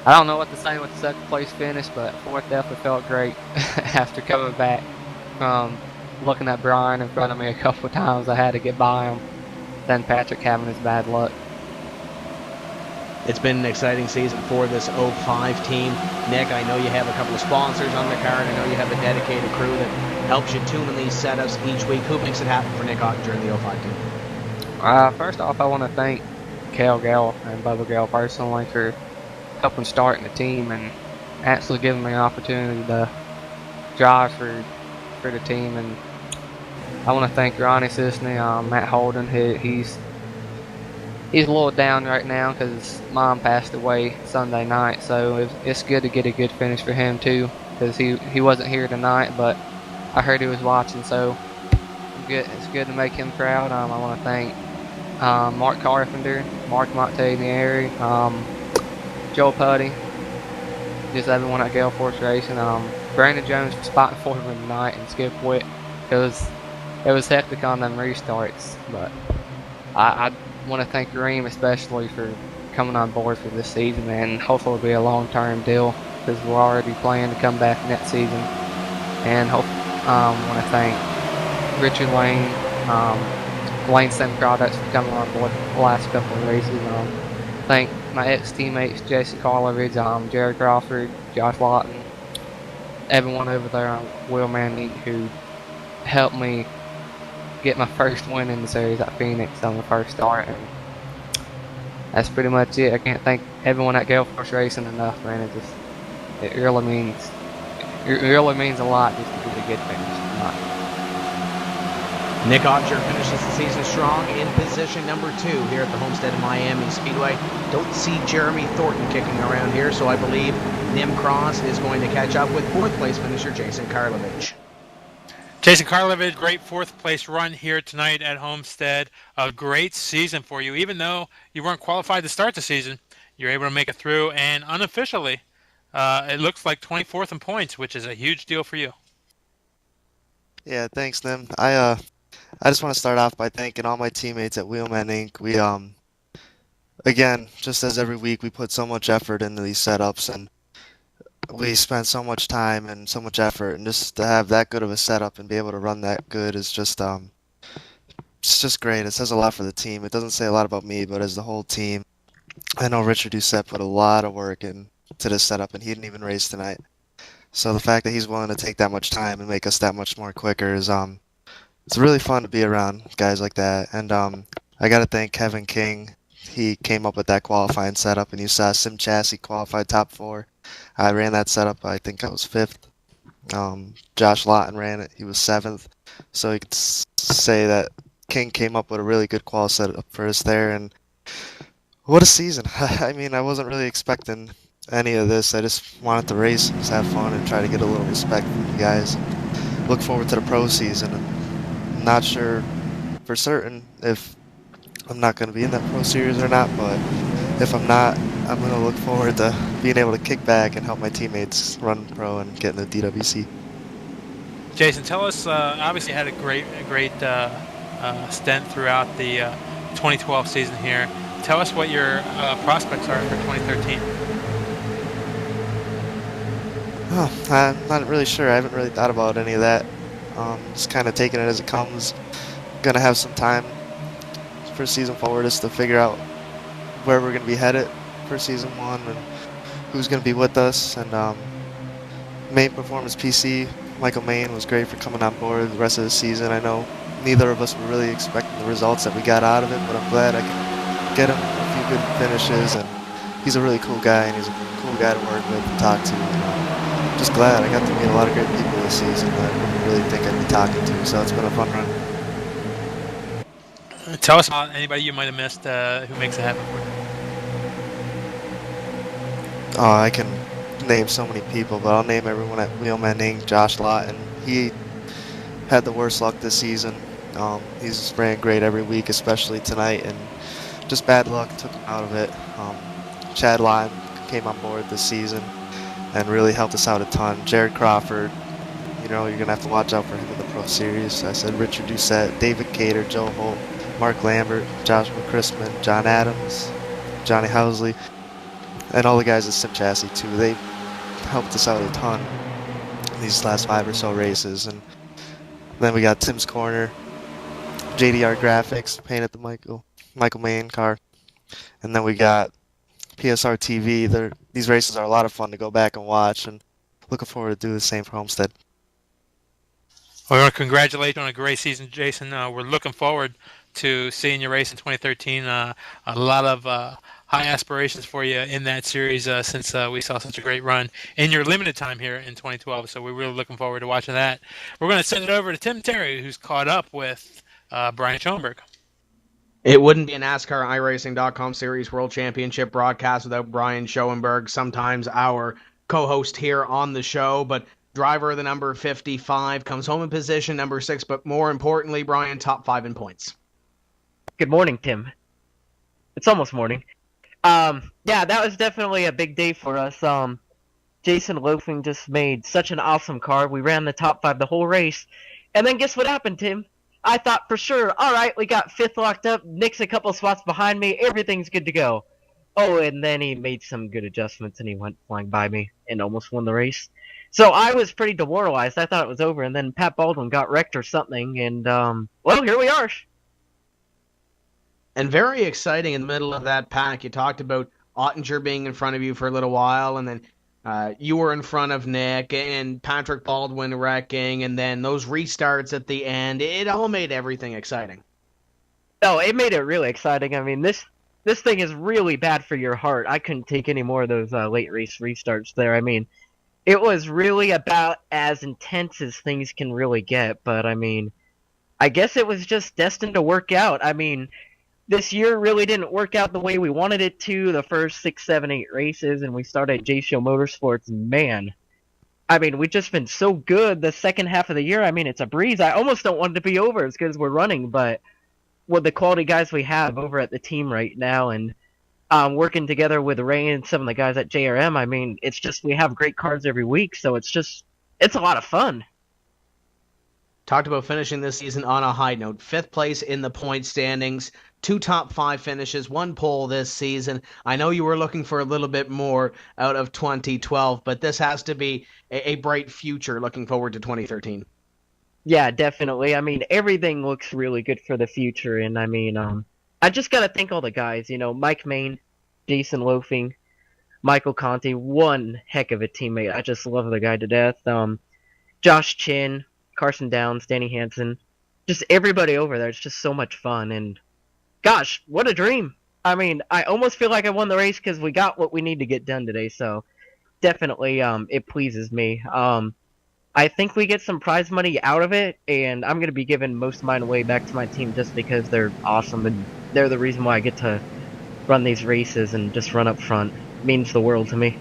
I don't know what to say with the second place finish, but 4th definitely felt great after coming back from looking at Brian in front of me a couple of times. I had to get by him, then Patrick having his bad luck. It's been an exciting season for this 05 team. Nick, I know you have a couple of sponsors on the car, and I know you have a dedicated crew that helps you tune in these setups each week. Who makes it happen for Nick Ottinger and the 05 team? First off, I want to thank Cal Gale and Bubba Gale personally for helping starting the team and actually giving me an opportunity to drive for the team. And I want to thank Ronnie Sisney, Matt Holden. He's a little down right now because his mom passed away Sunday night, so it's good to get a good finish for him too, because he wasn't here tonight, but I heard he was watching, so it's good to make him proud. I want to thank Mark Carpenter, Mark Montanieri, Joel Putty, just everyone at Gale Force Racing. Brandon Jones for spotting for him tonight, and Skip Witt, because it was hectic on them restarts. But I want to thank Reem especially for coming on board for this season, and hopefully it'll be a long-term deal, because we're already planning to come back next season. And want to thank Richard Lane, Lane Sim Products for coming on board the last couple of races. Thank my ex-teammates Jason Karlovich, Jared Crawford, Josh Lawton, everyone over there on Wheelman Inc. who helped me get my first win in the series at Phoenix on the first start. And that's pretty much it. I can't thank everyone at Gale Force Racing enough, man. It really means a lot just to get a good finish tonight. Nick Ottinger finishes the season strong in position number 2 here at the Homestead Miami Speedway. Don't see Jeremy Thornton kicking around here, so I believe Nim Cross is going to catch up with 4th place finisher Jason Karlovich. Jason Karlovich, great 4th place run here tonight at Homestead. A great season for you. Even though you weren't qualified to start the season, you're able to make it through, and unofficially, it looks like 24th in points, which is a huge deal for you. Yeah, thanks, Nim. I just want to start off by thanking all my teammates at Wheelman Inc. We, again, just as every week, we put so much effort into these setups, and we spent so much time and so much effort, and just to have that good of a setup and be able to run that good is just, it's just great. It says a lot for the team. It doesn't say a lot about me, but as the whole team, I know Richard Doucette put a lot of work into this setup, and he didn't even race tonight. So the fact that he's willing to take that much time and make us that much more quicker is, it's really fun to be around guys like that. And I got to thank Kevin King. He came up with that qualifying setup, and you saw Sim Chassis qualified top 4. I ran that setup. I think I was 5th. Josh Lawton ran it. He was 7th. So you could say that King came up with a really good qual setup for us there. And what a season. I mean, I wasn't really expecting any of this. I just wanted to race and just have fun and try to get a little respect from you guys. Look forward to the pro season. I'm not sure for certain if I'm not going to be in that pro series or not, but if I'm not, I'm going to look forward to being able to kick back and help my teammates run pro and get in the DWC. Jason, tell us, obviously had a great stint throughout the 2012 season here. tell us what your prospects are for 2013. Oh, I'm not really sure. I haven't really thought about any of that. Just kind of taking it as it comes. Gonna have some time for season forward just to figure out where we're gonna be headed for season 1 and who's gonna be with us. And main performance PC, Michael Main was great for coming on board the rest of the season. I know neither of us were really expecting the results that we got out of it, but I'm glad I could get him a few good finishes. And he's a really cool guy, and he's a cool guy to work with and talk to. And just glad I got to meet a lot of great people this season that I wouldn't really think I'd be talking to. So it's been a fun run. Tell us about anybody you might have missed who makes it happen for you. Oh, I can name so many people, but I'll name everyone at Wheelman Inc. Josh Lawton. He had the worst luck this season. He's ran great every week, especially tonight, and just bad luck took him out of it. Chad Lyon came on board this season and really helped us out a ton. Jared Crawford, you know, you're going to have to watch out for him in the Pro Series. I said Richard Doucette, David Cater, Joe Holt, Mark Lambert, Joshua Christman, John Adams, Johnny Housley, and all the guys at Sim Chassis too. They helped us out a ton in these last 5 or so races. And then we got Tim's Corner, JDR Graphics, painted the Michael Main car. And then we got PSR TV. These races are a lot of fun to go back and watch, and looking forward to do the same for Homestead. Well, we want to congratulate you on a great season, Jason. We're looking forward to seeing you race in 2013. A lot of high aspirations for you in that series since we saw such a great run in your limited time here in 2012. So we're really looking forward to watching that. We're going to send it over to Tim Terry, who's caught up with Brian Schoenberg. It wouldn't be a NASCAR iRacing.com Series World Championship broadcast without Brian Schoenberg, sometimes our co-host here on the show, but driver of the number 55, comes home in position number 6, but more importantly, Brian, top 5 in points. Good morning, Tim. It's almost morning. Yeah, that was definitely a big day for us. Jason Loafing just made such an awesome car. We ran the top 5 the whole race. And then guess what happened, Tim? I thought for sure, all right, we got 5th locked up. Nick's a couple spots behind me. Everything's good to go. Oh, and then he made some good adjustments, and he went flying by me and almost won the race. So I was pretty demoralized. I thought it was over, and then Pat Baldwin got wrecked or something, and, well, here we are. And very exciting in the middle of that pack. You talked about Ottinger being in front of you for a little while, and then you were in front of Nick and Patrick Baldwin wrecking, and then those restarts at the end. It all made everything exciting. No, it made it really exciting. I mean, this thing is really bad for your heart. I couldn't take any more of those late race restarts there. I mean, it was really about as intense as things can really get, but I mean, I guess it was just destined to work out. I mean, this year really didn't work out the way we wanted it to, the first 6, 7, 8 races, and we started at J-Show Motorsports, and man, I mean, we've just been so good the second half of the year. I mean, it's a breeze. I almost don't want it to be over as good as we're running, but with the quality guys we have over at the team right now, and working together with Ray and some of the guys at JRM, I mean, it's just we have great cars every week, so it's a lot of fun. Talked about finishing this season on a high note. 5th place in the point standings, 2 top 5 finishes, 1 pole this season. I know you were looking for a little bit more out of 2012, but this has to be a bright future looking forward to 2013. Yeah, definitely. I mean, everything looks really good for the future, and I mean, I just gotta thank all the guys, you know, Mike Main, Jason Loafing, Michael Conti, one heck of a teammate. I just love the guy to death. Josh Chin, Carson Downs, Danny Hansen, just everybody over there. It's just so much fun, and gosh, what a dream. I mean, I almost feel like I won the race because we got what we need to get done today, so definitely it pleases me. I think we get some prize money out of it, and I'm going to be giving most of mine away back to my team just because they're awesome, and they're the reason why I get to run these races and just run up front. It means the world to me.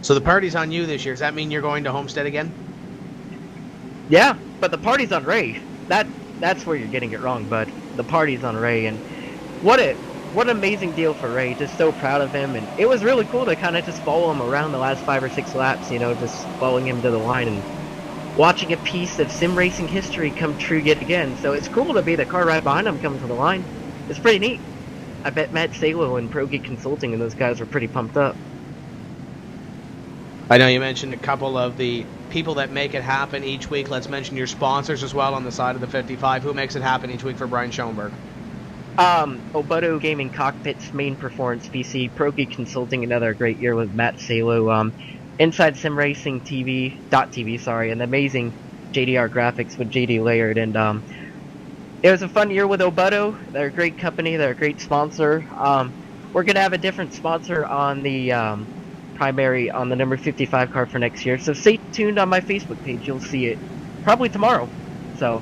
So the party's on you this year. Does that mean you're going to Homestead again? Yeah, but the party's on Ray. That's where you're getting it wrong, bud. The party's on Ray, and what an amazing deal for Ray. Just so proud of him, and it was really cool to kind of just follow him around the last 5 or 6 laps, you know, just following him to the line and watching a piece of sim racing history come true yet again. So it's cool to be the car right behind him coming to the line. It's pretty neat. I bet Matt Salo and Pro Geek Consulting and those guys were pretty pumped up. I know you mentioned a couple of the people that make it happen each week. Let's mention your sponsors as well on the side of the 55. Who makes it happen each week for Brian Schoenberg? Oboto Gaming Cockpits, Main Performance PC, Pro Geek Consulting, another great year with Matt Salo, Inside Sim Racing TV, sorry, and amazing JDR Graphics with JD Laird, and it was a fun year with Oboto. They're a great company, they're a great sponsor. We're gonna have a different sponsor on the primary on the number 55 car for next year, so stay tuned on my Facebook page. You'll see it probably tomorrow. So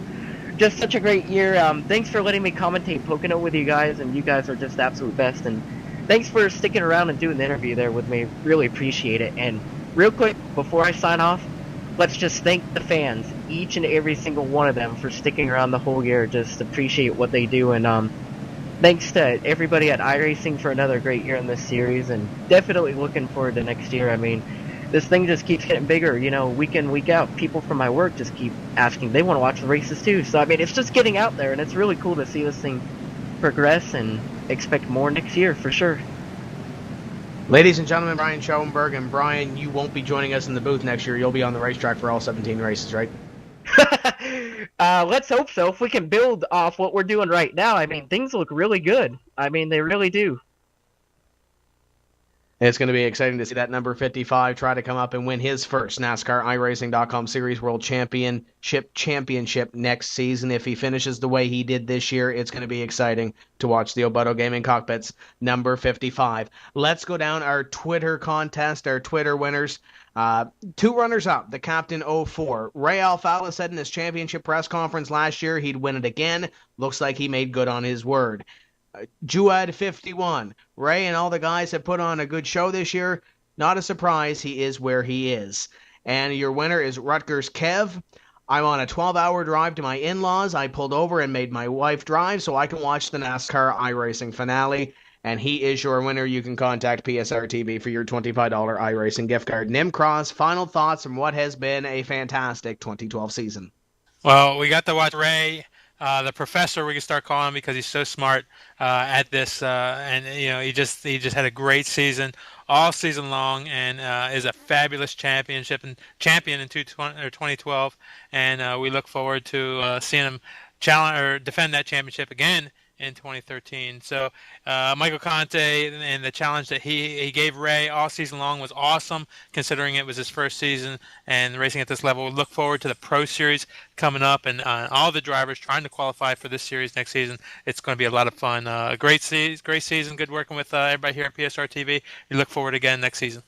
just such a great year. Thanks for letting me commentate Pocono with you guys, and you guys are just the absolute best, and thanks for sticking around and doing the interview there with me. Really appreciate it. And real quick, before I sign off, let's just thank the fans, each and every single one of them, for sticking around the whole year. Just appreciate what they do, and thanks to everybody at iRacing for another great year in this series, and definitely looking forward to next year. I mean, this thing just keeps getting bigger, you know, week in, week out. People from my work just keep asking, they want to watch the races too. So, I mean, it's just getting out there, and it's really cool to see this thing progress, and expect more next year for sure. Ladies and gentlemen, Brian Schoenberg. And Brian, you won't be joining us in the booth next year. You'll be on the racetrack for all 17 races, right? Let's hope so. If we can build off what we're doing right now, I mean, things look really good. I mean, they really do. It's going to be exciting to see that number 55 try to come up and win his first NASCAR iRacing.com Series World Championship next season. If he finishes the way he did this year, it's going to be exciting to watch the Oboto Gaming Cockpits number 55. Let's go down our Twitter contest, our Twitter winners. Two runners-up, the Captain 04. Ray Alfala said in his championship press conference last year he'd win it again. Looks like he made good on his word. Juad 51. Ray and all the guys have put on a good show this year. Not a surprise, he is where he is. And your winner is Rutgers Kev. I'm on a 12-hour drive to my in-laws. I pulled over and made my wife drive so I can watch the NASCAR iRacing finale. And he is your winner. You can contact PSR TV for your $25 iRacing gift card. Nim Cross, final thoughts from what has been a fantastic 2012 season. Well, we got to watch Ray, the professor, we can start calling him because he's so smart at this, and you know he just had a great season all season long, and is a fabulous champion in 2012, and we look forward to seeing him challenge or defend that championship again in 2013. So Michael Conte and the challenge that he gave Ray all season long was awesome, considering it was his first season and racing at this level. We look forward to the Pro Series coming up, and all the drivers trying to qualify for this series next season. It's going to be a lot of fun. Great season. Good working with everybody here at PSR TV. We look forward again next season.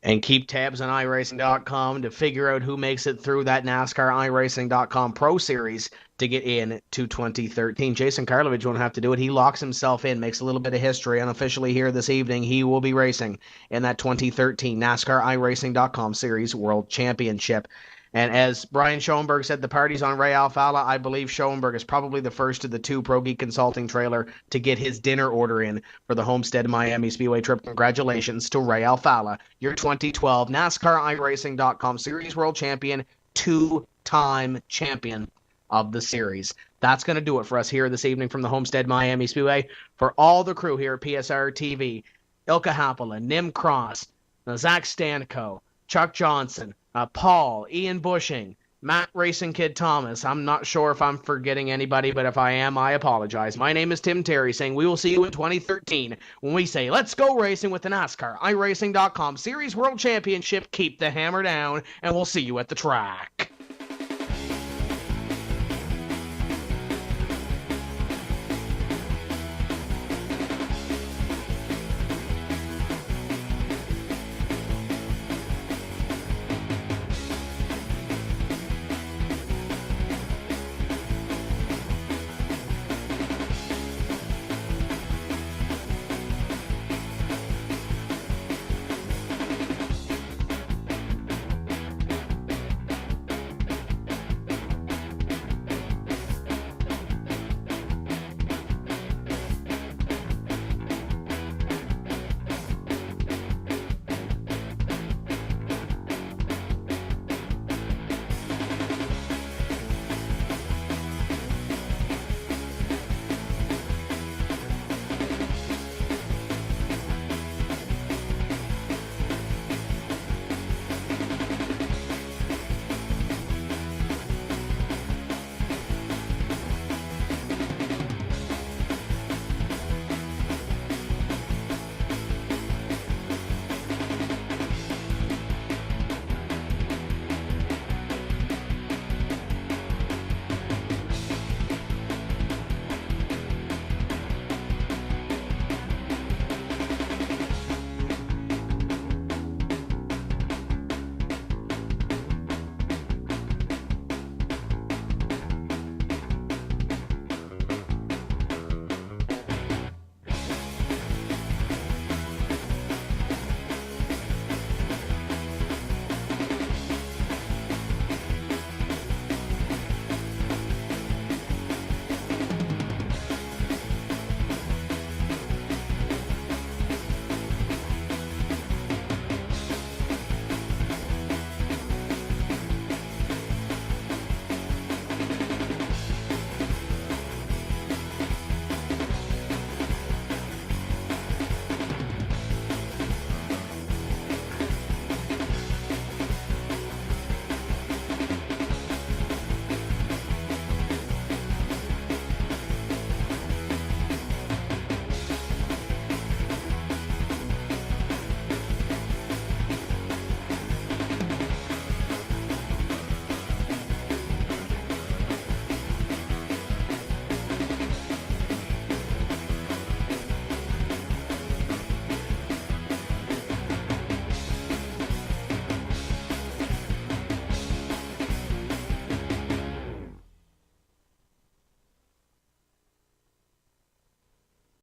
And keep tabs on iRacing.com to figure out who makes it through that NASCAR iRacing.com Pro Series to get in to 2013. Jason Karlovich won't have to do it. He locks himself in, makes a little bit of history. Unofficially here this evening, he will be racing in that 2013 NASCAR iRacing.com Series World Championship. And as Brian Schoenberg said, the party's on Ray Alfala. I believe Schoenberg is probably the first of the two Pro Geek Consulting trailer to get his dinner order in for the Homestead Miami Speedway trip. Congratulations to Ray Alfala, your 2012 NASCAR iRacing.com Series World Champion, two-time champion of the series. That's going to do it for us here this evening from the Homestead Miami Speedway. For all the crew here at PSR TV, Ilka Happala, Nim Cross, Zach Stanko, Chuck Johnson, Paul, Ian Bushing, Matt Racing Kid Thomas. I'm not sure if I'm forgetting anybody, but if I am, I apologize. My name is Tim Terry, saying we will see you in 2013 when we say, let's go racing with the NASCAR iRacing.com Series World Championship. Keep the hammer down, and we'll see you at the track.